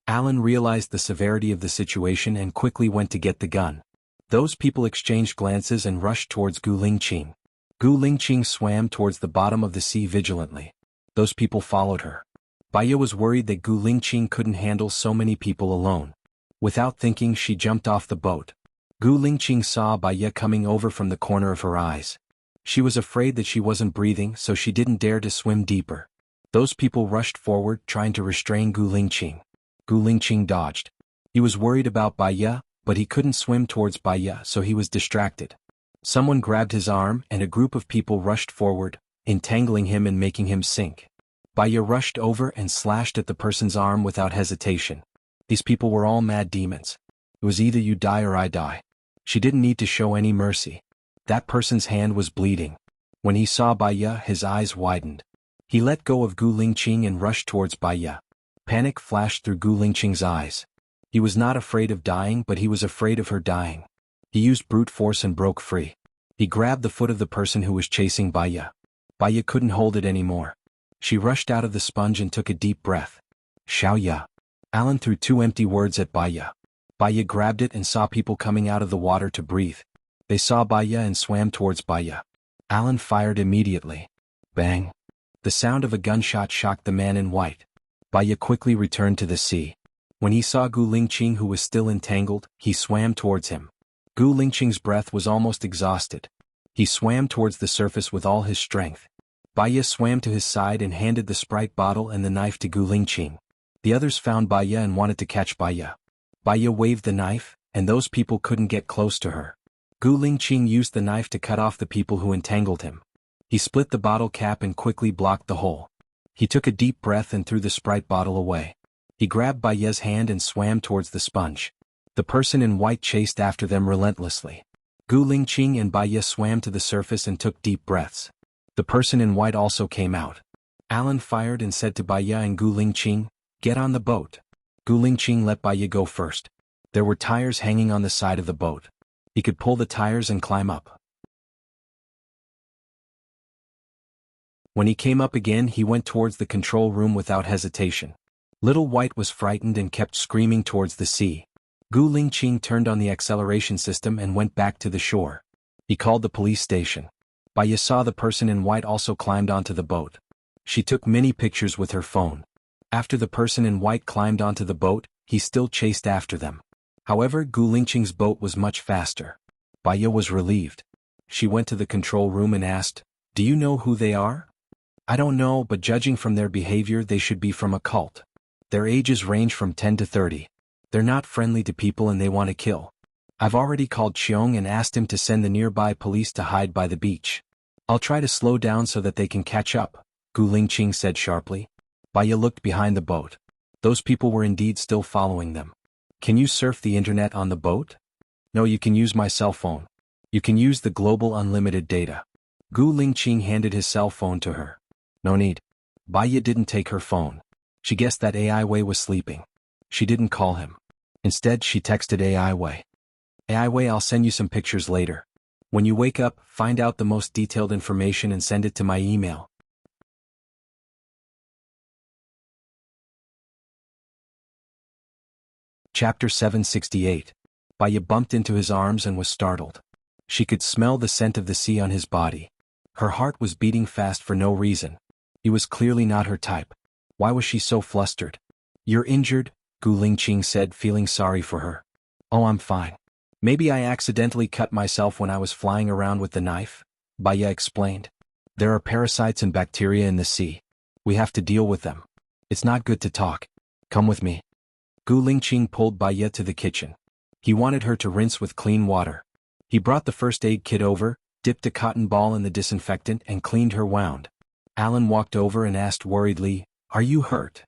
Alan realized the severity of the situation and quickly went to get the gun. Those people exchanged glances and rushed towards Gu Lingqing. Gu Lingqing swam towards the bottom of the sea vigilantly. Those people followed her. Baya was worried that Gu Lingqing couldn't handle so many people alone. Without thinking, she jumped off the boat. Gu Lingqing saw Baya coming over from the corner of her eyes. She was afraid that she wasn't breathing, so she didn't dare to swim deeper. Those people rushed forward, trying to restrain Gu Lingqing. Gu Lingqing dodged. He was worried about Baya, but he couldn't swim towards Baya, so he was distracted. Someone grabbed his arm and a group of people rushed forward, entangling him and making him sink. Baya rushed over and slashed at the person's arm without hesitation. These people were all mad demons. It was either you die or I die. She didn't need to show any mercy. That person's hand was bleeding. When he saw Baya, his eyes widened. He let go of Gu Lingqing and rushed towards Baya. Panic flashed through Gu Lingqing's eyes. He was not afraid of dying, but he was afraid of her dying. He used brute force and broke free. He grabbed the foot of the person who was chasing Baya. Baya couldn't hold it anymore. She rushed out of the sponge and took a deep breath. Xiaoya. Alan threw 2 empty words at Baya. Baya grabbed it and saw people coming out of the water to breathe. They saw Baya and swam towards Baya. Alan fired immediately. Bang. The sound of a gunshot shocked the man in white. Baya quickly returned to the sea. When he saw Gu Lingqing, who was still entangled, he swam towards him. Gu Lingqing's breath was almost exhausted. He swam towards the surface with all his strength. Baya swam to his side and handed the Sprite bottle and the knife to Gu Lingqing. The others found Baya and wanted to catch Baya. Baya waved the knife, and those people couldn't get close to her. Gu Lingqing used the knife to cut off the people who entangled him. He split the bottle cap and quickly blocked the hole. He took a deep breath and threw the Sprite bottle away. He grabbed Baya's hand and swam towards the sponge. The person in white chased after them relentlessly. Gu Lingqing and Baya swam to the surface and took deep breaths. The person in white also came out. Alan fired and said to Baya and Gu Lingqing, "Get on the boat." Gu Lingqing let Baya go first. There were tires hanging on the side of the boat. He could pull the tires and climb up. When he came up again, he went towards the control room without hesitation. Little White was frightened and kept screaming towards the sea. Gu Lingqing turned on the acceleration system and went back to the shore. He called the police station. Baya saw the person in white also climbed onto the boat. She took many pictures with her phone. After the person in white climbed onto the boat, he still chased after them. However, Gu Lingqing's boat was much faster. Baya was relieved. She went to the control room and asked, "Do you know who they are?" "I don't know, but judging from their behavior they should be from a cult. Their ages range from 10 to 30. They're not friendly to people and they want to kill. I've already called Cheong and asked him to send the nearby police to hide by the beach. I'll try to slow down so that they can catch up," Gu Lingqing said sharply. Baya looked behind the boat. Those people were indeed still following them. "Can you surf the internet on the boat?" "No, you can use my cell phone. You can use the global unlimited data." Gu Lingqing handed his cell phone to her. "No need." Baya didn't take her phone. She guessed that AI Wei was sleeping. She didn't call him. Instead, she texted AI Wei. "AI Wei, I'll send you some pictures later. When you wake up, find out the most detailed information and send it to my email." Chapter 768. Baya bumped into his arms and was startled. She could smell the scent of the sea on his body. Her heart was beating fast for no reason. He was clearly not her type. Why was she so flustered? "You're injured," Gu Lingqing said, feeling sorry for her. "Oh, I'm fine. Maybe I accidentally cut myself when I was flying around with the knife," Baya explained. "There are parasites and bacteria in the sea. We have to deal with them. It's not good to talk. Come with me." Gu Lingqing pulled Baya to the kitchen. He wanted her to rinse with clean water. He brought the first aid kit over, dipped a cotton ball in the disinfectant and cleaned her wound. Alan walked over and asked worriedly, "Are you hurt?"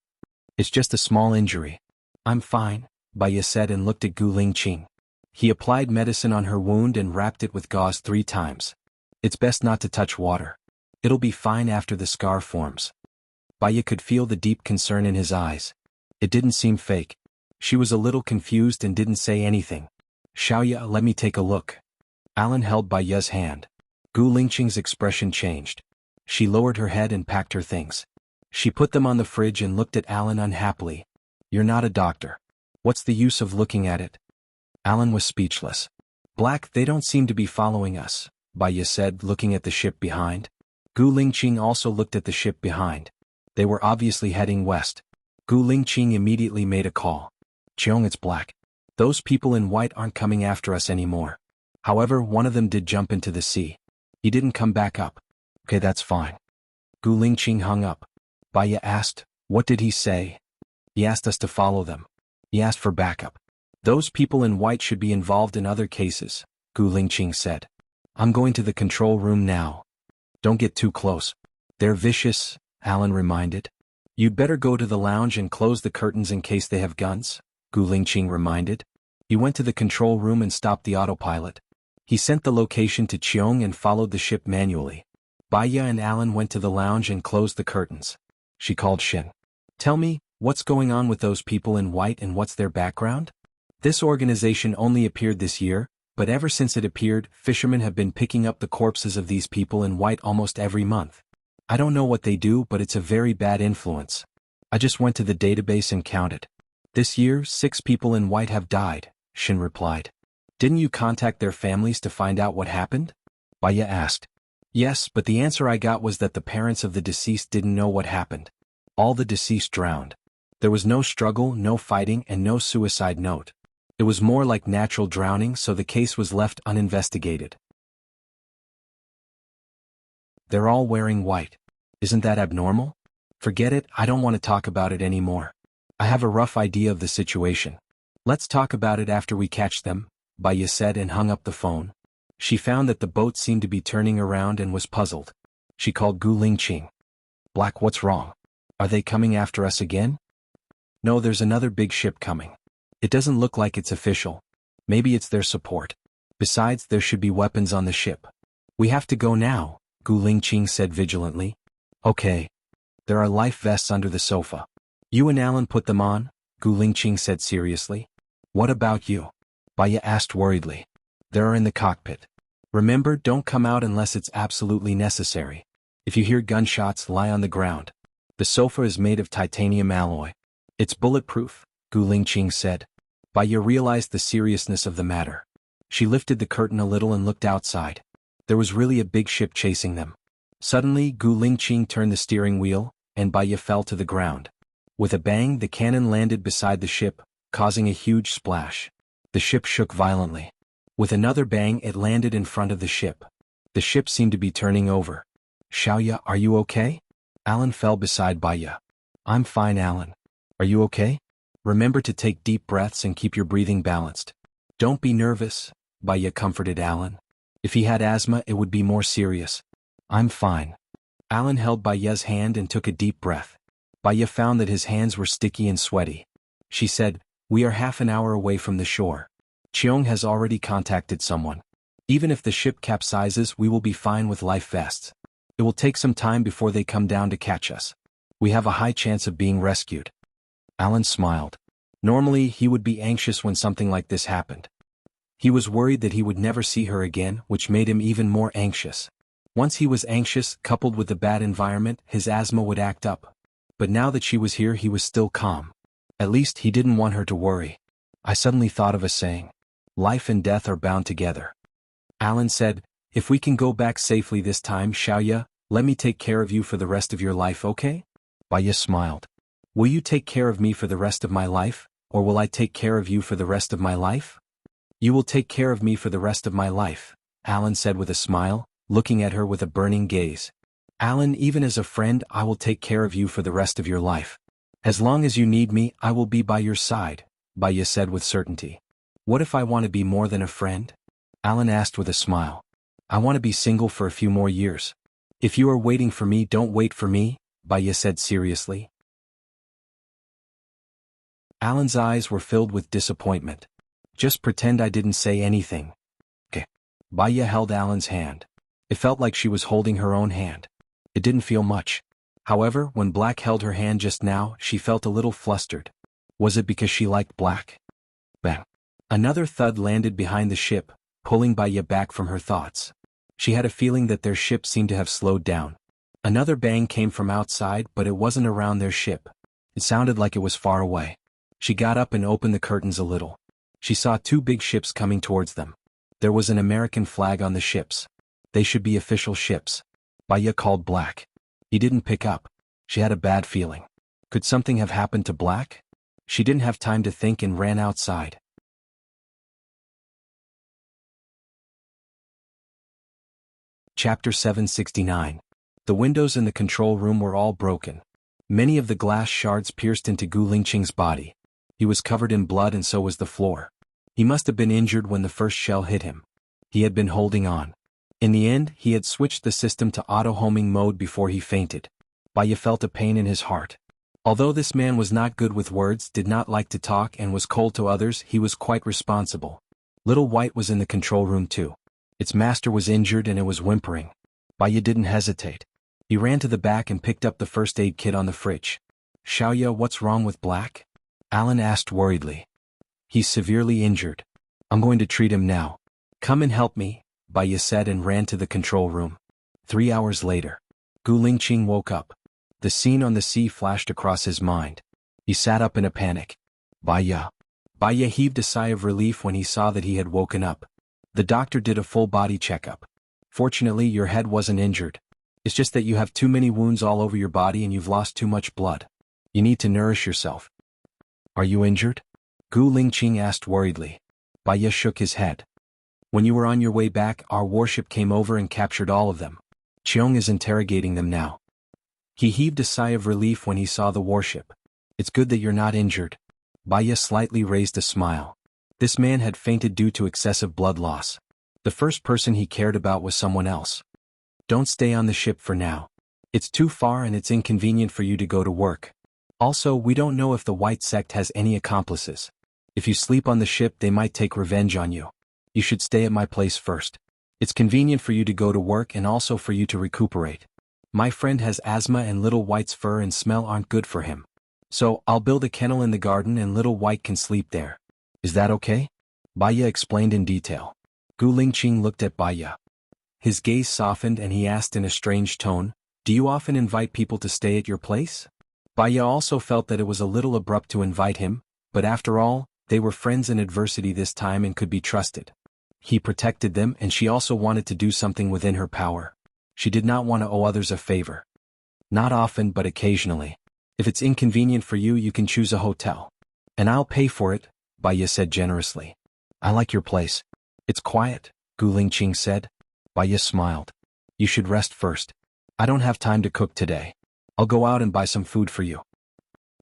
"It's just a small injury." "I'm fine," Baya said and looked at Gu Lingqing. He applied medicine on her wound and wrapped it with gauze 3 times. "It's best not to touch water. It'll be fine after the scar forms." Baya could feel the deep concern in his eyes. It didn't seem fake. She was a little confused and didn't say anything. "Xiaoya, let me take a look." Alan held Baya's hand. Gu Lingqing's expression changed. She lowered her head and packed her things. She put them on the fridge and looked at Alan unhappily. "You're not a doctor. What's the use of looking at it?" Alan was speechless. "Black, they don't seem to be following us," Baya said, looking at the ship behind. Gu Lingqing also looked at the ship behind. They were obviously heading west. Gu Lingqing immediately made a call. "Cheong, it's Black. Those people in white aren't coming after us anymore. However, one of them did jump into the sea. He didn't come back up." "Okay, that's fine." Gu Lingqing hung up. Baya asked, "What did he say?" "He asked us to follow them. He asked for backup. Those people in white should be involved in other cases," Gu Lingqing said. "I'm going to the control room now." "Don't get too close. They're vicious," Alan reminded. You'd better go to the lounge and close the curtains in case they have guns, Gu Lingqing reminded. He went to the control room and stopped the autopilot. He sent the location to Cheong and followed the ship manually. Baya and Alan went to the lounge and closed the curtains. She called Shin. Tell me, what's going on with those people in white and what's their background? This organization only appeared this year, but ever since it appeared, fishermen have been picking up the corpses of these people in white almost every month. I don't know what they do, but it's a very bad influence. I just went to the database and counted. This year, 6 people in white have died, Shin replied. Didn't you contact their families to find out what happened? Baya asked. Yes, but the answer I got was that the parents of the deceased didn't know what happened. All the deceased drowned. There was no struggle, no fighting, and no suicide note. It was more like natural drowning, so the case was left uninvestigated. They're all wearing white. Isn't that abnormal? Forget it, I don't want to talk about it anymore. I have a rough idea of the situation. Let's talk about it after we catch them, Baya said and hung up the phone. She found that the boat seemed to be turning around and was puzzled. She called Gu Lingqing. Black, what's wrong? Are they coming after us again? No, there's another big ship coming. It doesn't look like it's official. Maybe it's their support. Besides, there should be weapons on the ship. We have to go now, Gu Lingqing said vigilantly. Okay. There are life vests under the sofa. You and Alan put them on, Gu Lingqing said seriously. What about you? Baya asked worriedly. They're in the cockpit. Remember, don't come out unless it's absolutely necessary. If you hear gunshots, lie on the ground. The sofa is made of titanium alloy. It's bulletproof, Gu Lingqing said. Baya realized the seriousness of the matter. She lifted the curtain a little and looked outside. There was really a big ship chasing them. Suddenly, Gu Lingqing turned the steering wheel, and Baya fell to the ground. With a bang, the cannon landed beside the ship, causing a huge splash. The ship shook violently. With another bang, it landed in front of the ship. The ship seemed to be turning over. Xiaoya, are you okay? Alan fell beside Baya. I'm fine, Alan. Are you okay? Remember to take deep breaths and keep your breathing balanced. Don't be nervous, Baya comforted Alan. If he had asthma, it would be more serious. I'm fine. Alan held Baya's hand and took a deep breath. Baya found that his hands were sticky and sweaty. She said, We are half an hour away from the shore. Cheong has already contacted someone. Even if the ship capsizes, we will be fine with life vests. It will take some time before they come down to catch us. We have a high chance of being rescued. Alan smiled. Normally, he would be anxious when something like this happened. He was worried that he would never see her again, which made him even more anxious. Once he was anxious, coupled with the bad environment, his asthma would act up. But now that she was here, he was still calm. At least he didn't want her to worry. I suddenly thought of a saying. Life and death are bound together. Alan said, If we can go back safely this time, Xiaoya, let me take care of you for the rest of your life, okay? Baya smiled. Will you take care of me for the rest of my life, or will I take care of you for the rest of my life? You will take care of me for the rest of my life, Alan said with a smile, looking at her with a burning gaze. Alan, even as a friend, I will take care of you for the rest of your life. As long as you need me, I will be by your side, Baya said with certainty. What if I want to be more than a friend? Alan asked with a smile. I want to be single for a few more years. If you are waiting for me, don't wait for me, Baya said seriously. Alan's eyes were filled with disappointment. Just pretend I didn't say anything. Okay. Baya held Alan's hand. It felt like she was holding her own hand. It didn't feel much. However, when Black held her hand just now, she felt a little flustered. Was it because she liked Black? Bang. Another thud landed behind the ship, pulling Baya back from her thoughts. She had a feeling that their ship seemed to have slowed down. Another bang came from outside, but it wasn't around their ship. It sounded like it was far away. She got up and opened the curtains a little. She saw 2 big ships coming towards them. There was an American flag on the ships. They should be official ships. Baya called Black. He didn't pick up. She had a bad feeling. Could something have happened to Black? She didn't have time to think and ran outside. Chapter 769. The windows in the control room were all broken. Many of the glass shards pierced into Gu Lingqing's body. He was covered in blood and so was the floor. He must have been injured when the first shell hit him. He had been holding on. In the end, he had switched the system to auto-homing mode before he fainted. Baya felt a pain in his heart. Although this man was not good with words, did not like to talk and was cold to others, he was quite responsible. Little White was in the control room too. Its master was injured and it was whimpering. Baya didn't hesitate. He ran to the back and picked up the first aid kit on the fridge. Xiaoya, what's wrong with Black? Alan asked worriedly. He's severely injured. I'm going to treat him now. Come and help me, Baya said and ran to the control room. 3 hours later, Gu Lingqing woke up. The scene on the sea flashed across his mind. He sat up in a panic. Baya. Baya heaved a sigh of relief when he saw that he had woken up. The doctor did a full body checkup. Fortunately, your head wasn't injured. It's just that you have too many wounds all over your body and you've lost too much blood. You need to nourish yourself. Are you injured? Gu Lingqing asked worriedly. Baya shook his head. When you were on your way back, our warship came over and captured all of them. Cheong is interrogating them now. He heaved a sigh of relief when he saw the warship. It's good that you're not injured. Baya slightly raised a smile. This man had fainted due to excessive blood loss. The first person he cared about was someone else. Don't stay on the ship for now. It's too far and it's inconvenient for you to go to work. Also, we don't know if the White Sect has any accomplices. If you sleep on the ship, they might take revenge on you. You should stay at my place first. It's convenient for you to go to work and also for you to recuperate. My friend has asthma and Little White's fur and smell aren't good for him. So, I'll build a kennel in the garden and Little White can sleep there. Is that okay? Baya explained in detail. Gu Lingqing looked at Baya. His gaze softened and he asked in a strange tone, do you often invite people to stay at your place? Baya also felt that it was a little abrupt to invite him, but after all, they were friends in adversity this time and could be trusted. He protected them and she also wanted to do something within her power. She did not want to owe others a favor. Not often, but occasionally. If it's inconvenient for you, you can choose a hotel. And I'll pay for it, Baya said generously. I like your place. It's quiet, Gu Lingqing said. Baya smiled. You should rest first. I don't have time to cook today. I'll go out and buy some food for you.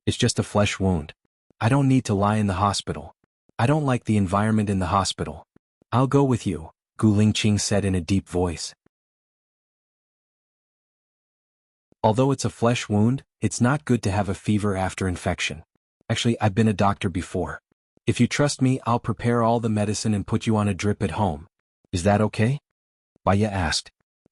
It's just a flesh wound. I don't need to lie in the hospital. I don't like the environment in the hospital. I'll go with you, Gu Lingqing said in a deep voice. Although it's a flesh wound, it's not good to have a fever after infection. Actually, I've been a doctor before. If you trust me, I'll prepare all the medicine and put you on a drip at home. Is that okay? Baya asked.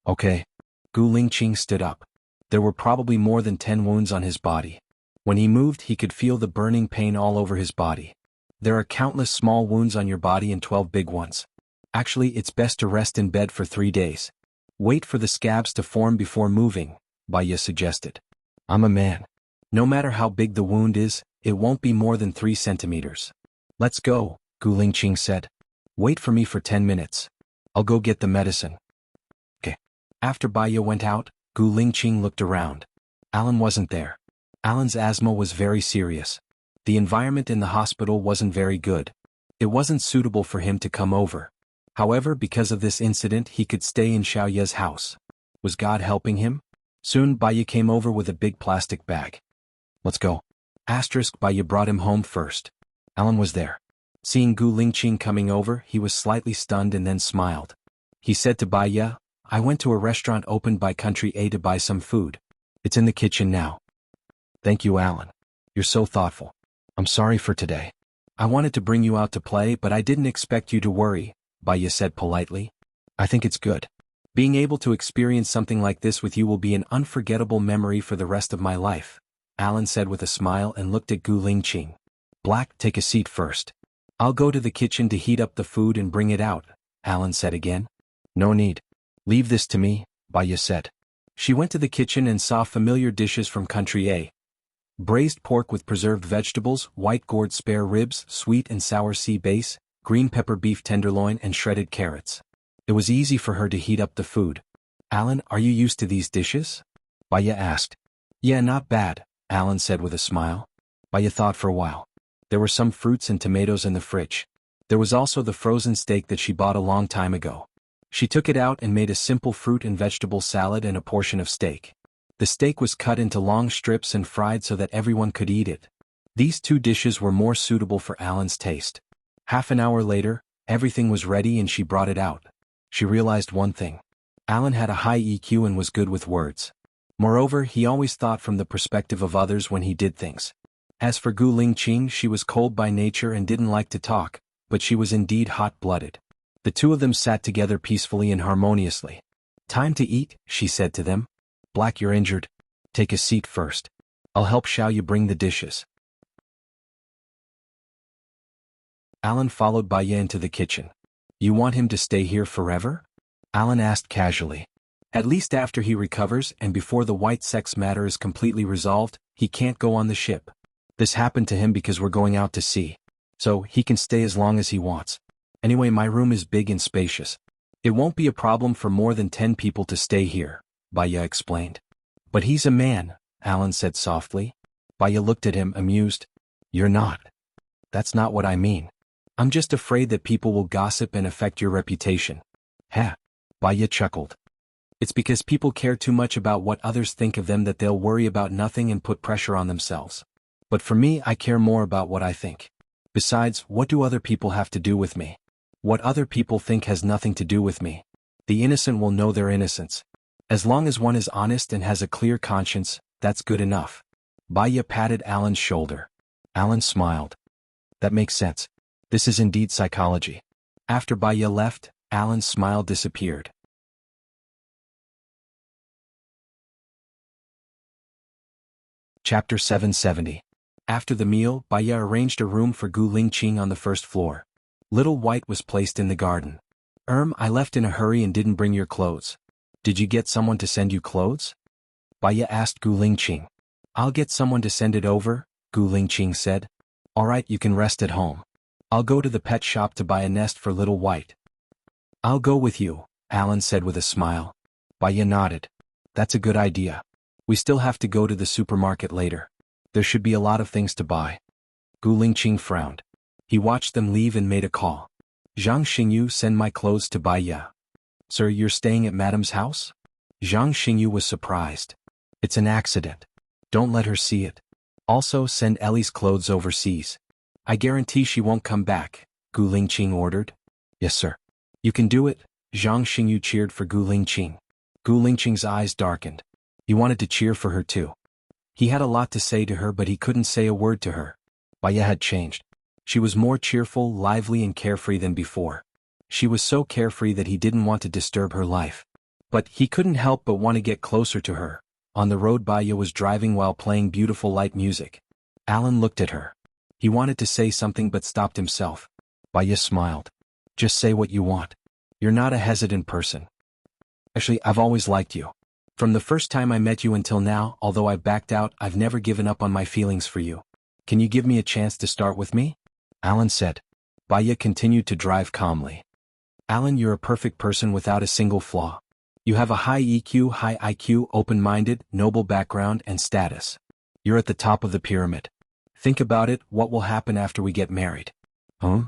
Okay. Gu Lingqing stood up. There were probably more than 10 wounds on his body. When he moved, he could feel the burning pain all over his body. There are countless small wounds on your body and 12 big ones. Actually, it's best to rest in bed for 3 days. Wait for the scabs to form before moving, Baya suggested. I'm a man. No matter how big the wound is, it won't be more than 3 centimeters. Let's go, Gu Lingqing said. Wait for me for 10 minutes. I'll go get the medicine. Okay. After Baya went out, Gu Lingqing looked around. Alan wasn't there. Alan's asthma was very serious. The environment in the hospital wasn't very good. It wasn't suitable for him to come over. However, because of this incident, he could stay in Xiaoya's house. Was God helping him? Soon, Baya came over with a big plastic bag. Let's go. Baya brought him home first. Alan was there. Seeing Gu Lingqing coming over, he was slightly stunned and then smiled. He said to Baya, I went to a restaurant opened by Country A to buy some food. It's in the kitchen now. Thank you, Alan. You're so thoughtful. I'm sorry for today. I wanted to bring you out to play, but I didn't expect you to worry, Baya said politely. I think it's good. Being able to experience something like this with you will be an unforgettable memory for the rest of my life, Alan said with a smile and looked at Gu Lingqing. Black, take a seat first. I'll go to the kitchen to heat up the food and bring it out, Alan said again. No need. Leave this to me, Baya said. She went to the kitchen and saw familiar dishes from Country A. Braised pork with preserved vegetables, white gourd spare ribs, sweet and sour sea bass, green pepper beef tenderloin and shredded carrots. It was easy for her to heat up the food. Alan, are you used to these dishes? Baya asked. Yeah, not bad, Alan said with a smile. Baya thought for a while. There were some fruits and tomatoes in the fridge. There was also the frozen steak that she bought a long time ago. She took it out and made a simple fruit and vegetable salad and a portion of steak. The steak was cut into long strips and fried so that everyone could eat it. These 2 dishes were more suitable for Alan's taste. Half an hour later, everything was ready and she brought it out. She realized one thing. Alan had a high EQ and was good with words. Moreover, he always thought from the perspective of others when he did things. As for Gu Lingqing, she was cold by nature and didn't like to talk, but she was indeed hot-blooded. The two of them sat together peacefully and harmoniously. "Time to eat," she said to them. "Black, you're injured. Take a seat first. I'll help Xiaoyu bring the dishes." Alan followed Baya into the kitchen. "You want him to stay here forever?" Alan asked casually. "At least after he recovers and before the white sex matter is completely resolved, he can't go on the ship. This happened to him because we're going out to sea. So, he can stay as long as he wants. Anyway, my room is big and spacious. It won't be a problem for more than 10 people to stay here," Baya explained. "But he's a man," Alan said softly. Baya looked at him, amused. "You're not. That's not what I mean. I'm just afraid that people will gossip and affect your reputation." "Heh." Baya chuckled. "It's because people care too much about what others think of them that they'll worry about nothing and put pressure on themselves. But for me, I care more about what I think. Besides, what do other people have to do with me? What other people think has nothing to do with me. The innocent will know their innocence. As long as one is honest and has a clear conscience, that's good enough." Baya patted Alan's shoulder. Alan smiled. "That makes sense. This is indeed psychology." After Baya left, Alan's smile disappeared. Chapter 770. After the meal, Baya arranged a room for Gu Lingqing on the first floor. Little White was placed in the garden. I left in a hurry and didn't bring your clothes. Did you get someone to send you clothes?" Baya asked Gu Lingqing. "I'll get someone to send it over," Gu Lingqing said. "Alright, you can rest at home. I'll go to the pet shop to buy a nest for Little White." "I'll go with you," Alan said with a smile. Baya nodded. "That's a good idea. We still have to go to the supermarket later. There should be a lot of things to buy." Gu Lingqing frowned. He watched them leave and made a call. "Zhang Xingyu, send my clothes to Baya." "Sir, you're staying at Madame's house?" Zhang Xingyu was surprised. "It's an accident. Don't let her see it. Also, send Ellie's clothes overseas. I guarantee she won't come back," Gu Lingqing ordered. "Yes, sir." "You can do it," Zhang Xingyu cheered for Gu Lingqing. Gu Lingqing's eyes darkened. He wanted to cheer for her too. He had a lot to say to her, but he couldn't say a word to her. Baya had changed. She was more cheerful, lively and carefree than before. She was so carefree that he didn't want to disturb her life. But he couldn't help but want to get closer to her. On the road, Baya was driving while playing beautiful light music. Alan looked at her. He wanted to say something but stopped himself. Baya smiled. "Just say what you want. You're not a hesitant person. Actually, I've always liked you. From the first time I met you until now, although I've backed out, I've never given up on my feelings for you. Can you give me a chance to start with me?" Alan said. Baya continued to drive calmly. "Alan, you're a perfect person without a single flaw. You have a high EQ, high IQ, open-minded, noble background and status. You're at the top of the pyramid. Think about it, what will happen after we get married?" "Huh?"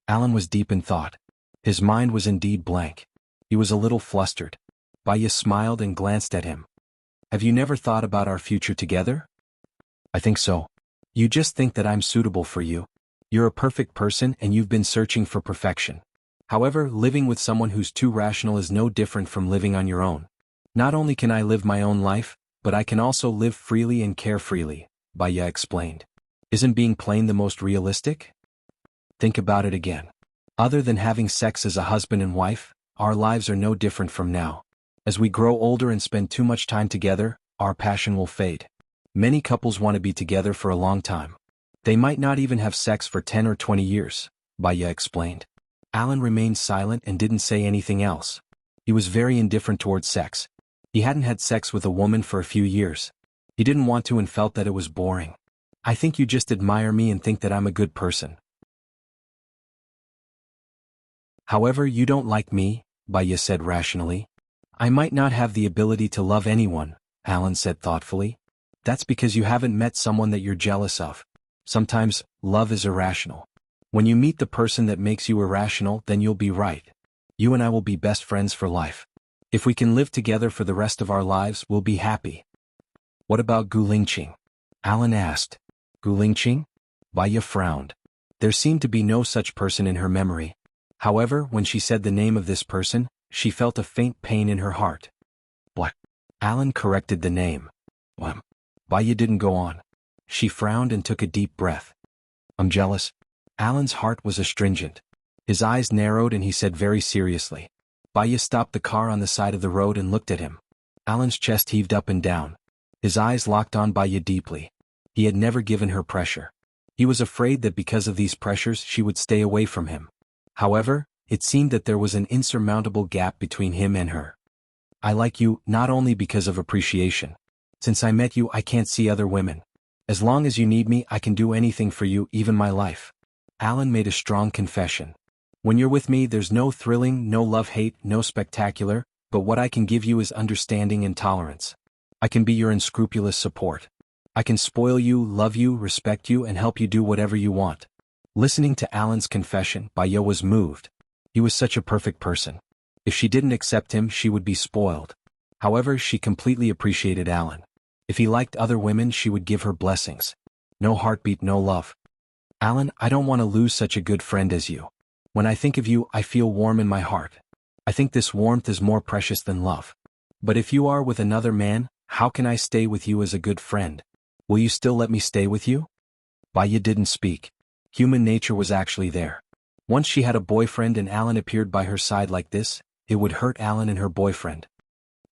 Alan was deep in thought. His mind was indeed blank. He was a little flustered. Baya smiled and glanced at him. "Have you never thought about our future together?" "I think so. You just think that I'm suitable for you. You're a perfect person and you've been searching for perfection. However, living with someone who's too rational is no different from living on your own. Not only can I live my own life, but I can also live freely and care freely," Baya explained. "Isn't being plain the most realistic? Think about it again. Other than having sex as a husband and wife, our lives are no different from now. As we grow older and spend too much time together, our passion will fade. Many couples want to be together for a long time. They might not even have sex for 10 or 20 years, Baya explained. Alan remained silent and didn't say anything else. He was very indifferent towards sex. He hadn't had sex with a woman for a few years. He didn't want to and felt that it was boring. "I think you just admire me and think that I'm a good person. However, you don't like me," Baya said rationally. "I might not have the ability to love anyone," Alan said thoughtfully. "That's because you haven't met someone that you're jealous of. Sometimes, love is irrational. When you meet the person that makes you irrational, then you'll be right. You and I will be best friends for life. If we can live together for the rest of our lives, we'll be happy." "What about Gu Lingqing?" Alan asked. "Gu Lingqing?" Baya frowned. There seemed to be no such person in her memory. However, when she said the name of this person, she felt a faint pain in her heart. Alan corrected the name. Baya didn't go on. She frowned and took a deep breath. I'm jealous. Alan's heart was astringent. His eyes narrowed and he said very seriously. Baya stopped the car on the side of the road and looked at him. Alan's chest heaved up and down. His eyes locked on Baya deeply. He had never given her pressure. He was afraid that because of these pressures she would stay away from him. However, it seemed that there was an insurmountable gap between him and her. I like you, not only because of appreciation. Since I met you I can't see other women. As long as you need me I can do anything for you, even my life. Alan made a strong confession. When you're with me there's no thrilling, no love-hate, no spectacular, but what I can give you is understanding and tolerance. I can be your unscrupulous support. I can spoil you, love you, respect you and help you do whatever you want. Listening to Alan's confession, Baya was moved. He was such a perfect person. If she didn't accept him she would be spoiled. However, she completely appreciated Alan. If he liked other women she would give her blessings. No heartbeat, no love. Alan, I don't want to lose such a good friend as you. When I think of you I feel warm in my heart. I think this warmth is more precious than love. But if you are with another man, how can I stay with you as a good friend? Will you still let me stay with you? Baya didn't speak. Human nature was actually there. Once she had a boyfriend and Alan appeared by her side like this, it would hurt Alan and her boyfriend.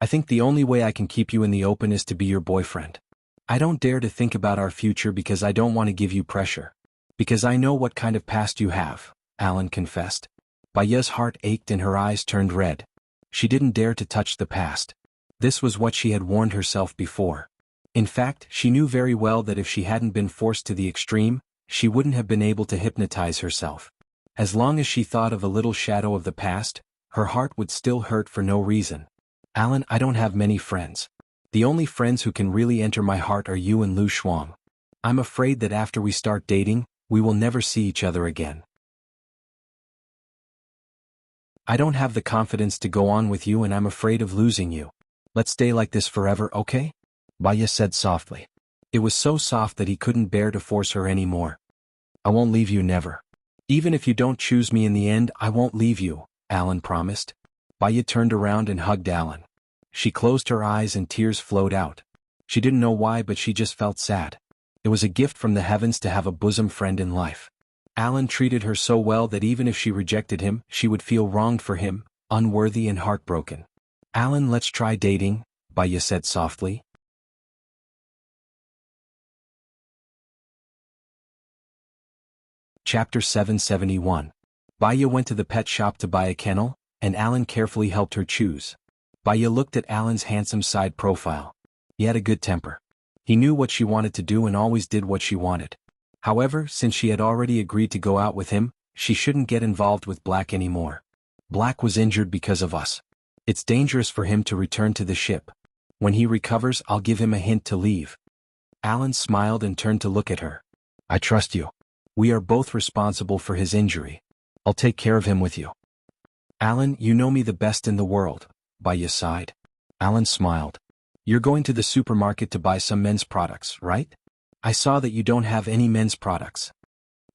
I think the only way I can keep you in the open is to be your boyfriend. I don't dare to think about our future because I don't want to give you pressure. Because I know what kind of past you have, Alan confessed. Baya's heart ached and her eyes turned red. She didn't dare to touch the past. This was what she had warned herself before. In fact, she knew very well that if she hadn't been forced to the extreme, she wouldn't have been able to hypnotize herself. As long as she thought of a little shadow of the past, her heart would still hurt for no reason. Alan, I don't have many friends. The only friends who can really enter my heart are you and Lu Shuang. I'm afraid that after we start dating, we will never see each other again. I don't have the confidence to go on with you and I'm afraid of losing you. Let's stay like this forever, okay? Baya said softly. It was so soft that he couldn't bear to force her anymore. I won't leave you, never. Even if you don't choose me in the end, I won't leave you, Alan promised. Baya turned around and hugged Alan. She closed her eyes and tears flowed out. She didn't know why, but she just felt sad. It was a gift from the heavens to have a bosom friend in life. Alan treated her so well that even if she rejected him, she would feel wronged for him, unworthy and heartbroken. Alan, let's try dating, Baya said softly. Chapter 771. Baya went to the pet shop to buy a kennel, and Alan carefully helped her choose. Baya looked at Alan's handsome side profile. He had a good temper. He knew what she wanted to do and always did what she wanted. However, since she had already agreed to go out with him, she shouldn't get involved with Black anymore. Black was injured because of us. It's dangerous for him to return to the ship. When he recovers, I'll give him a hint to leave. Alan smiled and turned to look at her. I trust you. We are both responsible for his injury. I'll take care of him with you. Alan, you know me the best in the world, Baya sighed. Alan smiled. You're going to the supermarket to buy some men's products, right? I saw that you don't have any men's products.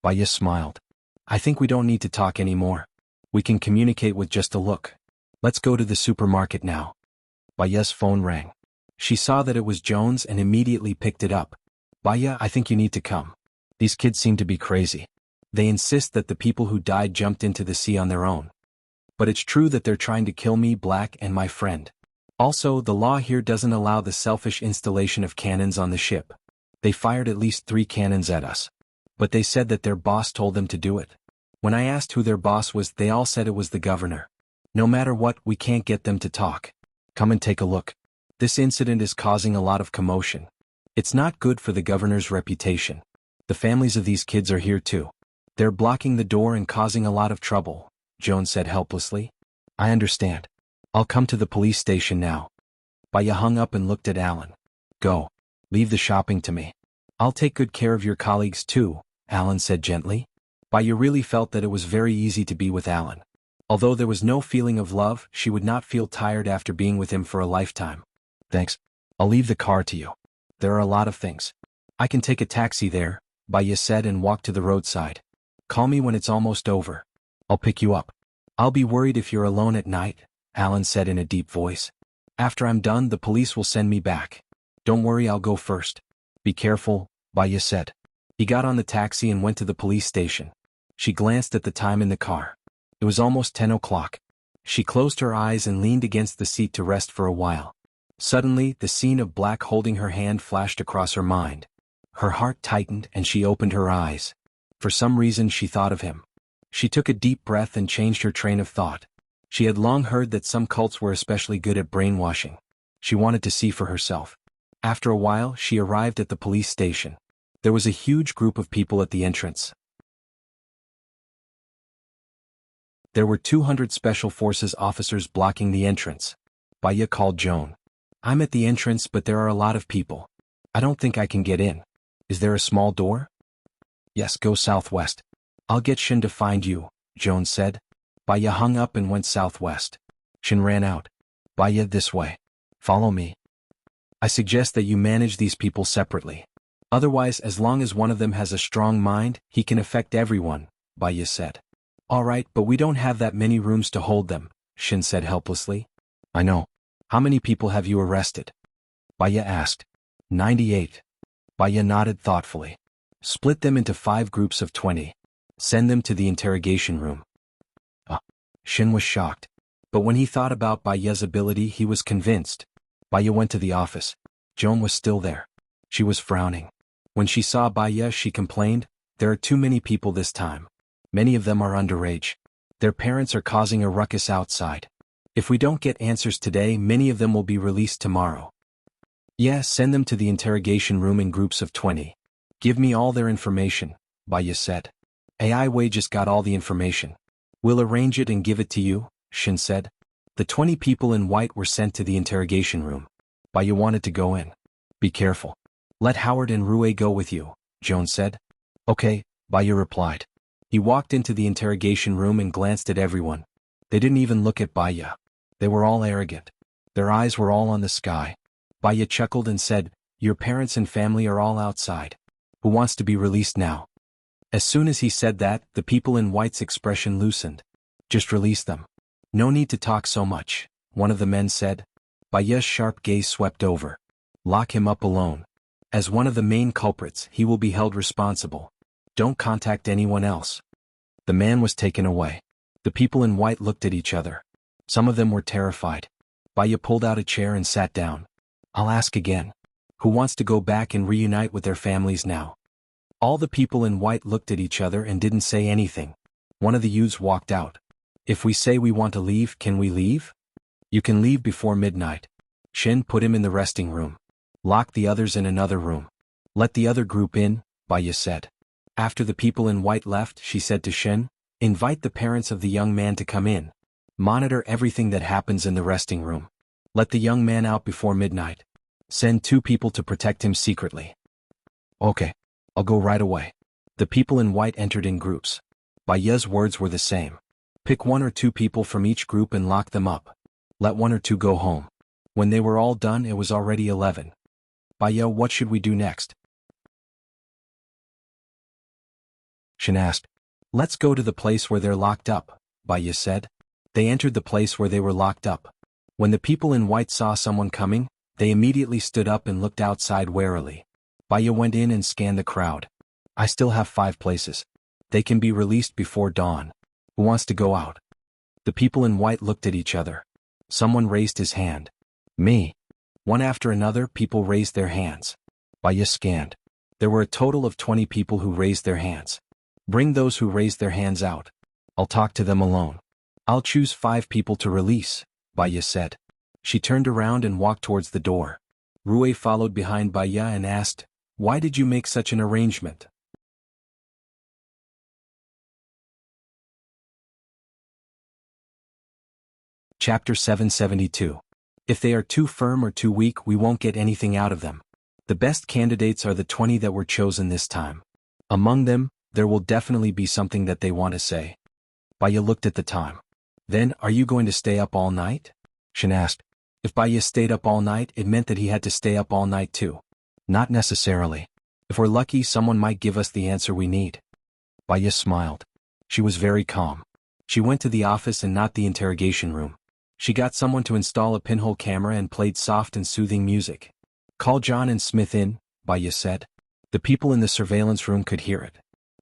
Baya smiled. I think we don't need to talk anymore. We can communicate with just a look. Let's go to the supermarket now. Baya's phone rang. She saw that it was Jones and immediately picked it up. Baya, I think you need to come. These kids seem to be crazy. They insist that the people who died jumped into the sea on their own. But it's true that they're trying to kill me, Black, and my friend. Also, the law here doesn't allow the selfish installation of cannons on the ship. They fired at least 3 cannons at us. But they said that their boss told them to do it. When I asked who their boss was, they all said it was the governor. No matter what, we can't get them to talk. Come and take a look. This incident is causing a lot of commotion. It's not good for the governor's reputation. The families of these kids are here too. They're blocking the door and causing a lot of trouble, Joan said helplessly. I understand. I'll come to the police station now. Baya hung up and looked at Alan. Go. Leave the shopping to me. I'll take good care of your colleagues too, Alan said gently. Baya really felt that it was very easy to be with Alan. Although there was no feeling of love, she would not feel tired after being with him for a lifetime. Thanks. I'll leave the car to you. There are a lot of things. I can take a taxi there, Baya said and walked to the roadside. Call me when it's almost over. I'll pick you up. I'll be worried if you're alone at night, Alan said in a deep voice. After I'm done, the police will send me back. Don't worry, I'll go first. Be careful, Baya said. He got on the taxi and went to the police station. She glanced at the time in the car. It was almost 10 o'clock. She closed her eyes and leaned against the seat to rest for a while. Suddenly, the scene of Black holding her hand flashed across her mind. Her heart tightened and she opened her eyes. For some reason she thought of him. She took a deep breath and changed her train of thought. She had long heard that some cults were especially good at brainwashing. She wanted to see for herself. After a while, she arrived at the police station. There was a huge group of people at the entrance. There were 200 Special Forces officers blocking the entrance. Baya called Joan. I'm at the entrance, but there are a lot of people. I don't think I can get in. Is there a small door? Yes, go southwest. I'll get Shin to find you, Joan said. Baya hung up and went southwest. Shin ran out. Baya, this way. Follow me. I suggest that you manage these people separately. Otherwise, as long as one of them has a strong mind, he can affect everyone, Baya said. All right, but we don't have that many rooms to hold them, Shin said helplessly. I know. How many people have you arrested? Baya asked. 98. Baya nodded thoughtfully. Split them into 5 groups of 20. Send them to the interrogation room. Shin was shocked. But when he thought about Baya's ability, he was convinced. Baya went to the office. Joan was still there. She was frowning. When she saw Baya, she complained, there are too many people this time. Many of them are underage. Their parents are causing a ruckus outside. If we don't get answers today, many of them will be released tomorrow. Yes, send them to the interrogation room in groups of 20. Give me all their information, Baya said. AI Wei just got all the information. We'll arrange it and give it to you, Shin said. The 20 people in white were sent to the interrogation room. Baya wanted to go in. Be careful. Let Howard and Rue go with you, Joan said. Okay, Baya replied. He walked into the interrogation room and glanced at everyone. They didn't even look at Baya. They were all arrogant. Their eyes were all on the sky. Baya chuckled and said, your parents and family are all outside. Who wants to be released now? As soon as he said that, the people in white's expression loosened. Just release them. No need to talk so much, one of the men said. Baya's sharp gaze swept over. Lock him up alone. As one of the main culprits, he will be held responsible. Don't contact anyone else. The man was taken away. The people in white looked at each other. Some of them were terrified. Baya pulled out a chair and sat down. I'll ask again. Who wants to go back and reunite with their families now? All the people in white looked at each other and didn't say anything. One of the youths walked out. If we say we want to leave, can we leave? You can leave before midnight. Shin put him in the resting room. Lock the others in another room. Let the other group in, Baya said. After the people in white left, she said to Shin, invite the parents of the young man to come in. Monitor everything that happens in the resting room. Let the young man out before midnight. Send 2 people to protect him secretly. Okay. I'll go right away. The people in white entered in groups. Baya's words were the same. Pick 1 or 2 people from each group and lock them up. Let 1 or 2 go home. When they were all done, it was already 11. Baya, what should we do next? Shin asked. Let's go to the place where they're locked up, Baya said. They entered the place where they were locked up. When the people in white saw someone coming, they immediately stood up and looked outside warily. Baya went in and scanned the crowd. I still have 5 places. They can be released before dawn. Who wants to go out? The people in white looked at each other. Someone raised his hand. Me. One after another, people raised their hands. Baya scanned. There were a total of 20 people who raised their hands. Bring those who raised their hands out. I'll talk to them alone. I'll choose 5 people to release, Baya said. She turned around and walked towards the door. Rue followed behind Baya and asked, why did you make such an arrangement? Chapter 772. If they are too firm or too weak, we won't get anything out of them. The best candidates are the 20 that were chosen this time. Among them, there will definitely be something that they want to say. Baya looked at the time. Then, are you going to stay up all night? Shin asked. If Baya stayed up all night, it meant that he had to stay up all night too. Not necessarily. If we're lucky, someone might give us the answer we need. Baya smiled. She was very calm. She went to the office and not the interrogation room. She got someone to install a pinhole camera and played soft and soothing music. Call John and Smith in, Baya said. The people in the surveillance room could hear it.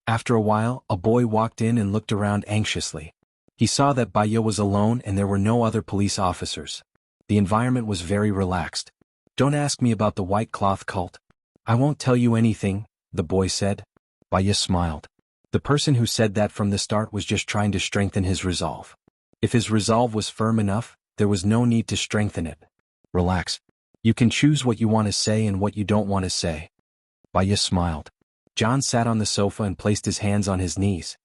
After a while, a boy walked in and looked around anxiously. He saw that Baya was alone and there were no other police officers. The environment was very relaxed. Don't ask me about the white cloth cult. I won't tell you anything, the boy said. Baya smiled. The person who said that from the start was just trying to strengthen his resolve. If his resolve was firm enough, there was no need to strengthen it. Relax. You can choose what you want to say and what you don't want to say. Baya smiled. John sat on the sofa and placed his hands on his knees.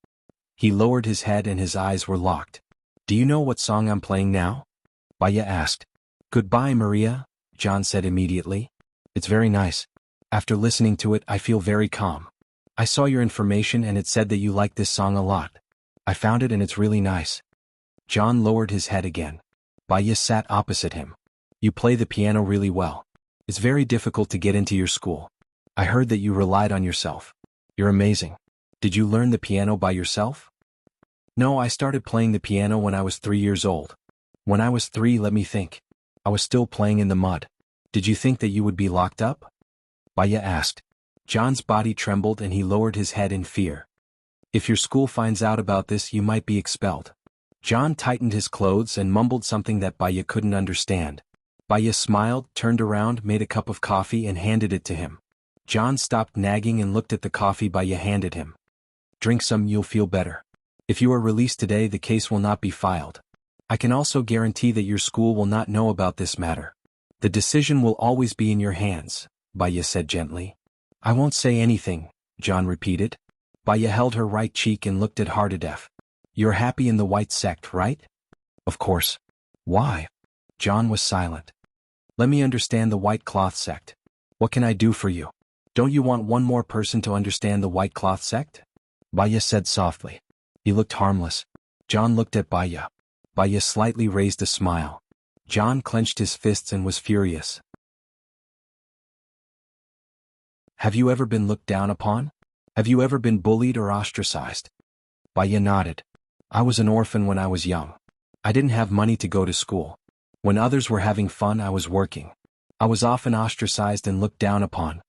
He lowered his head and his eyes were locked. Do you know what song I'm playing now? Baya asked. Goodbye, Maria, John said immediately. It's very nice. After listening to it, I feel very calm. I saw your information and it said that you like this song a lot. I found it and it's really nice. John lowered his head again. Baya sat opposite him. You play the piano really well. It's very difficult to get into your school. I heard that you relied on yourself. You're amazing. Did you learn the piano by yourself? No, I started playing the piano when I was 3 years old. When I was 3, let me think. I was still playing in the mud. Did you think that you would be locked up? Baya asked. John's body trembled and he lowered his head in fear. If your school finds out about this, you might be expelled. John tightened his clothes and mumbled something that Baya couldn't understand. Baya smiled, turned around, made a cup of coffee and handed it to him. John stopped nagging and looked at the coffee Baya handed him. Drink some, you'll feel better. If you are released today, the case will not be filed. I can also guarantee that your school will not know about this matter. The decision will always be in your hands, Baya said gently. I won't say anything, John repeated. Baya held her right cheek and looked at Hardadef. You're happy in the white sect, right? Of course. Why? John was silent. Let me understand the white cloth sect. What can I do for you? Don't you want one more person to understand the white cloth sect? Baya said softly. He looked harmless. John looked at Baya. Baya slightly raised a smile. John clenched his fists and was furious. Have you ever been looked down upon? Have you ever been bullied or ostracized? Baya nodded. I was an orphan when I was young. I didn't have money to go to school. When others were having fun, I was working. I was often ostracized and looked down upon.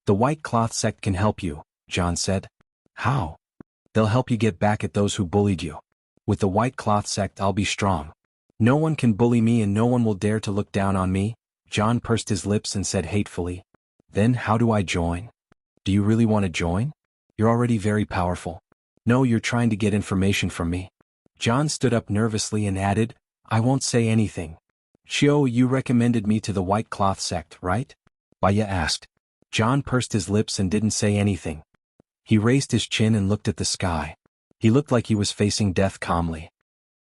The white cloth sect can help you, John said. How? They'll help you get back at those who bullied you. With the white cloth sect, I'll be strong. No one can bully me and no one will dare to look down on me. John pursed his lips and said hatefully. Then how do I join? Do you really want to join? You're already very powerful. No, you're trying to get information from me. John stood up nervously and added, I won't say anything. Chio, you recommended me to the white cloth sect, right? Baya asked. John pursed his lips and didn't say anything. He raised his chin and looked at the sky. He looked like he was facing death calmly.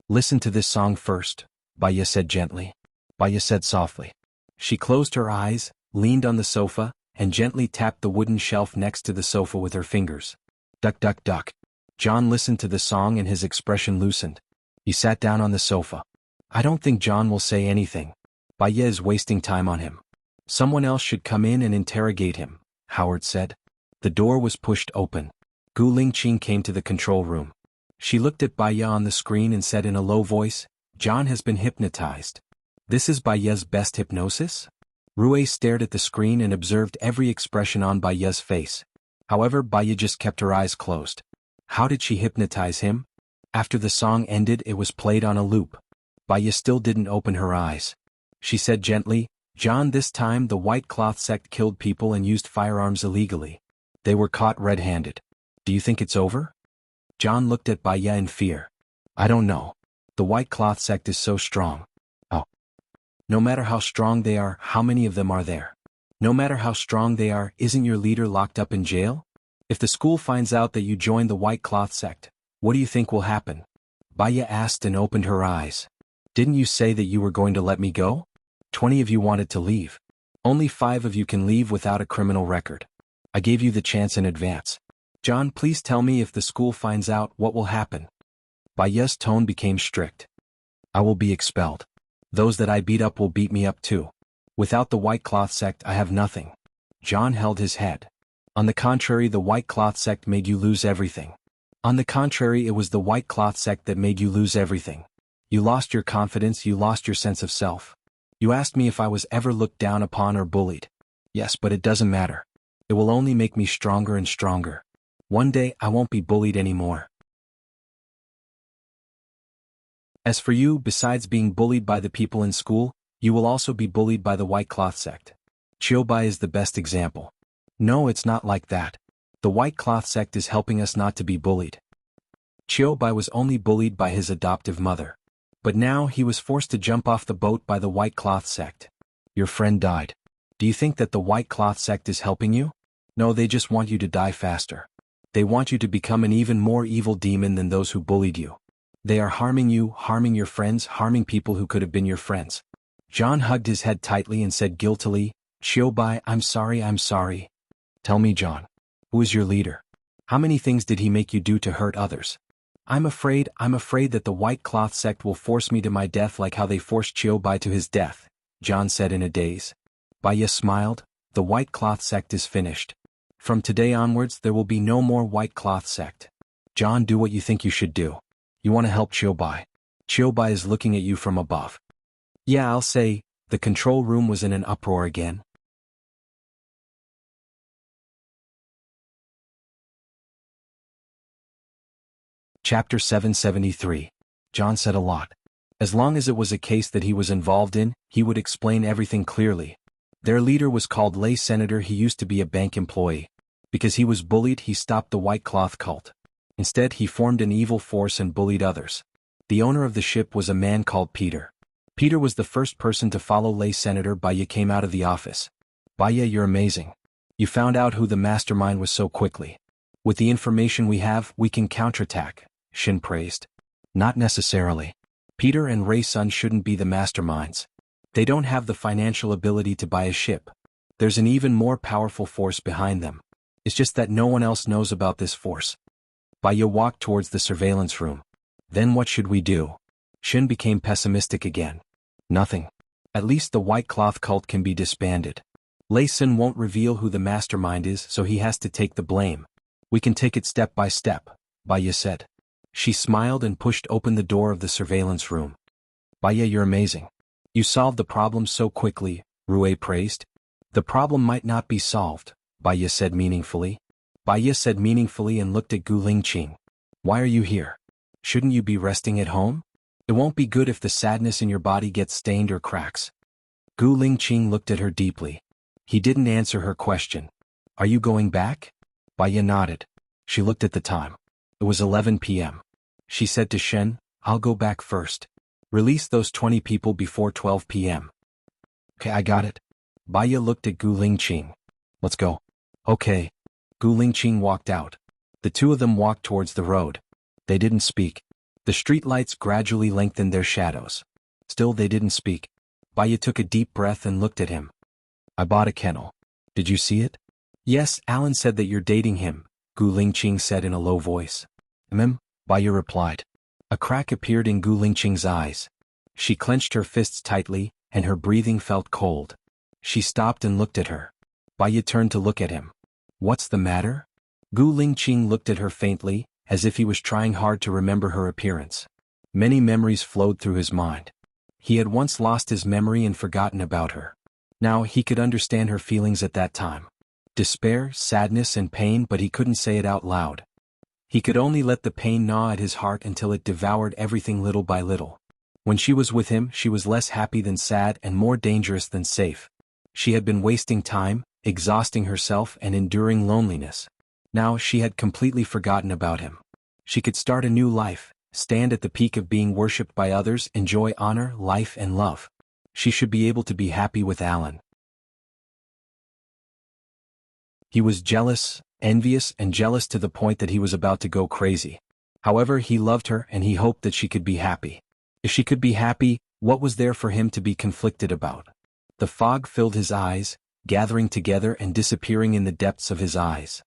Listen to this song first, Baya said gently. Baya said softly. She closed her eyes, leaned on the sofa, and gently tapped the wooden shelf next to the sofa with her fingers. Duck, duck, duck. John listened to the song and his expression loosened. He sat down on the sofa. I don't think John will say anything. Baya is wasting time on him. Someone else should come in and interrogate him, Howard said. The door was pushed open. Gu Lingqing came to the control room. She looked at Baya on the screen and said in a low voice, John has been hypnotized. This is Baya's best hypnosis? Rui stared at the screen and observed every expression on Baya's face. However, Baya just kept her eyes closed. How did she hypnotize him? After the song ended, it was played on a loop. Baya still didn't open her eyes. She said gently, John, this time the white cloth sect killed people and used firearms illegally. They were caught red-handed. Do you think it's over? John looked at Baya in fear. I don't know. The white cloth sect is so strong. Oh. No matter how strong they are, how many of them are there? No matter how strong they are, isn't your leader locked up in jail? If the school finds out that you joined the white cloth sect, what do you think will happen? Baya asked and opened her eyes. Didn't you say that you were going to let me go? 20 of you wanted to leave. Only 5 of you can leave without a criminal record. I gave you the chance in advance. John, please tell me if the school finds out what will happen. Baya's tone became strict. I will be expelled. Those that I beat up will beat me up too. Without the white cloth sect, I have nothing. John held his head. On the contrary, the white cloth sect made you lose everything. On the contrary, it was the white cloth sect that made you lose everything. You lost your confidence, you lost your sense of self. You asked me if I was ever looked down upon or bullied. Yes, but it doesn't matter. It will only make me stronger and stronger. One day I won't be bullied anymore. As for you, besides being bullied by the people in school, you will also be bullied by the white cloth sect. Chiobai is the best example. No, it's not like that. The white cloth sect is helping us not to be bullied. Chiobai was only bullied by his adoptive mother. But now he was forced to jump off the boat by the white cloth sect. Your friend died. Do you think that the white cloth sect is helping you? No, they just want you to die faster. They want you to become an even more evil demon than those who bullied you. They are harming you, harming your friends, harming people who could have been your friends. John hugged his head tightly and said guiltily, Chiobai, I'm sorry, I'm sorry. Tell me, John. Who is your leader? How many things did he make you do to hurt others? I'm afraid that the white cloth sect will force me to my death like how they forced Chiobai to his death, John said in a daze. Baya smiled, the white cloth sect is finished. From today onwards there will be no more white cloth sect. John, do what you think you should do. You want to help Chiobai. Chiobai is looking at you from above. Yeah, I'll say, the control room was in an uproar again. Chapter 773. John said a lot. As long as it was a case that he was involved in, he would explain everything clearly. Their leader was called Lay Senator. He used to be a bank employee. Because he was bullied, he stopped the white cloth cult. Instead, he formed an evil force and bullied others. The owner of the ship was a man called Peter. Peter was the first person to follow Lay Senator. Baya came out of the office. Baya, you're amazing. You found out who the mastermind was so quickly. With the information we have, we can counterattack, Shin praised. Not necessarily. Peter and Ray Sun shouldn't be the masterminds. They don't have the financial ability to buy a ship. There's an even more powerful force behind them. It's just that no one else knows about this force. Baya walked towards the surveillance room. Then what should we do? Shin became pessimistic again. Nothing. At least the white cloth cult can be disbanded. Lay Sun won't reveal who the mastermind is, so he has to take the blame. We can take it step by step, Baya said. She smiled and pushed open the door of the surveillance room. Baya, you're amazing. You solved the problem so quickly, Rue praised. The problem might not be solved, Baya said meaningfully. Baya said meaningfully and looked at Gu Lingqing. Why are you here? Shouldn't you be resting at home? It won't be good if the sadness in your body gets stained or cracks. Gu Lingqing looked at her deeply. He didn't answer her question. Are you going back? Baya nodded. She looked at the time. It was 11 p.m. She said to Shen, I'll go back first. Release those 20 people before 12 p.m. Okay, I got it. Baya looked at Gu Lingqing. Let's go. Okay. Gu Lingqing walked out. The two of them walked towards the road. They didn't speak. The streetlights gradually lengthened their shadows. Still they didn't speak. Baya took a deep breath and looked at him. I bought a kennel. Did you see it? Yes, Alan said that you're dating him, Gu Lingqing said in a low voice. Baya replied. A crack appeared in Gu Lingqing's eyes. She clenched her fists tightly, and her breathing felt cold. She stopped and looked at her. Baya turned to look at him. What's the matter? Gu Lingqing looked at her faintly, as if he was trying hard to remember her appearance. Many memories flowed through his mind. He had once lost his memory and forgotten about her. Now he could understand her feelings at that time. Despair, sadness and pain, but he couldn't say it out loud. He could only let the pain gnaw at his heart until it devoured everything little by little. When she was with him, she was less happy than sad and more dangerous than safe. She had been wasting time, exhausting herself and enduring loneliness. Now she had completely forgotten about him. She could start a new life, stand at the peak of being worshipped by others, enjoy honor, life and love. She should be able to be happy with Alan. He was jealous, envious and jealous to the point that he was about to go crazy. However, he loved her and he hoped that she could be happy. If she could be happy, what was there for him to be conflicted about? The fog filled his eyes, gathering together and disappearing in the depths of his eyes.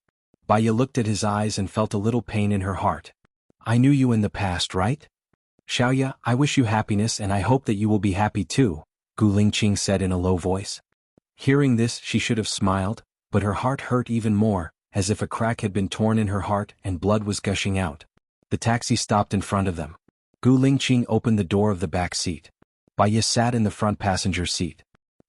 Baya looked at his eyes and felt a little pain in her heart. I knew you in the past, right? Xiaoya, I wish you happiness and I hope that you will be happy too, Gu Lingqing said in a low voice. Hearing this, she should have smiled, but her heart hurt even more, as if a crack had been torn in her heart and blood was gushing out. The taxi stopped in front of them. Gu Lingqing opened the door of the back seat. Baiya sat in the front passenger seat.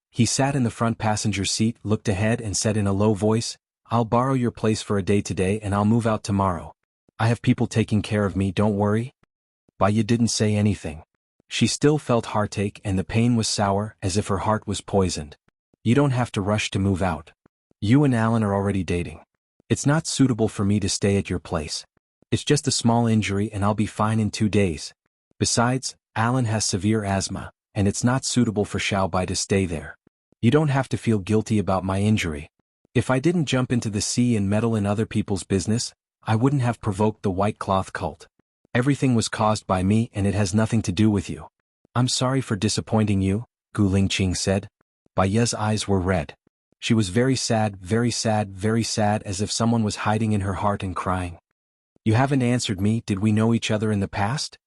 He sat in the front passenger seat, looked ahead and said in a low voice, "I'll borrow your place for a day today and I'll move out tomorrow. I have people taking care of me, don't worry." Baiya didn't say anything. She still felt heartache and the pain was sour, as if her heart was poisoned. "You don't have to rush to move out. You and Alan are already dating. It's not suitable for me to stay at your place. It's just a small injury and I'll be fine in 2 days. Besides, Alan has severe asthma, and it's not suitable for Xiaobai to stay there. You don't have to feel guilty about my injury. If I didn't jump into the sea and meddle in other people's business, I wouldn't have provoked the white cloth cult. Everything was caused by me and it has nothing to do with you." "I'm sorry for disappointing you," Gu Lingqing said. Baiya's eyes were red. She was very sad, very sad, very sad, as if someone was hiding in her heart and crying. "You haven't answered me. Did we know each other in the past?"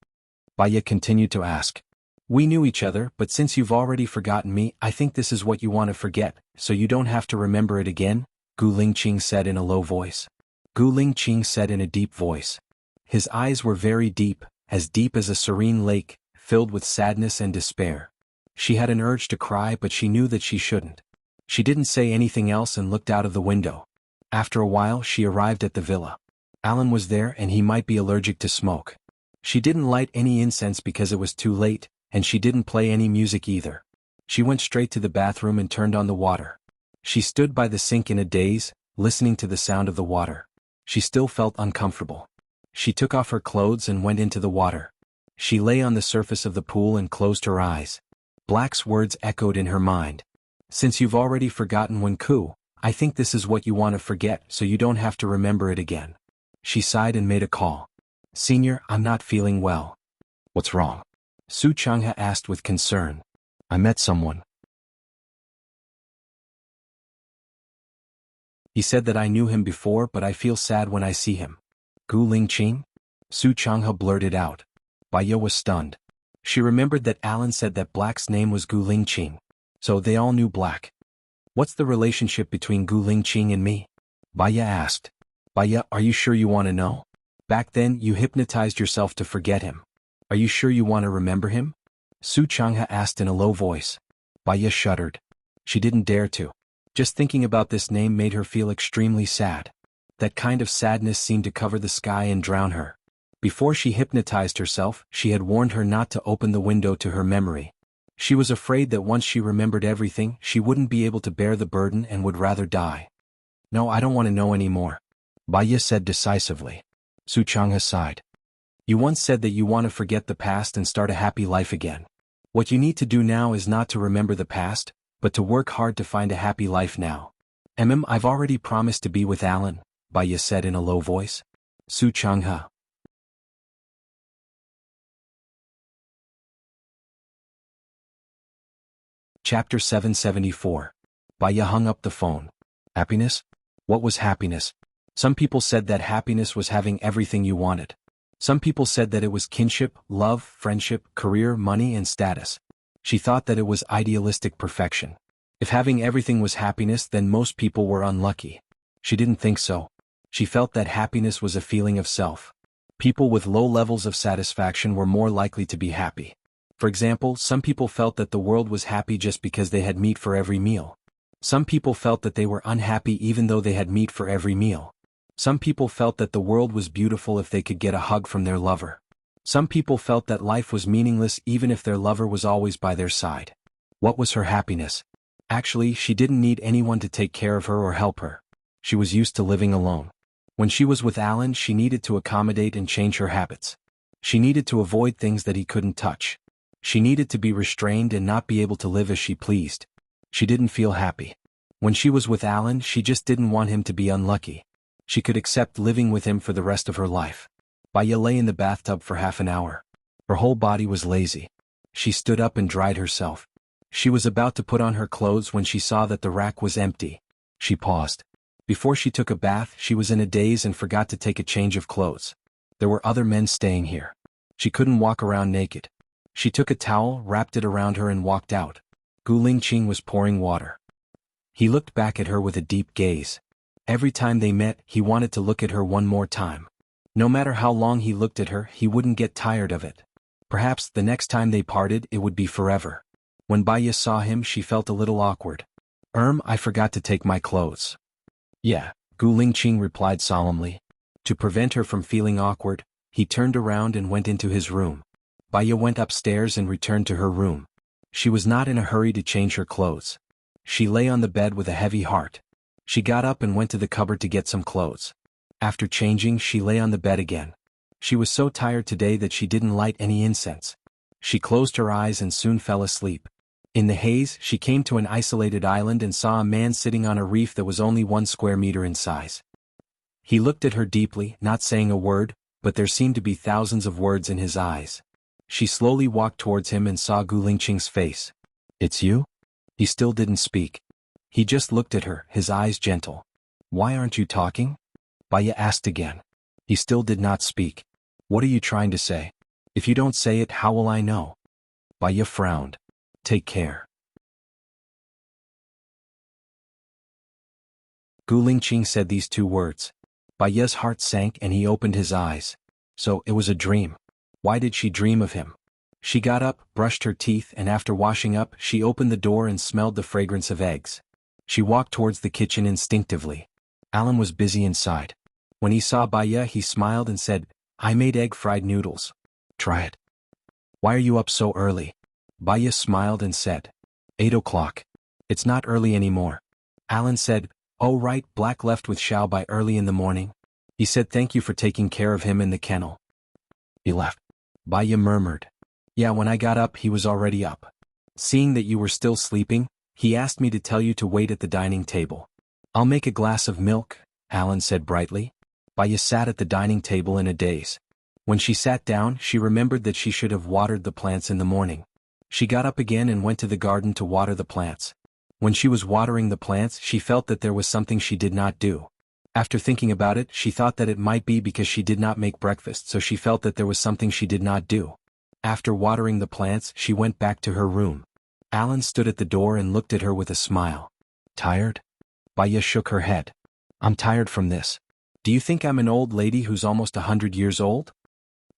Baiya continued to ask. "We knew each other, but since you've already forgotten me, I think this is what you want to forget, so you don't have to remember it again," Gu Lingqing said in a low voice. Gu Lingqing said in a deep voice. His eyes were very deep as a serene lake, filled with sadness and despair. She had an urge to cry, but she knew that she shouldn't. She didn't say anything else and looked out of the window. After a while she arrived at the villa. Alan was there and he might be allergic to smoke. She didn't light any incense because it was too late, and she didn't play any music either. She went straight to the bathroom and turned on the water. She stood by the sink in a daze, listening to the sound of the water. She still felt uncomfortable. She took off her clothes and went into the water. She lay on the surface of the pool and closed her eyes. Black's words echoed in her mind. "Since you've already forgotten Wenku, I think this is what you want to forget, so you don't have to remember it again." She sighed and made a call. "Senior, I'm not feeling well." "What's wrong?" Su Changhe asked with concern. "I met someone. He said that I knew him before, but I feel sad when I see him." "Gu Lingqing?" Su Changhe blurted out. Baiya was stunned. She remembered that Alan said that Black's name was Gu Lingqing. So they all knew Black. "What's the relationship between Gu Lingqing and me?" Baiya asked. "Baiya, are you sure you want to know? Back then you hypnotized yourself to forget him. Are you sure you want to remember him?" Su Changhe asked in a low voice. Baiya shuddered. She didn't dare to. Just thinking about this name made her feel extremely sad. That kind of sadness seemed to cover the sky and drown her. Before she hypnotized herself, she had warned her not to open the window to her memory. She was afraid that once she remembered everything, she wouldn't be able to bear the burden and would rather die. "No, I don't want to know anymore," Baiya said decisively. Su Changhe sighed. "You once said that you want to forget the past and start a happy life again. What you need to do now is not to remember the past, but to work hard to find a happy life now." I've already promised to be with Alan," Baiya said in a low voice. Su Changhe. Chapter 774. Baiya hung up the phone. Happiness? What was happiness? Some people said that happiness was having everything you wanted. Some people said that it was kinship, love, friendship, career, money, and status. She thought that it was idealistic perfection. If having everything was happiness, then most people were unlucky. She didn't think so. She felt that happiness was a feeling of self. People with low levels of satisfaction were more likely to be happy. For example, some people felt that the world was happy just because they had meat for every meal. Some people felt that they were unhappy even though they had meat for every meal. Some people felt that the world was beautiful if they could get a hug from their lover. Some people felt that life was meaningless even if their lover was always by their side. What was her happiness? Actually, she didn't need anyone to take care of her or help her. She was used to living alone. When she was with Alan, she needed to accommodate and change her habits. She needed to avoid things that he couldn't touch. She needed to be restrained and not be able to live as she pleased. She didn't feel happy. When she was with Alan, she just didn't want him to be unlucky. She could accept living with him for the rest of her life. Baiya lay in the bathtub for half an hour. Her whole body was lazy. She stood up and dried herself. She was about to put on her clothes when she saw that the rack was empty. She paused. Before she took a bath, she was in a daze and forgot to take a change of clothes. There were other men staying here. She couldn't walk around naked. She took a towel, wrapped it around her and walked out. Gu Lingqing was pouring water. He looked back at her with a deep gaze. Every time they met, he wanted to look at her one more time. No matter how long he looked at her, he wouldn't get tired of it. Perhaps the next time they parted it would be forever. When Baya saw him she felt a little awkward. I forgot to take my clothes." "Yeah," Gu Lingqing replied solemnly. To prevent her from feeling awkward, he turned around and went into his room. Baya went upstairs and returned to her room. She was not in a hurry to change her clothes. She lay on the bed with a heavy heart. She got up and went to the cupboard to get some clothes. After changing she lay on the bed again. She was so tired today that she didn't light any incense. She closed her eyes and soon fell asleep. In the haze she came to an isolated island and saw a man sitting on a reef that was only 1 square meter in size. He looked at her deeply, not saying a word, but there seemed to be thousands of words in his eyes. She slowly walked towards him and saw Gu Lingqing's face. "It's you?" He still didn't speak. He just looked at her, his eyes gentle. "Why aren't you talking?" Baya asked again. He still did not speak. "What are you trying to say? If you don't say it, how will I know?" Baya frowned. "Take care." Gu Lingqing said these 2 words. Baya's heart sank and he opened his eyes. So, it was a dream. Why did she dream of him? She got up, brushed her teeth, and after washing up, she opened the door and smelled the fragrance of eggs. She walked towards the kitchen instinctively. Alan was busy inside. When he saw Baya he smiled and said, "I made egg-fried noodles. Try it." "Why are you up so early?" Baya smiled and said, 8 o'clock. "It's not early anymore." Alan said, "Oh right, Black left with Xiao by early in the morning. He said thank you for taking care of him in the kennel." "He left?" Baya murmured. "Yeah, when I got up he was already up. Seeing that you were still sleeping, he asked me to tell you to wait at the dining table." "I'll make a glass of milk," Alan said brightly. Baya sat at the dining table in a daze. When she sat down she remembered that she should have watered the plants in the morning. She got up again and went to the garden to water the plants. When she was watering the plants she felt that there was something she did not do. After thinking about it she thought that it might be because she did not make breakfast, so she felt that there was something she did not do. After watering the plants she went back to her room. Alan stood at the door and looked at her with a smile. "Tired?" Baya shook her head. "I'm tired from this. Do you think I'm an old lady who's almost 100 years old?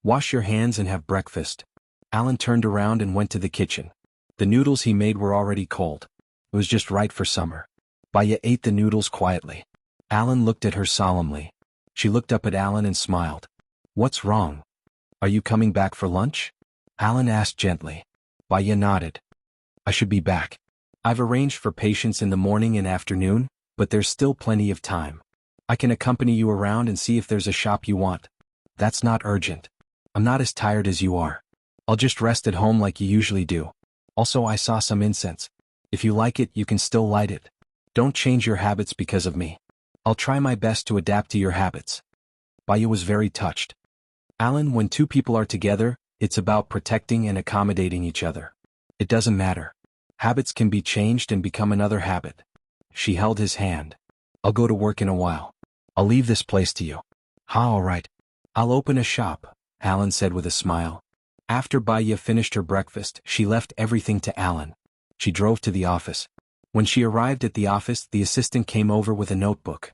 Wash your hands and have breakfast." Alan turned around and went to the kitchen. The noodles he made were already cold. It was just right for summer. Baya ate the noodles quietly. Alan looked at her solemnly. She looked up at Alan and smiled. "What's wrong? Are you coming back for lunch?" Alan asked gently. Baya nodded. "I should be back. I've arranged for patients in the morning and afternoon, but there's still plenty of time. I can accompany you around and see if there's a shop you want. That's not urgent. I'm not as tired as you are. I'll just rest at home like you usually do. Also I saw some incense. If you like it you can still light it. Don't change your habits because of me. I'll try my best to adapt to your habits." Baya was very touched. "Alan, when 2 people are together, it's about protecting and accommodating each other. It doesn't matter. Habits can be changed and become another habit." She held his hand. "I'll go to work in a while. I'll leave this place to you." All right. "I'll open a shop," Alan said with a smile. After Baya finished her breakfast, she left everything to Alan. She drove to the office. When she arrived at the office, the assistant came over with a notebook.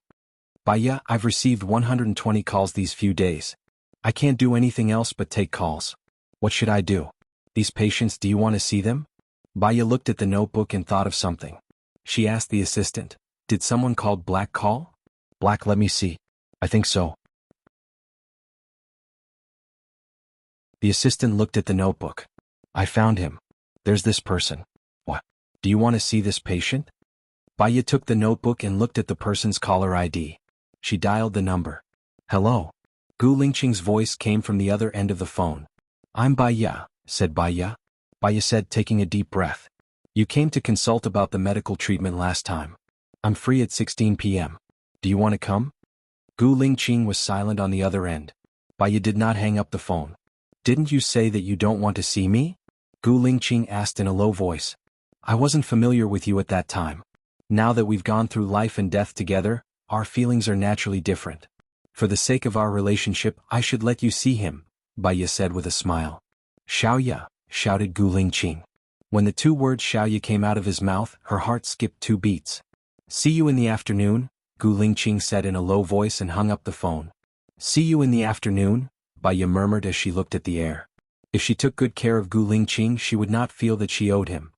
"Baya, I've received 120 calls these few days. I can't do anything else but take calls. What should I do? These patients, do you want to see them?" Baya looked at the notebook and thought of something. She asked the assistant, "Did someone called Black call?" "Black, let me see. I think so." The assistant looked at the notebook. "I found him. There's this person." "What? Do you want to see this patient?" Baya took the notebook and looked at the person's caller ID. She dialed the number. "Hello." Gu Lingqing's voice came from the other end of the phone. "I'm Baya," said Baya. Baya said, taking a deep breath. "You came to consult about the medical treatment last time. I'm free at 16 p.m. Do you want to come?" Gu Lingqing was silent on the other end. Baya did not hang up the phone. "Didn't you say that you don't want to see me?" Gu Lingqing asked in a low voice. "I wasn't familiar with you at that time. Now that we've gone through life and death together, our feelings are naturally different. For the sake of our relationship, I should let you see him," Baya said with a smile. "Xiaoya," shouted Gu Lingqing. When the 2 words Xiaoya came out of his mouth, her heart skipped 2 beats. "See you in the afternoon," Gu Lingqing said in a low voice and hung up the phone. "See you in the afternoon," Baya murmured as she looked at the air. If she took good care of Gu Lingqing, she would not feel that she owed him.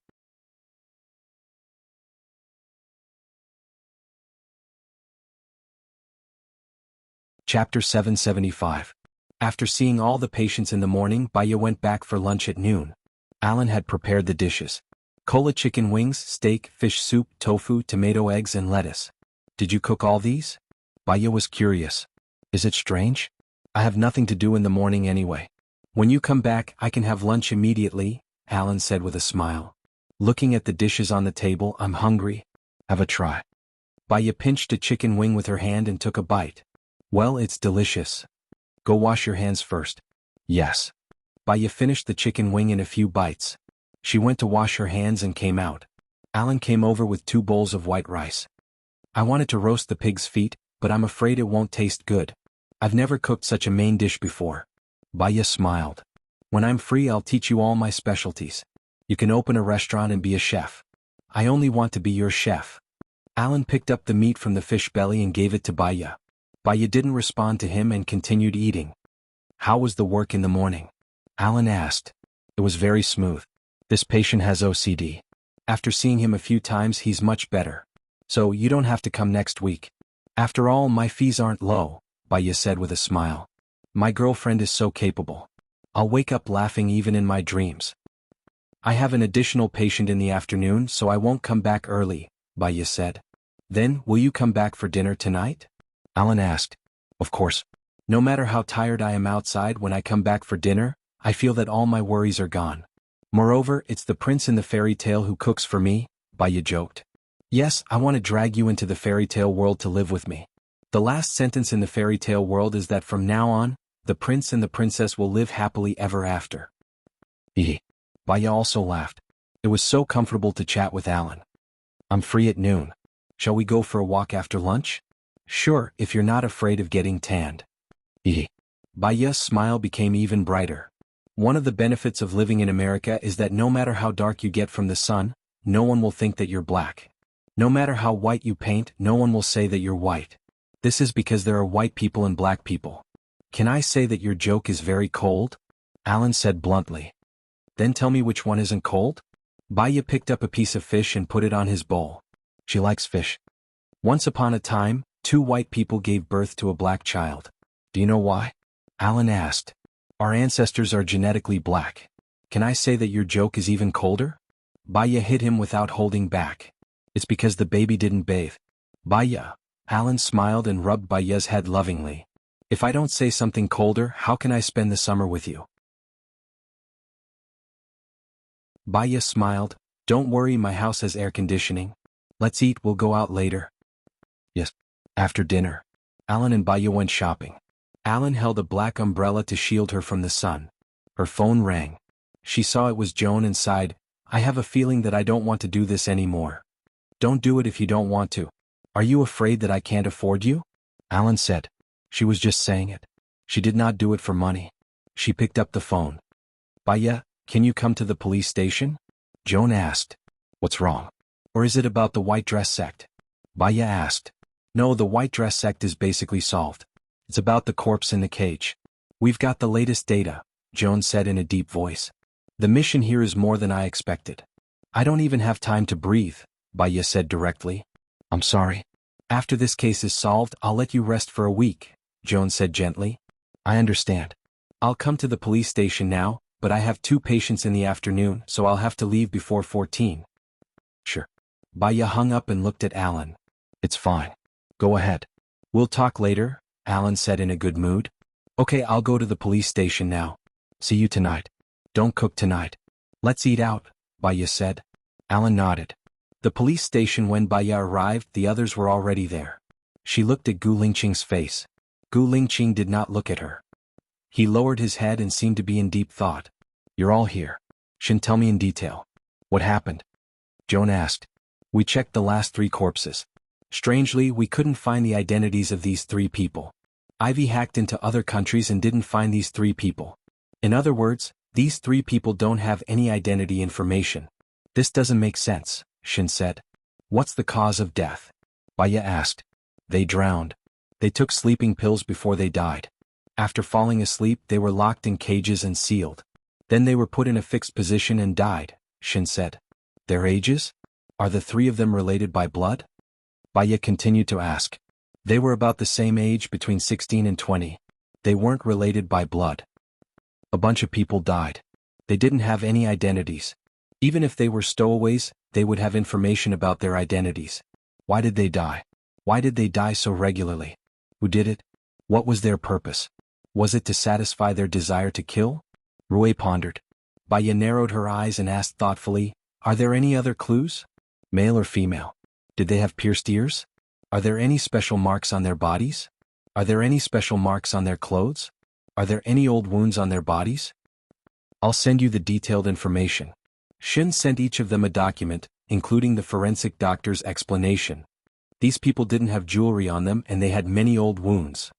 Chapter 775. After seeing all the patients in the morning, Baya went back for lunch at noon. Alan had prepared the dishes. Cola chicken wings, steak, fish soup, tofu, tomato eggs and lettuce. Did you cook all these? Baya was curious. Is it strange? I have nothing to do in the morning anyway. When you come back, I can have lunch immediately, Alan said with a smile. Looking at the dishes on the table, I'm hungry. Have a try. Baya pinched a chicken wing with her hand and took a bite. Well, it's delicious. Go wash your hands first. Yes. Baya finished the chicken wing in a few bites. She went to wash her hands and came out. Alan came over with 2 bowls of white rice. I wanted to roast the pig's feet, but I'm afraid it won't taste good. I've never cooked such a main dish before. Baya smiled. When I'm free, I'll teach you all my specialties. You can open a restaurant and be a chef. I only want to be your chef. Alan picked up the meat from the fish belly and gave it to Baya. Baya didn't respond to him and continued eating. How was the work in the morning? Alan asked. It was very smooth. This patient has OCD. After seeing him a few times, he's much better. So you don't have to come next week. After all, my fees aren't low, Baya said with a smile. My girlfriend is so capable. I'll wake up laughing even in my dreams. I have an additional patient in the afternoon, so I won't come back early, Baya said. Then, will you come back for dinner tonight? Alan asked. Of course. No matter how tired I am outside, when I come back for dinner, I feel that all my worries are gone. Moreover, it's the prince in the fairy tale who cooks for me, Baya joked. Yes, I want to drag you into the fairy tale world to live with me. The last sentence in the fairy tale world is that from now on, the prince and the princess will live happily ever after. Baya also laughed. It was so comfortable to chat with Alan. I'm free at noon. Shall we go for a walk after lunch? Sure, if you're not afraid of getting tanned. Baya's smile became even brighter. One of the benefits of living in America is that no matter how dark you get from the sun, no one will think that you're black. No matter how white you paint, no one will say that you're white. This is because there are white people and black people. Can I say that your joke is very cold? Alan said bluntly. Then tell me which one isn't cold? Baya picked up a piece of fish and put it on his bowl. She likes fish. Once upon a time, 2 white people gave birth to a black child. Do you know why? Alan asked. Our ancestors are genetically black. Can I say that your joke is even colder? Baya hit him without holding back. It's because the baby didn't bathe. Baya. Alan smiled and rubbed Baya's head lovingly. If I don't say something colder, how can I spend the summer with you? Baya smiled. Don't worry, my house has air conditioning. Let's eat, we'll go out later. Yes. After dinner, Alan and Baya went shopping. Alan held a black umbrella to shield her from the sun. Her phone rang. She saw it was Joan and sighed, I have a feeling that I don't want to do this anymore. Don't do it if you don't want to. Are you afraid that I can't afford you? Alan said. She was just saying it. She did not do it for money. She picked up the phone. Baya, can you come to the police station? Joan asked. What's wrong? Or is it about the white dress sect? Baya asked. No, the white dress sect is basically solved. It's about the corpse in the cage. We've got the latest data, Joan said in a deep voice. The mission here is more than I expected. I don't even have time to breathe, Baya said directly. I'm sorry. After this case is solved, I'll let you rest for a week, Joan said gently. I understand. I'll come to the police station now, but I have 2 patients in the afternoon, so I'll have to leave before 14. Sure. Baya hung up and looked at Alan. It's fine. Go ahead. We'll talk later, Alan said in a good mood. Okay, I'll go to the police station now. See you tonight. Don't cook tonight. Let's eat out, Baya said. Alan nodded. The police station. When Baya arrived, the others were already there. She looked at Gu Lingqing's face. Gu Lingqing did not look at her. He lowered his head and seemed to be in deep thought. You're all here. Shin, tell me in detail. What happened? Joan asked. We checked the last 3 corpses. Strangely, we couldn't find the identities of these 3 people. Ivy hacked into other countries and didn't find these 3 people. In other words, these 3 people don't have any identity information. This doesn't make sense, Shin said. What's the cause of death? Baya asked. They drowned. They took sleeping pills before they died. After falling asleep, they were locked in cages and sealed. Then they were put in a fixed position and died, Shin said. Their ages? Are the three of them related by blood? Baya continued to ask. They were about the same age, between 16 and 20. They weren't related by blood. A bunch of people died. They didn't have any identities. Even if they were stowaways, they would have information about their identities. Why did they die? Why did they die so regularly? Who did it? What was their purpose? Was it to satisfy their desire to kill? Rui pondered. Baya narrowed her eyes and asked thoughtfully, Are there any other clues? Male or female? Did they have pierced ears? Are there any special marks on their bodies? Are there any special marks on their clothes? Are there any old wounds on their bodies? I'll send you the detailed information. Shin sent each of them a document, including the forensic doctor's explanation. These people didn't have jewelry on them and they had many old wounds.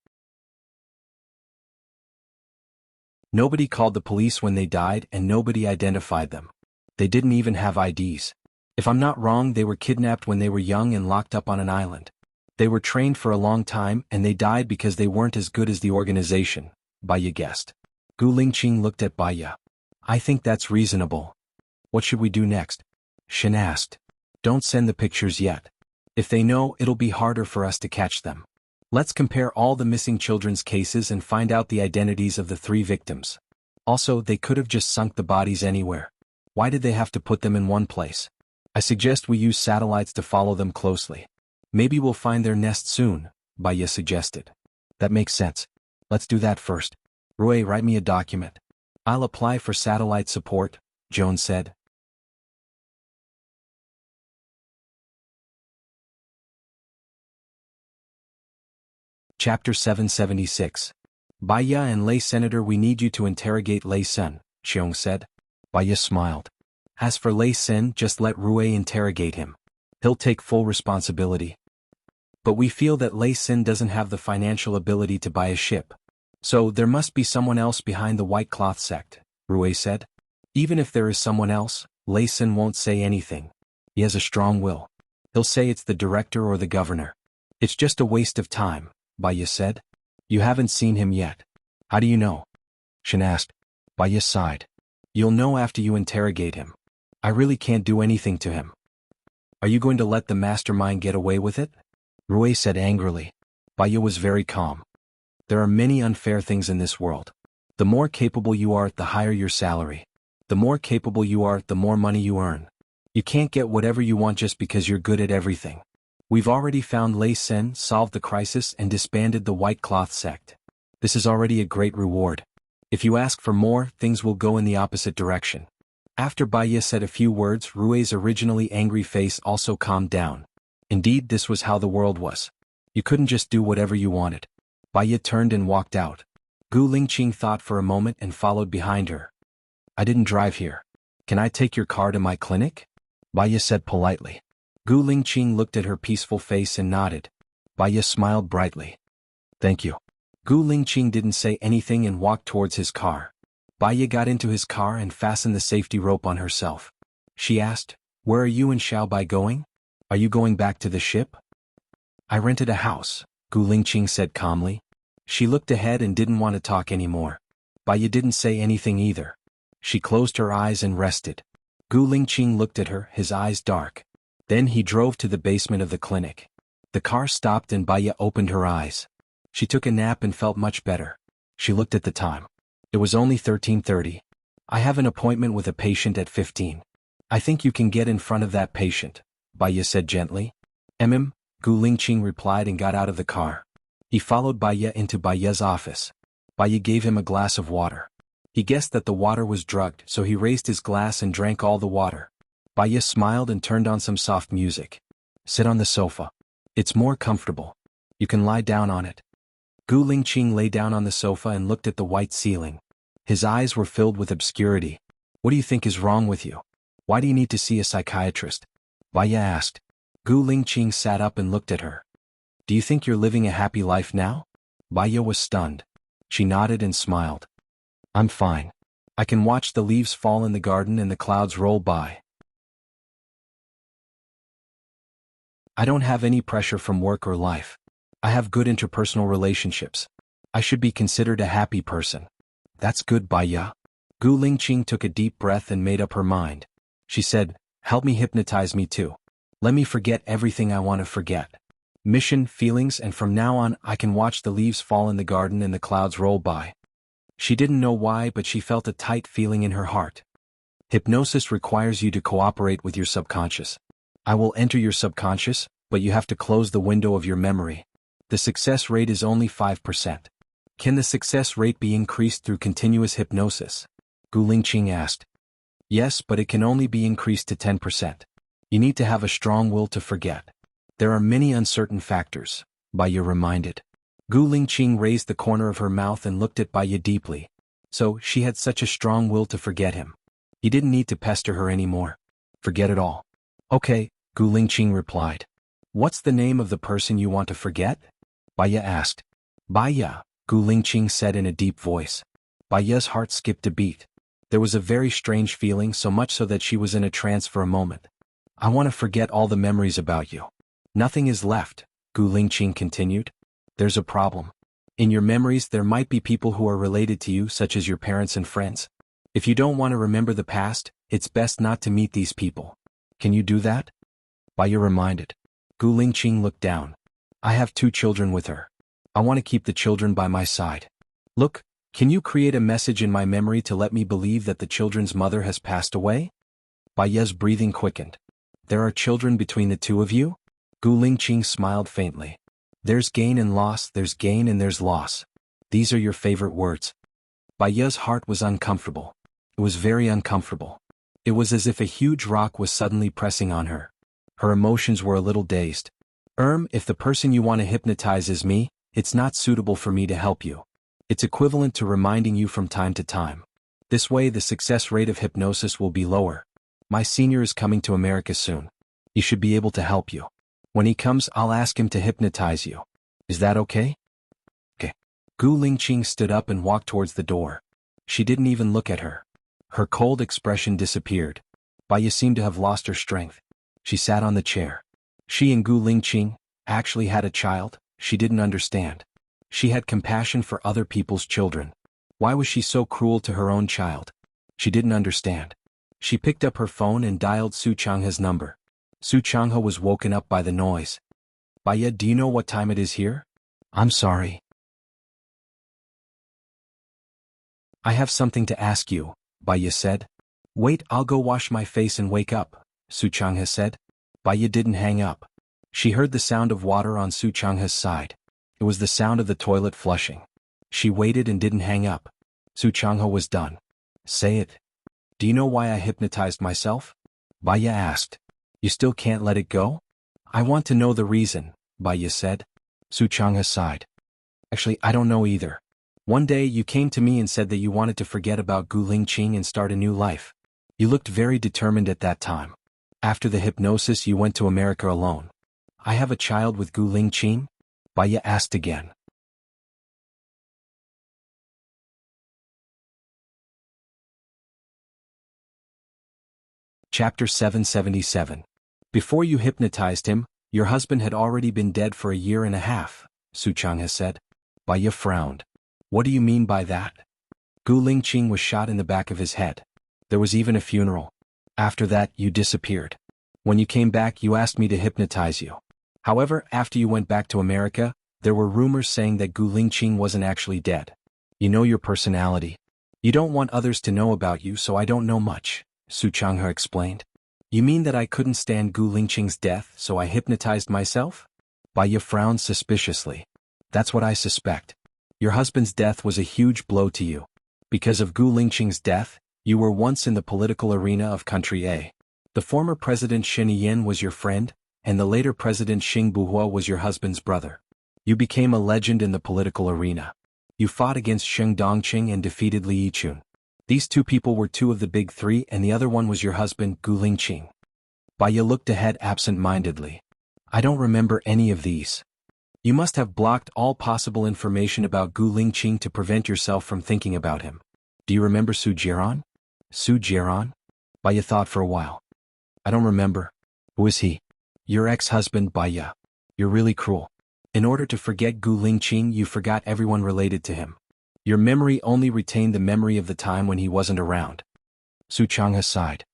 Nobody called the police when they died and nobody identified them. They didn't even have IDs. If I'm not wrong, they were kidnapped when they were young and locked up on an island. They were trained for a long time and they died because they weren't as good as the organization, Baya guessed. Gu Lingqing looked at Baya. I think that's reasonable. What should we do next? Shin asked. Don't send the pictures yet. If they know, it'll be harder for us to catch them. Let's compare all the missing children's cases and find out the identities of the three victims. Also, they could have just sunk the bodies anywhere. Why did they have to put them in one place? I suggest we use satellites to follow them closely. Maybe we'll find their nest soon, Baya suggested. That makes sense. Let's do that first. Rui, write me a document. I'll apply for satellite support, Joan said. Chapter 776. Baya and Lei Senator, we need you to interrogate Lei Sen, Xiong said. Baya smiled. As for Lei Sen, just let Rui interrogate him. He'll take full responsibility. But we feel that Lei Sen doesn't have the financial ability to buy a ship. So there must be someone else behind the white cloth sect, Rui said. Even if there is someone else, Lei Sen won't say anything. He has a strong will. He'll say it's the director or the governor. It's just a waste of time, Baya said. You haven't seen him yet. How do you know? Shin asked. Baya sighed. You'll know after you interrogate him. I really can't do anything to him. Are you going to let the mastermind get away with it? Rui said angrily. Baya was very calm. There are many unfair things in this world. The more capable you are, the higher your salary. The more capable you are, the more money you earn. You can't get whatever you want just because you're good at everything. We've already found Lei Sen, solved the crisis and disbanded the white cloth sect. This is already a great reward. If you ask for more, things will go in the opposite direction. After Baya said a few words, Rui's originally angry face also calmed down. Indeed, this was how the world was. You couldn't just do whatever you wanted. Baya turned and walked out. Gu Lingqing thought for a moment and followed behind her. I didn't drive here. Can I take your car to my clinic? Baya said politely. Gu Lingqing looked at her peaceful face and nodded. Baya smiled brightly. Thank you. Gu Lingqing didn't say anything and walked towards his car. Baya got into his car and fastened the safety rope on herself. She asked, Where are you and Xiaobai going? Are you going back to the ship? I rented a house, Gu Lingqing said calmly. She looked ahead and didn't want to talk anymore. Baya didn't say anything either. She closed her eyes and rested. Gu Lingqing looked at her, his eyes dark. Then he drove to the basement of the clinic. The car stopped and Baya opened her eyes. She took a nap and felt much better. She looked at the time. It was only 13:30. I have an appointment with a patient at 15. I think you can get in front of that patient, Baya said gently. Gu Lingqing replied and got out of the car. He followed Baya into Baya's office. Baya gave him a glass of water. He guessed that the water was drugged, so he raised his glass and drank all the water. Baya smiled and turned on some soft music. Sit on the sofa. It's more comfortable. You can lie down on it. Gu Lingqing lay down on the sofa and looked at the white ceiling. His eyes were filled with obscurity. What do you think is wrong with you? Why do you need to see a psychiatrist? Baya asked. Gu Lingqing sat up and looked at her. Do you think you're living a happy life now? Baya was stunned. She nodded and smiled. I'm fine. I can watch the leaves fall in the garden and the clouds roll by. I don't have any pressure from work or life. I have good interpersonal relationships. I should be considered a happy person. That's good, Baya. Gu Gu Lingqing took a deep breath and made up her mind. She said, "Help me hypnotize me too. Let me forget everything I want to forget. Mission, feelings, and from now on I can watch the leaves fall in the garden and the clouds roll by." She didn't know why, but she felt a tight feeling in her heart. Hypnosis requires you to cooperate with your subconscious. I will enter your subconscious, but you have to close the window of your memory. The success rate is only 5%. Can the success rate be increased through continuous hypnosis? Gu Lingqing asked. Yes, but it can only be increased to 10%. You need to have a strong will to forget. There are many uncertain factors, Baya reminded. Gu Lingqing raised the corner of her mouth and looked at Baya deeply. So, she had such a strong will to forget him. He didn't need to pester her anymore. Forget it all. Okay, Gu Lingqing replied. What's the name of the person you want to forget? Baya asked. Baya, Gu Lingqing said in a deep voice. Baya's heart skipped a beat. There was a very strange feeling, so much so that she was in a trance for a moment. I want to forget all the memories about you. Nothing is left, Gu Lingqing continued. There's a problem. In your memories there might be people who are related to you, such as your parents and friends. If you don't want to remember the past, it's best not to meet these people. Can you do that? Baya reminded. Gu Lingqing looked down. I have 2 children with her. I want to keep the children by my side. Look, can you create a message in my memory to let me believe that the children's mother has passed away? Baya's breathing quickened. There are children between the 2 of you? Gu Lingqing smiled faintly. There's gain and loss, there's gain and there's loss. These are your favorite words. Baya's heart was uncomfortable. It was very uncomfortable. It was as if a huge rock was suddenly pressing on her. Her emotions were a little dazed. If the person you want to hypnotize is me, it's not suitable for me to help you. It's equivalent to reminding you from time to time. This way the success rate of hypnosis will be lower. My senior is coming to America soon. He should be able to help you. When he comes, I'll ask him to hypnotize you. Is that okay? Okay. Gu Lingqing stood up and walked towards the door. She didn't even look at her. Her cold expression disappeared. Baya seemed to have lost her strength. She sat on the chair. She and Gu Lingqing actually had a child. She didn't understand. She had compassion for other people's children. Why was she so cruel to her own child? She didn't understand. She picked up her phone and dialed Su Changhe's number. Su Changhe was woken up by the noise. Baya, do you know what time it is here? I'm sorry. I have something to ask you, Baya said. Wait, I'll go wash my face and wake up, Su Changhe said. Baya didn't hang up. She heard the sound of water on Su Changhe's side. It was the sound of the toilet flushing. She waited and didn't hang up. Su Changhe was done. Say it. Do you know why I hypnotized myself? Baya asked. You still can't let it go? I want to know the reason, Baya said. Su Changhe sighed. Actually, I don't know either. One day you came to me and said that you wanted to forget about Gu Lingqing and start a new life. You looked very determined at that time. After the hypnosis you went to America alone. I have a child with Gu Lingqing? Baya asked again. Chapter 777. Before you hypnotized him, your husband had already been dead for 1.5 years, Su Changhe said. Baya frowned. What do you mean by that? Gu Lingqing was shot in the back of his head. There was even a funeral. After that, you disappeared. When you came back, you asked me to hypnotize you. However, after you went back to America, there were rumors saying that Gu Lingqing wasn't actually dead. You know your personality. You don't want others to know about you, so I don't know much, Su Changhe explained. You mean that I couldn't stand Gu Lingqing's death, so I hypnotized myself? Baya frowned suspiciously. That's what I suspect. Your husband's death was a huge blow to you. Because of Gu Lingqing's death, you were once in the political arena of country A. The former president Shen Yin was your friend, and the later president Xing Buhua was your husband's brother. You became a legend in the political arena. You fought against Sheng Dongqing and defeated Li Yichun. These 2 people were 2 of the big 3 and the other one was your husband, Gu Lingqing. Baya looked ahead absent-mindedly. I don't remember any of these. You must have blocked all possible information about Gu Lingqing to prevent yourself from thinking about him. Do you remember Su Jiran? Su Jiran? Baya thought for a while. I don't remember. Who is he? Your ex-husband, Baya. You're really cruel. In order to forget Gu Lingqing, you forgot everyone related to him. Your memory only retained the memory of the time when he wasn't around. Su Changhe sighed.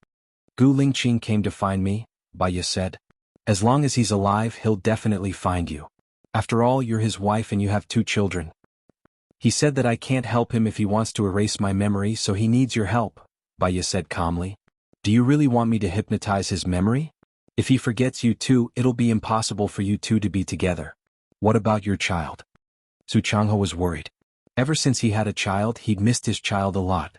Gu Lingqing came to find me, Baya said. As long as he's alive, he'll definitely find you. After all, you're his wife and you have 2 children. He said that I can't help him if he wants to erase my memory, so he needs your help, Baya said calmly. Do you really want me to hypnotize his memory? If he forgets you too, it'll be impossible for you two to be together. What about your child? Su Changhe was worried. Ever since he had a child, he'd missed his child a lot.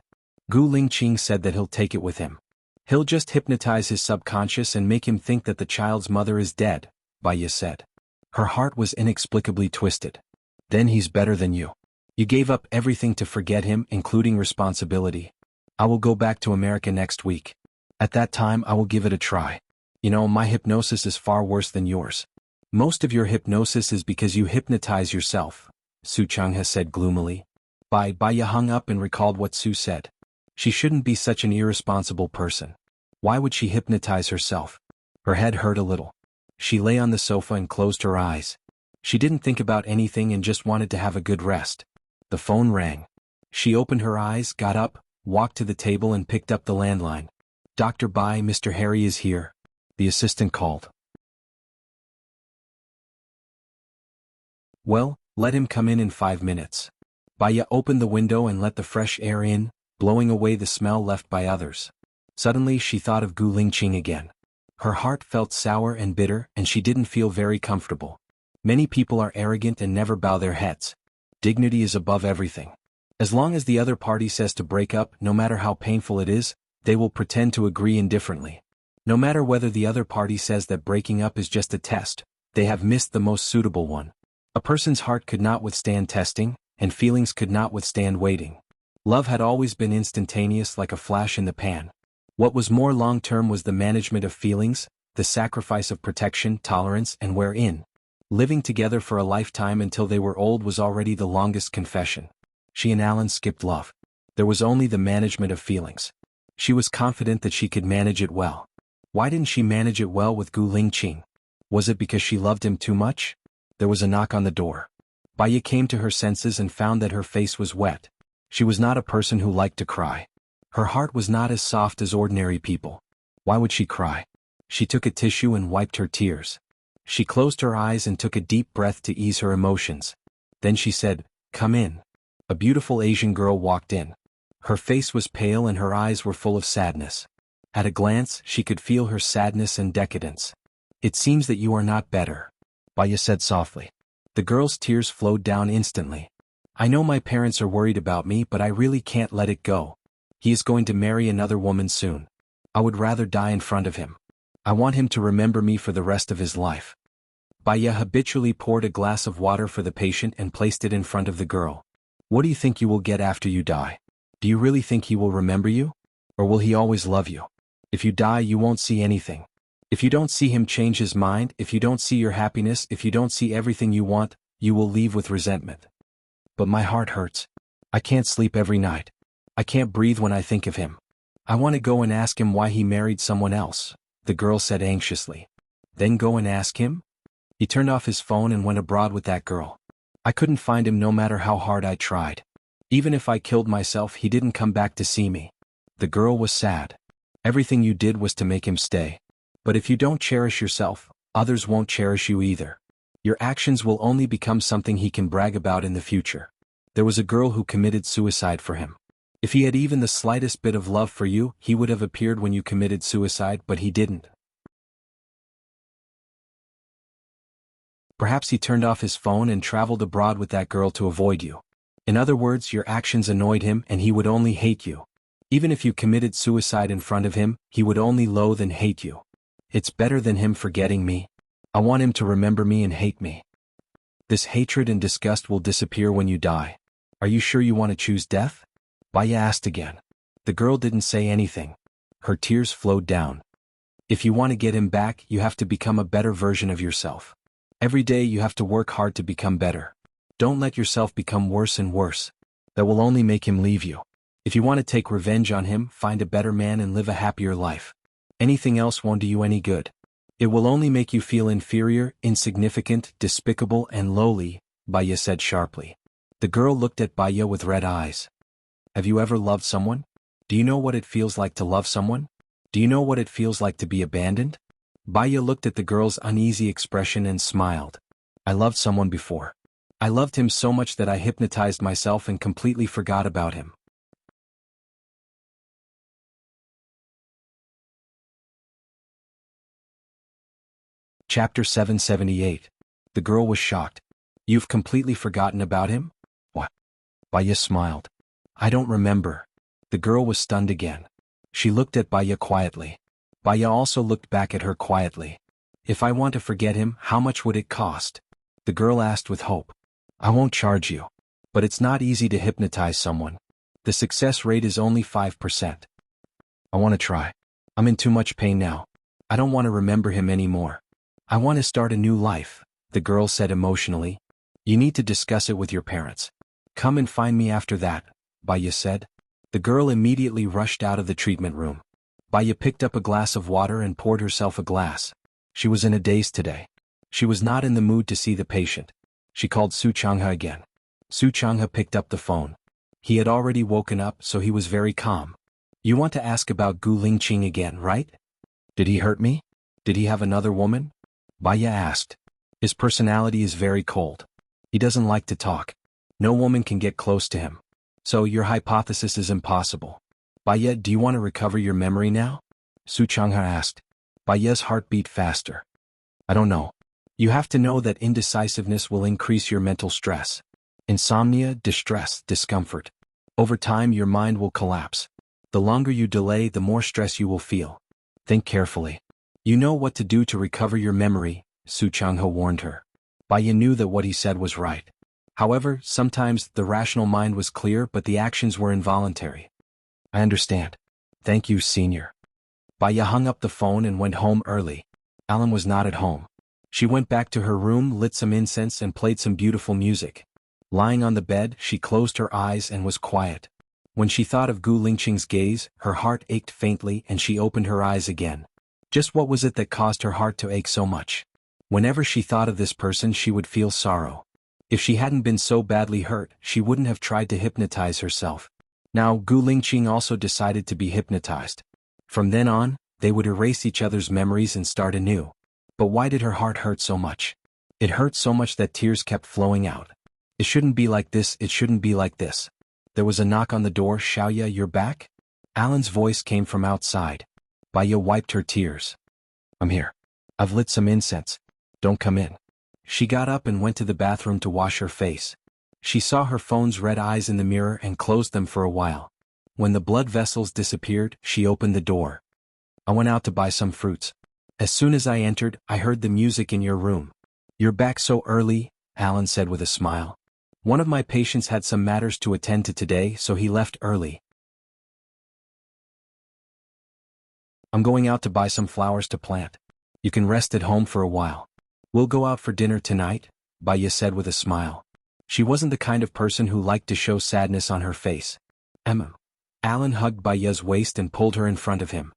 Gu Lingqing said that he'll take it with him. He'll just hypnotize his subconscious and make him think that the child's mother is dead, Baya said. Her heart was inexplicably twisted. Then he's better than you. You gave up everything to forget him, including responsibility. I will go back to America next week. At that time I will give it a try. You know, my hypnosis is far worse than yours. Most of your hypnosis is because you hypnotize yourself, Su Changhe said gloomily. Baya hung up and recalled what Su said. She shouldn't be such an irresponsible person. Why would she hypnotize herself? Her head hurt a little. She lay on the sofa and closed her eyes. She didn't think about anything and just wanted to have a good rest. The phone rang. She opened her eyes, got up, walked to the table and picked up the landline. Dr. Bai, Mr. Harry is here. The assistant called. Well, let him come in 5 minutes. Baya opened the window and let the fresh air in, blowing away the smell left by others. Suddenly she thought of Gu Lingqing again. Her heart felt sour and bitter, and she didn't feel very comfortable. Many people are arrogant and never bow their heads. Dignity is above everything. As long as the other party says to break up, no matter how painful it is, they will pretend to agree indifferently. No matter whether the other party says that breaking up is just a test, they have missed the most suitable one. A person's heart could not withstand testing, and feelings could not withstand waiting. Love had always been instantaneous, like a flash in the pan. What was more long-term was the management of feelings, the sacrifice of protection, tolerance, and wherein. Living together for a lifetime until they were old was already the longest confession. She and Alan skipped love. There was only the management of feelings. She was confident that she could manage it well. Why didn't she manage it well with Gu Lingqing? Was it because she loved him too much? There was a knock on the door. Baya came to her senses and found that her face was wet. She was not a person who liked to cry. Her heart was not as soft as ordinary people. Why would she cry? She took a tissue and wiped her tears. She closed her eyes and took a deep breath to ease her emotions. Then she said, "Come in." A beautiful Asian girl walked in. Her face was pale and her eyes were full of sadness. At a glance, she could feel her sadness and decadence. "It seems that you are not better," Baya said softly. The girl's tears flowed down instantly. "I know my parents are worried about me, but I really can't let it go. He is going to marry another woman soon. I would rather die in front of him. I want him to remember me for the rest of his life." Baya habitually poured a glass of water for the patient and placed it in front of the girl. "What do you think you will get after you die? Do you really think he will remember you? Or will he always love you? If you die, you won't see anything. If you don't see him change his mind, if you don't see your happiness, if you don't see everything you want, you will leave with resentment. But my heart hurts. I can't sleep every night. I can't breathe when I think of him. I want to go and ask him why he married someone else," the girl said anxiously. "Then go and ask him?" He turned off his phone and went abroad with that girl. "I couldn't find him no matter how hard I tried. Even if I killed myself, he didn't come back to see me." The girl was sad. "Everything you did was to make him stay. But if you don't cherish yourself, others won't cherish you either. Your actions will only become something he can brag about in the future. There was a girl who committed suicide for him. If he had even the slightest bit of love for you, he would have appeared when you committed suicide, but he didn't. Perhaps he turned off his phone and traveled abroad with that girl to avoid you. In other words, your actions annoyed him and he would only hate you. Even if you committed suicide in front of him, he would only loathe and hate you. It's better than him forgetting me. I want him to remember me and hate me. This hatred and disgust will disappear when you die. Are you sure you want to choose death?" Baya asked again. The girl didn't say anything. Her tears flowed down. "If you want to get him back, you have to become a better version of yourself. Every day you have to work hard to become better. Don't let yourself become worse and worse. That will only make him leave you. If you want to take revenge on him, find a better man and live a happier life. Anything else won't do you any good. It will only make you feel inferior, insignificant, despicable, and lowly," Baya said sharply. The girl looked at Baya with red eyes. Have you ever loved someone? Do you know what it feels like to love someone? Do you know what it feels like to be abandoned? Baya looked at the girl's uneasy expression and smiled. I loved someone before. I loved him so much that I hypnotized myself and completely forgot about him. Chapter 778. The girl was shocked. You've completely forgotten about him? What? Baya smiled. I don't remember. The girl was stunned again. She looked at Baya quietly. Baya also looked back at her quietly. If I want to forget him, how much would it cost? The girl asked with hope. I won't charge you. But it's not easy to hypnotize someone. The success rate is only 5%. I want to try. I'm in too much pain now. I don't want to remember him anymore. I want to start a new life, the girl said emotionally. You need to discuss it with your parents. Come and find me after that, Baya said. The girl immediately rushed out of the treatment room. Baya picked up a glass of water and poured herself a glass. She was in a daze today. She was not in the mood to see the patient. She called Su Changhe again. Su Changhe picked up the phone. He had already woken up, so he was very calm. You want to ask about Gu Lingqing again, right? Did he hurt me? Did he have another woman? Baya asked. His personality is very cold. He doesn't like to talk. No woman can get close to him. So your hypothesis is impossible. Baya, do you want to recover your memory now? Su Changhe asked. Baya's heart beat faster. I don't know. You have to know that indecisiveness will increase your mental stress. Insomnia, distress, discomfort. Over time your mind will collapse. The longer you delay, the more stress you will feel. Think carefully. You know what to do to recover your memory, Su Changhe warned her. Baya knew that what he said was right. However, sometimes the rational mind was clear but the actions were involuntary. I understand. Thank you, senior. Baya hung up the phone and went home early. Alan was not at home. She went back to her room, lit some incense and played some beautiful music. Lying on the bed, she closed her eyes and was quiet. When she thought of Gu Lingqing's gaze, her heart ached faintly and she opened her eyes again. Just what was it that caused her heart to ache so much? Whenever she thought of this person, she would feel sorrow. If she hadn't been so badly hurt, she wouldn't have tried to hypnotize herself. Now Gu Lingqing also decided to be hypnotized. From then on, they would erase each other's memories and start anew. But why did her heart hurt so much? It hurt so much that tears kept flowing out. It shouldn't be like this, it shouldn't be like this. There was a knock on the door. Xiaoya, you're back? Alan's voice came from outside. Baya wiped her tears. I'm here. I've lit some incense. Don't come in. She got up and went to the bathroom to wash her face. She saw her phone's red eyes in the mirror and closed them for a while. When the blood vessels disappeared, she opened the door. I went out to buy some fruits. As soon as I entered, I heard the music in your room. You're back so early, Alan said with a smile. One of my patients had some matters to attend to today, so he left early. I'm going out to buy some flowers to plant. You can rest at home for a while. We'll go out for dinner tonight, Baya said with a smile. She wasn't the kind of person who liked to show sadness on her face. Emma. Alan hugged Baya's waist and pulled her in front of him.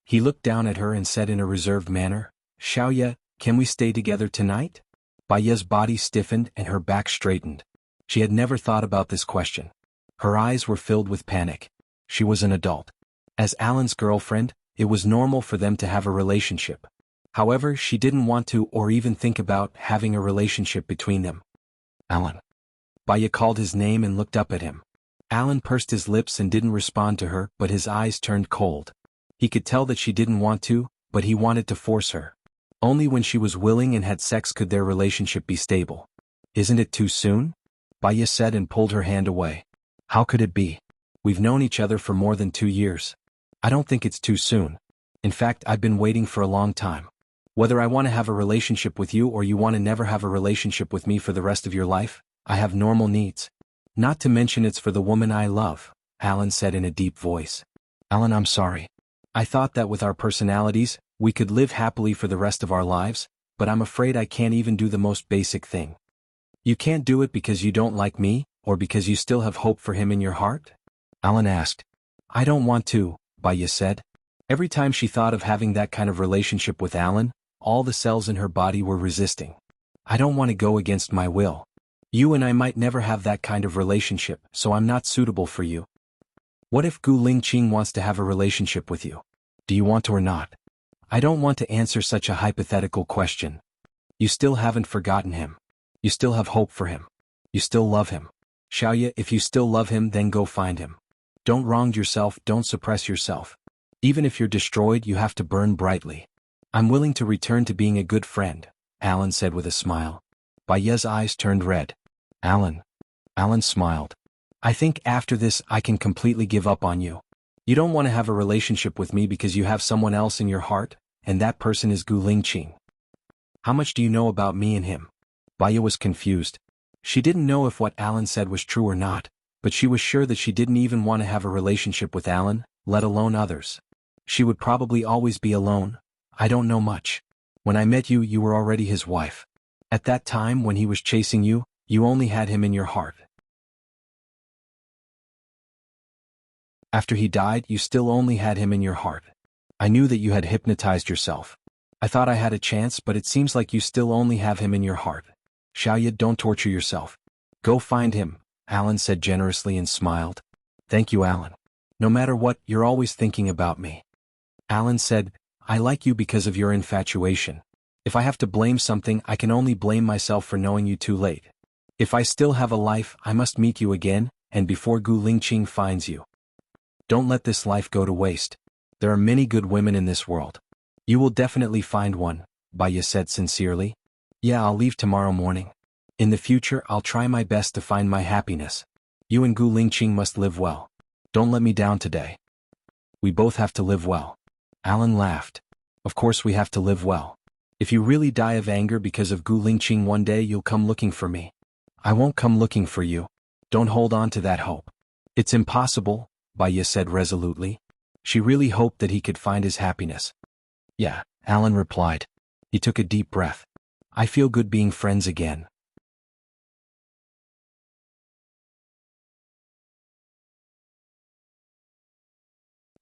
He looked down at her and said in a reserved manner, Xiaoya, can we stay together tonight? Baya's body stiffened and her back straightened. She had never thought about this question. Her eyes were filled with panic. She was an adult. As Alan's girlfriend, it was normal for them to have a relationship. However, she didn't want to or even think about having a relationship between them. Alan. Baya called his name and looked up at him. Alan pursed his lips and didn't respond to her, but his eyes turned cold. He could tell that she didn't want to, but he wanted to force her. Only when she was willing and had sex could their relationship be stable. Isn't it too soon? Baya said and pulled her hand away. How could it be? We've known each other for more than 2 years. I don't think it's too soon. In fact, I've been waiting for a long time. Whether I want to have a relationship with you or you want to never have a relationship with me for the rest of your life, I have normal needs. Not to mention it's for the woman I love, Alan said in a deep voice. Alan, I'm sorry. I thought that with our personalities, we could live happily for the rest of our lives, but I'm afraid I can't even do the most basic thing. You can't do it because you don't like me, or because you still have hope for him in your heart? Alan asked. I don't want to, Baya said. Every time she thought of having that kind of relationship with Alan, all the cells in her body were resisting. I don't want to go against my will. You and I might never have that kind of relationship, so I'm not suitable for you. What if Gu Lingqing wants to have a relationship with you? Do you want to or not? I don't want to answer such a hypothetical question. You still haven't forgotten him. You still have hope for him. You still love him. Xiaoye, if you still love him, then go find him. Don't wrong yourself, don't suppress yourself. Even if you're destroyed, you have to burn brightly. I'm willing to return to being a good friend, Alan said with a smile. Baiye's eyes turned red. Alan. Alan smiled. I think after this I can completely give up on you. You don't want to have a relationship with me because you have someone else in your heart, and that person is Gu Lingqing. How much do you know about me and him? Baiye was confused. She didn't know if what Alan said was true or not, but she was sure that she didn't even want to have a relationship with Alan, let alone others. She would probably always be alone. I don't know much. When I met you, you were already his wife. At that time when he was chasing you, you only had him in your heart. After he died, you still only had him in your heart. I knew that you had hypnotized yourself. I thought I had a chance, but it seems like you still only have him in your heart. Xiaoye, don't torture yourself. Go find him, Alan said generously and smiled. Thank you, Alan. No matter what, you're always thinking about me. Alan said, I like you because of your infatuation. If I have to blame something, I can only blame myself for knowing you too late. If I still have a life, I must meet you again, and before Gu Lingqing finds you. Don't let this life go to waste. There are many good women in this world. You will definitely find one, Baiye said sincerely. Yeah, I'll leave tomorrow morning. In the future, I'll try my best to find my happiness. You and Gu Lingqing must live well. Don't let me down today. We both have to live well. Alan laughed. Of course we have to live well. If you really die of anger because of Gu Lingqing one day, you'll come looking for me. I won't come looking for you. Don't hold on to that hope. It's impossible, Baiye said resolutely. She really hoped that he could find his happiness. Yeah, Alan replied. He took a deep breath. I feel good being friends again.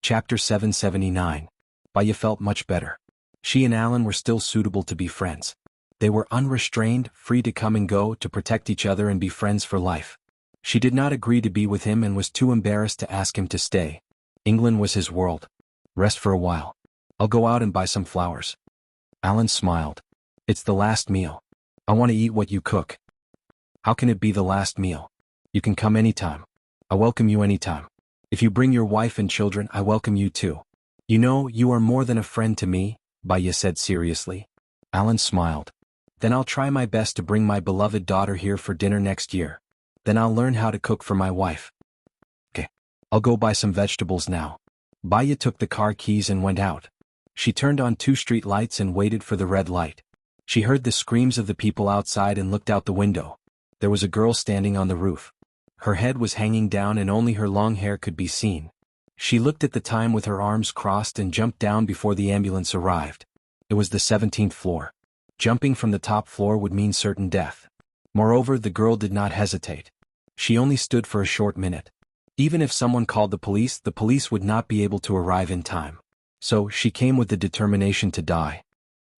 Chapter 779. Baiye felt much better. She and Alan were still suitable to be friends. They were unrestrained, free to come and go, to protect each other and be friends for life. She did not agree to be with him and was too embarrassed to ask him to stay. England was his world. Rest for a while. I'll go out and buy some flowers. Alan smiled. It's the last meal. I want to eat what you cook. How can it be the last meal? You can come anytime. I welcome you anytime. If you bring your wife and children, I welcome you too. You know, you are more than a friend to me, Baiye said seriously. Alan smiled. Then I'll try my best to bring my beloved daughter here for dinner next year. Then I'll learn how to cook for my wife. Okay. I'll go buy some vegetables now. Baiye took the car keys and went out. She turned on 2 street lights and waited for the red light. She heard the screams of the people outside and looked out the window. There was a girl standing on the roof. Her head was hanging down and only her long hair could be seen. She looked at the time with her arms crossed and jumped down before the ambulance arrived. It was the 17th floor. Jumping from the top floor would mean certain death. Moreover, the girl did not hesitate. She only stood for a short minute. Even if someone called the police would not be able to arrive in time. So, she came with the determination to die.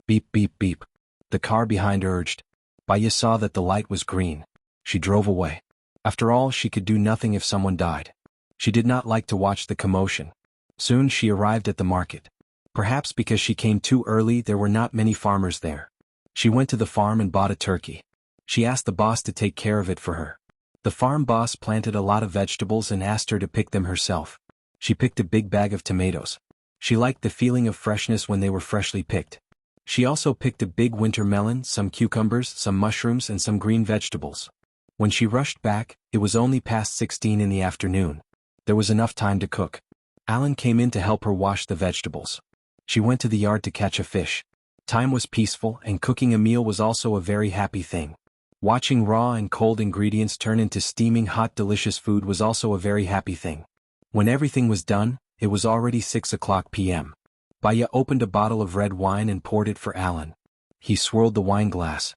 Beep, beep, beep. The car behind urged. Baiye saw that the light was green. She drove away. After all, she could do nothing if someone died. She did not like to watch the commotion. Soon she arrived at the market. Perhaps because she came too early, there were not many farmers there. She went to the farm and bought a turkey. She asked the boss to take care of it for her. The farm boss planted a lot of vegetables and asked her to pick them herself. She picked a big bag of tomatoes. She liked the feeling of freshness when they were freshly picked. She also picked a big winter melon, some cucumbers, some mushrooms and some green vegetables. When she rushed back, it was only past 16 in the afternoon. There was enough time to cook. Alan came in to help her wash the vegetables. She went to the yard to catch a fish. Time was peaceful and cooking a meal was also a very happy thing. Watching raw and cold ingredients turn into steaming hot delicious food was also a very happy thing. When everything was done, it was already 6 o'clock p.m. Baiye opened a bottle of red wine and poured it for Alan. He swirled the wine glass.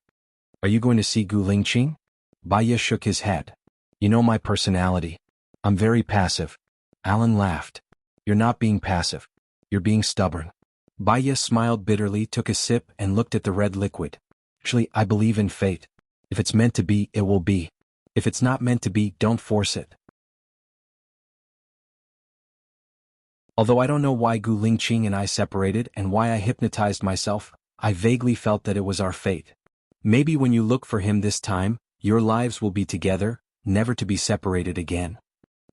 Are you going to see Gu Lingqing? Baiye shook his head. You know my personality. I'm very passive. Alan laughed. You're not being passive. You're being stubborn. Baiye smiled bitterly, took a sip and looked at the red liquid. Actually, I believe in fate. If it's meant to be, it will be. If it's not meant to be, don't force it. Although I don't know why Gu Lingqing and I separated and why I hypnotized myself, I vaguely felt that it was our fate. Maybe when you look for him this time, your lives will be together, never to be separated again.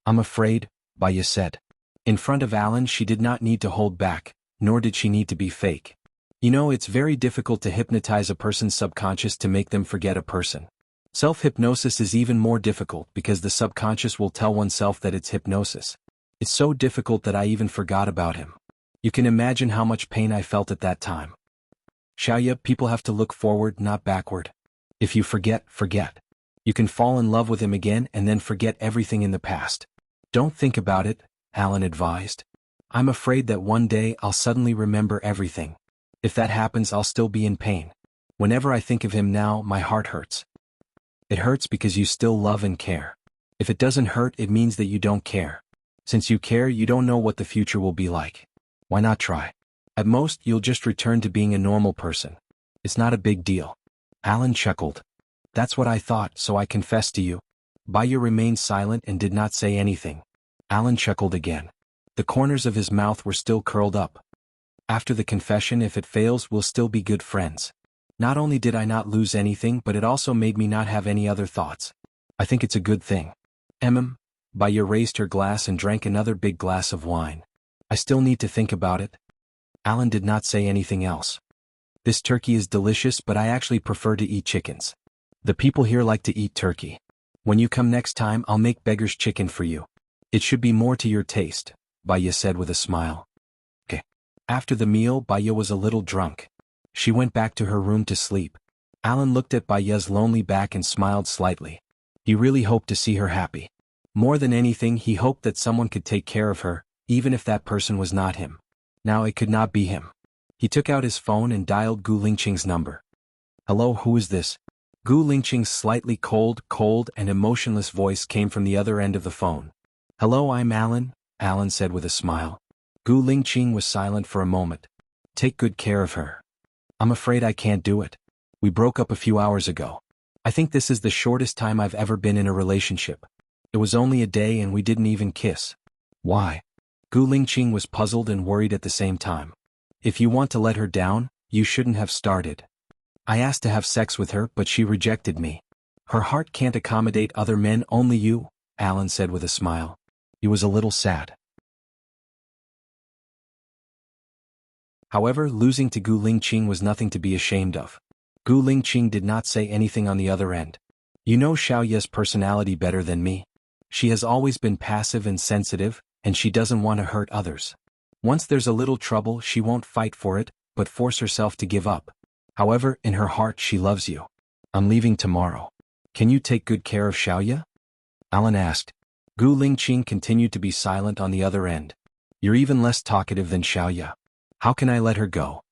I'm afraid, Baya said. In front of Alan she did not need to hold back, nor did she need to be fake. You know, it's very difficult to hypnotize a person's subconscious to make them forget a person. Self-hypnosis is even more difficult because the subconscious will tell oneself that it's hypnosis. It's so difficult that I even forgot about him. You can imagine how much pain I felt at that time. Xiaoya, people have to look forward, not backward. If you forget, forget. You can fall in love with him again and then forget everything in the past. Don't think about it, Alan advised. I'm afraid that one day I'll suddenly remember everything. If that happens, I'll still be in pain. Whenever I think of him now, my heart hurts. It hurts because you still love and care. If it doesn't hurt, it means that you don't care. Since you care, you don't know what the future will be like. Why not try? At most, you'll just return to being a normal person. It's not a big deal. Alan chuckled. That's what I thought, so I confessed to you. Baya remained silent and did not say anything. Alan chuckled again. The corners of his mouth were still curled up. After the confession, if it fails, we'll still be good friends. Not only did I not lose anything, but it also made me not have any other thoughts. I think it's a good thing. Baya raised her glass and drank another big glass of wine. I still need to think about it. Alan did not say anything else. This turkey is delicious, but I actually prefer to eat chickens. The people here like to eat turkey. When you come next time, I'll make beggar's chicken for you. It should be more to your taste, Baya said with a smile. Okay. After the meal, Baya was a little drunk. She went back to her room to sleep. Alan looked at Baya's lonely back and smiled slightly. He really hoped to see her happy. More than anything, he hoped that someone could take care of her, even if that person was not him. Now it could not be him. He took out his phone and dialed Gu Lingqing's number. Hello, who is this? Gu Lingqing's slightly cold and emotionless voice came from the other end of the phone. Hello, I'm Alan, Alan said with a smile. Gu Lingqing was silent for a moment. Take good care of her. I'm afraid I can't do it. We broke up a few hours ago. I think this is the shortest time I've ever been in a relationship. It was only a day and we didn't even kiss. Why? Gu Lingqing was puzzled and worried at the same time. If you want to let her down, you shouldn't have started. I asked to have sex with her, but she rejected me. Her heart can't accommodate other men, only you, Alan said with a smile. He was a little sad. However, losing to Gu Lingqing was nothing to be ashamed of. Gu Lingqing did not say anything on the other end. You know Xiaoya's personality better than me. She has always been passive and sensitive, and she doesn't want to hurt others. Once there's a little trouble, she won't fight for it, but force herself to give up. However, in her heart she loves you. I'm leaving tomorrow. Can you take good care of Xiaoya? Alan asked. Gu Lingqing continued to be silent on the other end. You're even less talkative than Xiaoya. How can I let her go?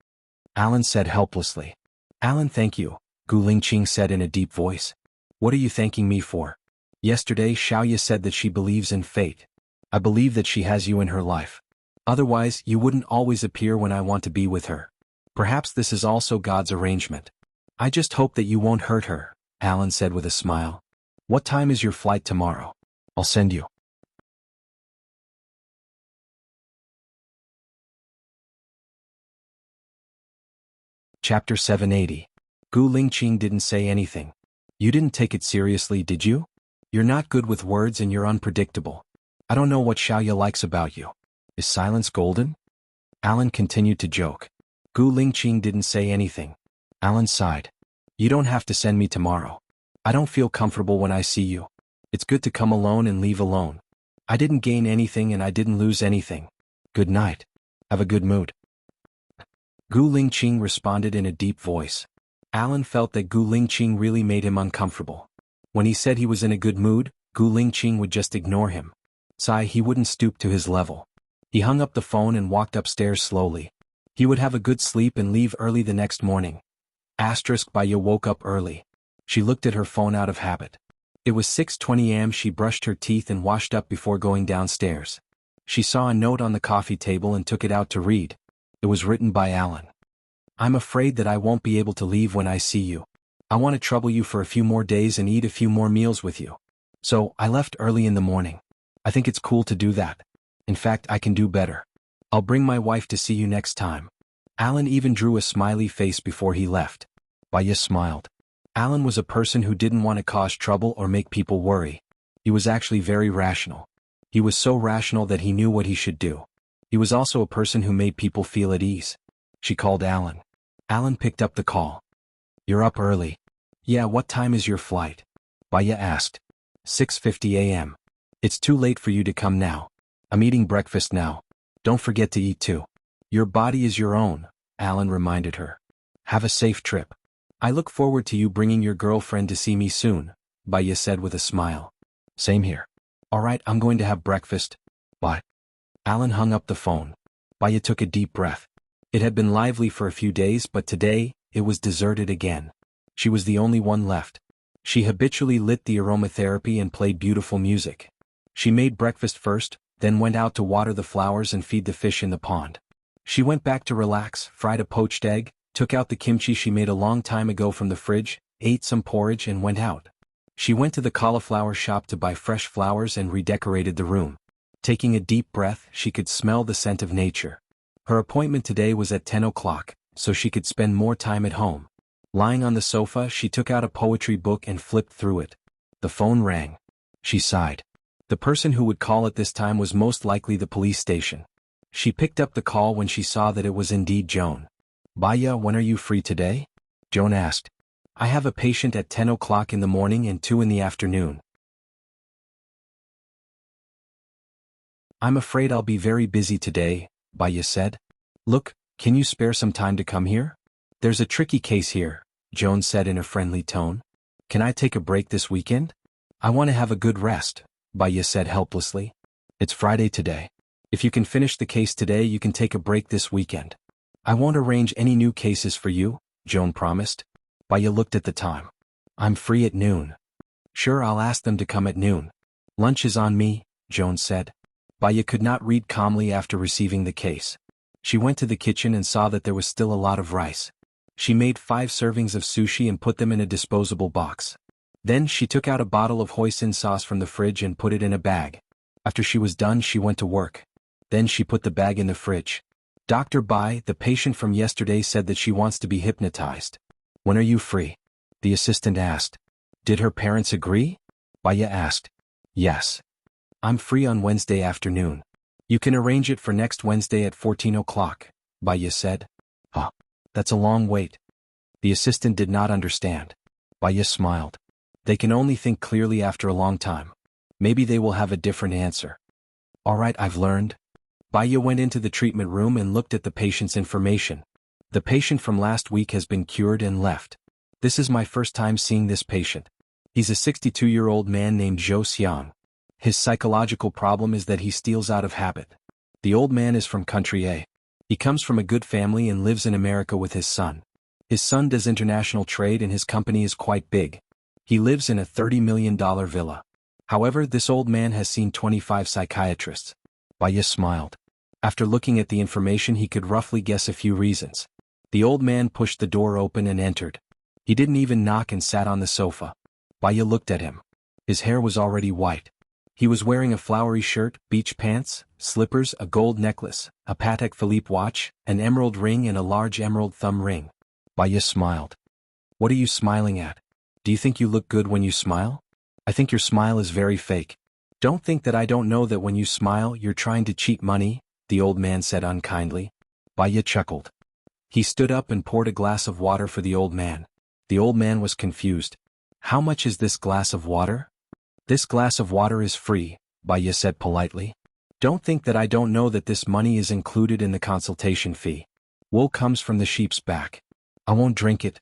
Alan said helplessly. Alan, thank you, Gu Lingqing said in a deep voice. What are you thanking me for? Yesterday Xiaoya said that she believes in fate. I believe that she has you in her life. Otherwise, you wouldn't always appear when I want to be with her. Perhaps this is also God's arrangement. I just hope that you won't hurt her, Alan said with a smile. What time is your flight tomorrow? I'll send you. Chapter 780. Gu Lingqing didn't say anything. You didn't take it seriously, did you? You're not good with words and you're unpredictable. I don't know what Xiaoya likes about you. Is silence golden? Alan continued to joke. Gu Lingqing didn't say anything. Alan sighed. You don't have to send me tomorrow. I don't feel comfortable when I see you. It's good to come alone and leave alone. I didn't gain anything and I didn't lose anything. Good night. Have a good mood. Gu Lingqing responded in a deep voice. Alan felt that Gu Lingqing really made him uncomfortable. When he said he was in a good mood, Gu Lingqing would just ignore him. He wouldn't stoop to his level. He hung up the phone and walked upstairs slowly. He would have a good sleep and leave early the next morning. Baya woke up early. She looked at her phone out of habit. It was 6:20 am. She brushed her teeth and washed up before going downstairs. She saw a note on the coffee table and took it out to read. It was written by Alan. I'm afraid that I won't be able to leave when I see you. I want to trouble you for a few more days and eat a few more meals with you. So, I left early in the morning. I think it's cool to do that. In fact, I can do better. I'll bring my wife to see you next time. Alan even drew a smiley face before he left. Baya smiled. Alan was a person who didn't want to cause trouble or make people worry. He was actually very rational. He was so rational that he knew what he should do. He was also a person who made people feel at ease. She called Alan. Alan picked up the call. You're up early. Yeah, what time is your flight? Baya asked. 6:50 a.m. It's too late for you to come now. I'm eating breakfast now. Don't forget to eat too. Your body is your own, Alan reminded her. Have a safe trip. I look forward to you bringing your girlfriend to see me soon, Baya said with a smile. Same here. All right, I'm going to have breakfast. Bye. Alan hung up the phone. Baya took a deep breath. It had been lively for a few days, but today, it was deserted again. She was the only one left. She habitually lit the aromatherapy and played beautiful music. She made breakfast first, then went out to water the flowers and feed the fish in the pond. She went back to relax, fried a poached egg, took out the kimchi she made a long time ago from the fridge, ate some porridge and went out. She went to the cauliflower shop to buy fresh flowers and redecorated the room. Taking a deep breath, she could smell the scent of nature. Her appointment today was at 10 o'clock, so she could spend more time at home. Lying on the sofa, she took out a poetry book and flipped through it. The phone rang. She sighed. The person who would call at this time was most likely the police station. She picked up the call when she saw that it was indeed Joan. Baya, when are you free today? Joan asked. I have a patient at 10 o'clock in the morning and 2 in the afternoon. I'm afraid I'll be very busy today, Baya said. Look, can you spare some time to come here? There's a tricky case here, Joan said in a friendly tone. Can I take a break this weekend? I want to have a good rest, Baya said helplessly. It's Friday today. If you can finish the case today, you can take a break this weekend. I won't arrange any new cases for you, Joan promised. Baya looked at the time. I'm free at noon. Sure, I'll ask them to come at noon. Lunch is on me, Joan said. Baya could not read calmly after receiving the case. She went to the kitchen and saw that there was still a lot of rice. She made 5 servings of sushi and put them in a disposable box. Then she took out a bottle of hoisin sauce from the fridge and put it in a bag. After she was done, she went to work. Then she put the bag in the fridge. Dr. Bai, the patient from yesterday, said that she wants to be hypnotized. When are you free? The assistant asked. Did her parents agree? Baya asked. Yes. I'm free on Wednesday afternoon. You can arrange it for next Wednesday at 14 o'clock, Baya said. Huh. That's a long wait. The assistant did not understand. Baya smiled. They can only think clearly after a long time. Maybe they will have a different answer. All right, I've learned. Baya went into the treatment room and looked at the patient's information. The patient from last week has been cured and left. This is my first time seeing this patient. He's a 62-year-old man named Zhou Xiang. His psychological problem is that he steals out of habit. The old man is from country A. He comes from a good family and lives in America with his son. His son does international trade and his company is quite big. He lives in a $30 million villa. However, this old man has seen 25 psychiatrists. Baya smiled. After looking at the information, he could roughly guess a few reasons. The old man pushed the door open and entered. He didn't even knock and sat on the sofa. Baya looked at him. His hair was already white. He was wearing a flowery shirt, beach pants, slippers, a gold necklace, a Patek Philippe watch, an emerald ring and a large emerald thumb ring. Baya smiled. What are you smiling at? Do you think you look good when you smile? I think your smile is very fake. Don't think that I don't know that when you smile you're trying to cheat money, the old man said unkindly. Baya chuckled. He stood up and poured a glass of water for the old man. The old man was confused. How much is this glass of water? This glass of water is free, Baya said politely. Don't think that I don't know that this money is included in the consultation fee. Wool comes from the sheep's back. I won't drink it.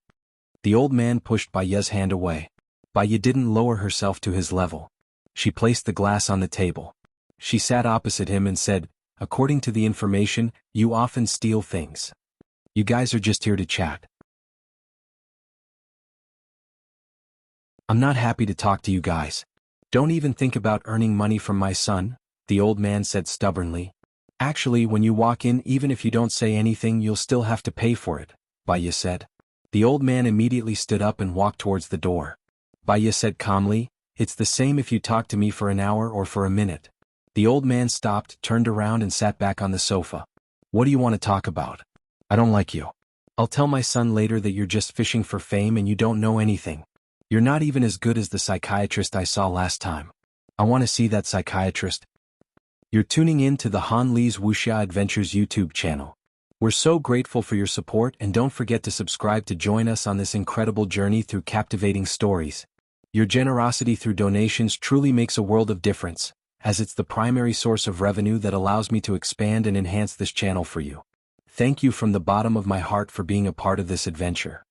The old man pushed Baya's hand away. Baya didn't lower herself to his level. She placed the glass on the table. She sat opposite him and said, according to the information, you often steal things. You guys are just here to chat. I'm not happy to talk to you guys. Don't even think about earning money from my son, the old man said stubbornly. Actually, when you walk in, even if you don't say anything, you'll still have to pay for it, Baya said. The old man immediately stood up and walked towards the door. Baya said calmly, "It's the same if you talk to me for an hour or for a minute." The old man stopped, turned around and sat back on the sofa. "What do you want to talk about? I don't like you. I'll tell my son later that you're just fishing for fame and you don't know anything. You're not even as good as the psychiatrist I saw last time. I want to see that psychiatrist." You're tuning in to the Han Li's Wuxia Adventures YouTube channel. We're so grateful for your support, and don't forget to subscribe to join us on this incredible journey through captivating stories. Your generosity through donations truly makes a world of difference, as it's the primary source of revenue that allows me to expand and enhance this channel for you. Thank you from the bottom of my heart for being a part of this adventure.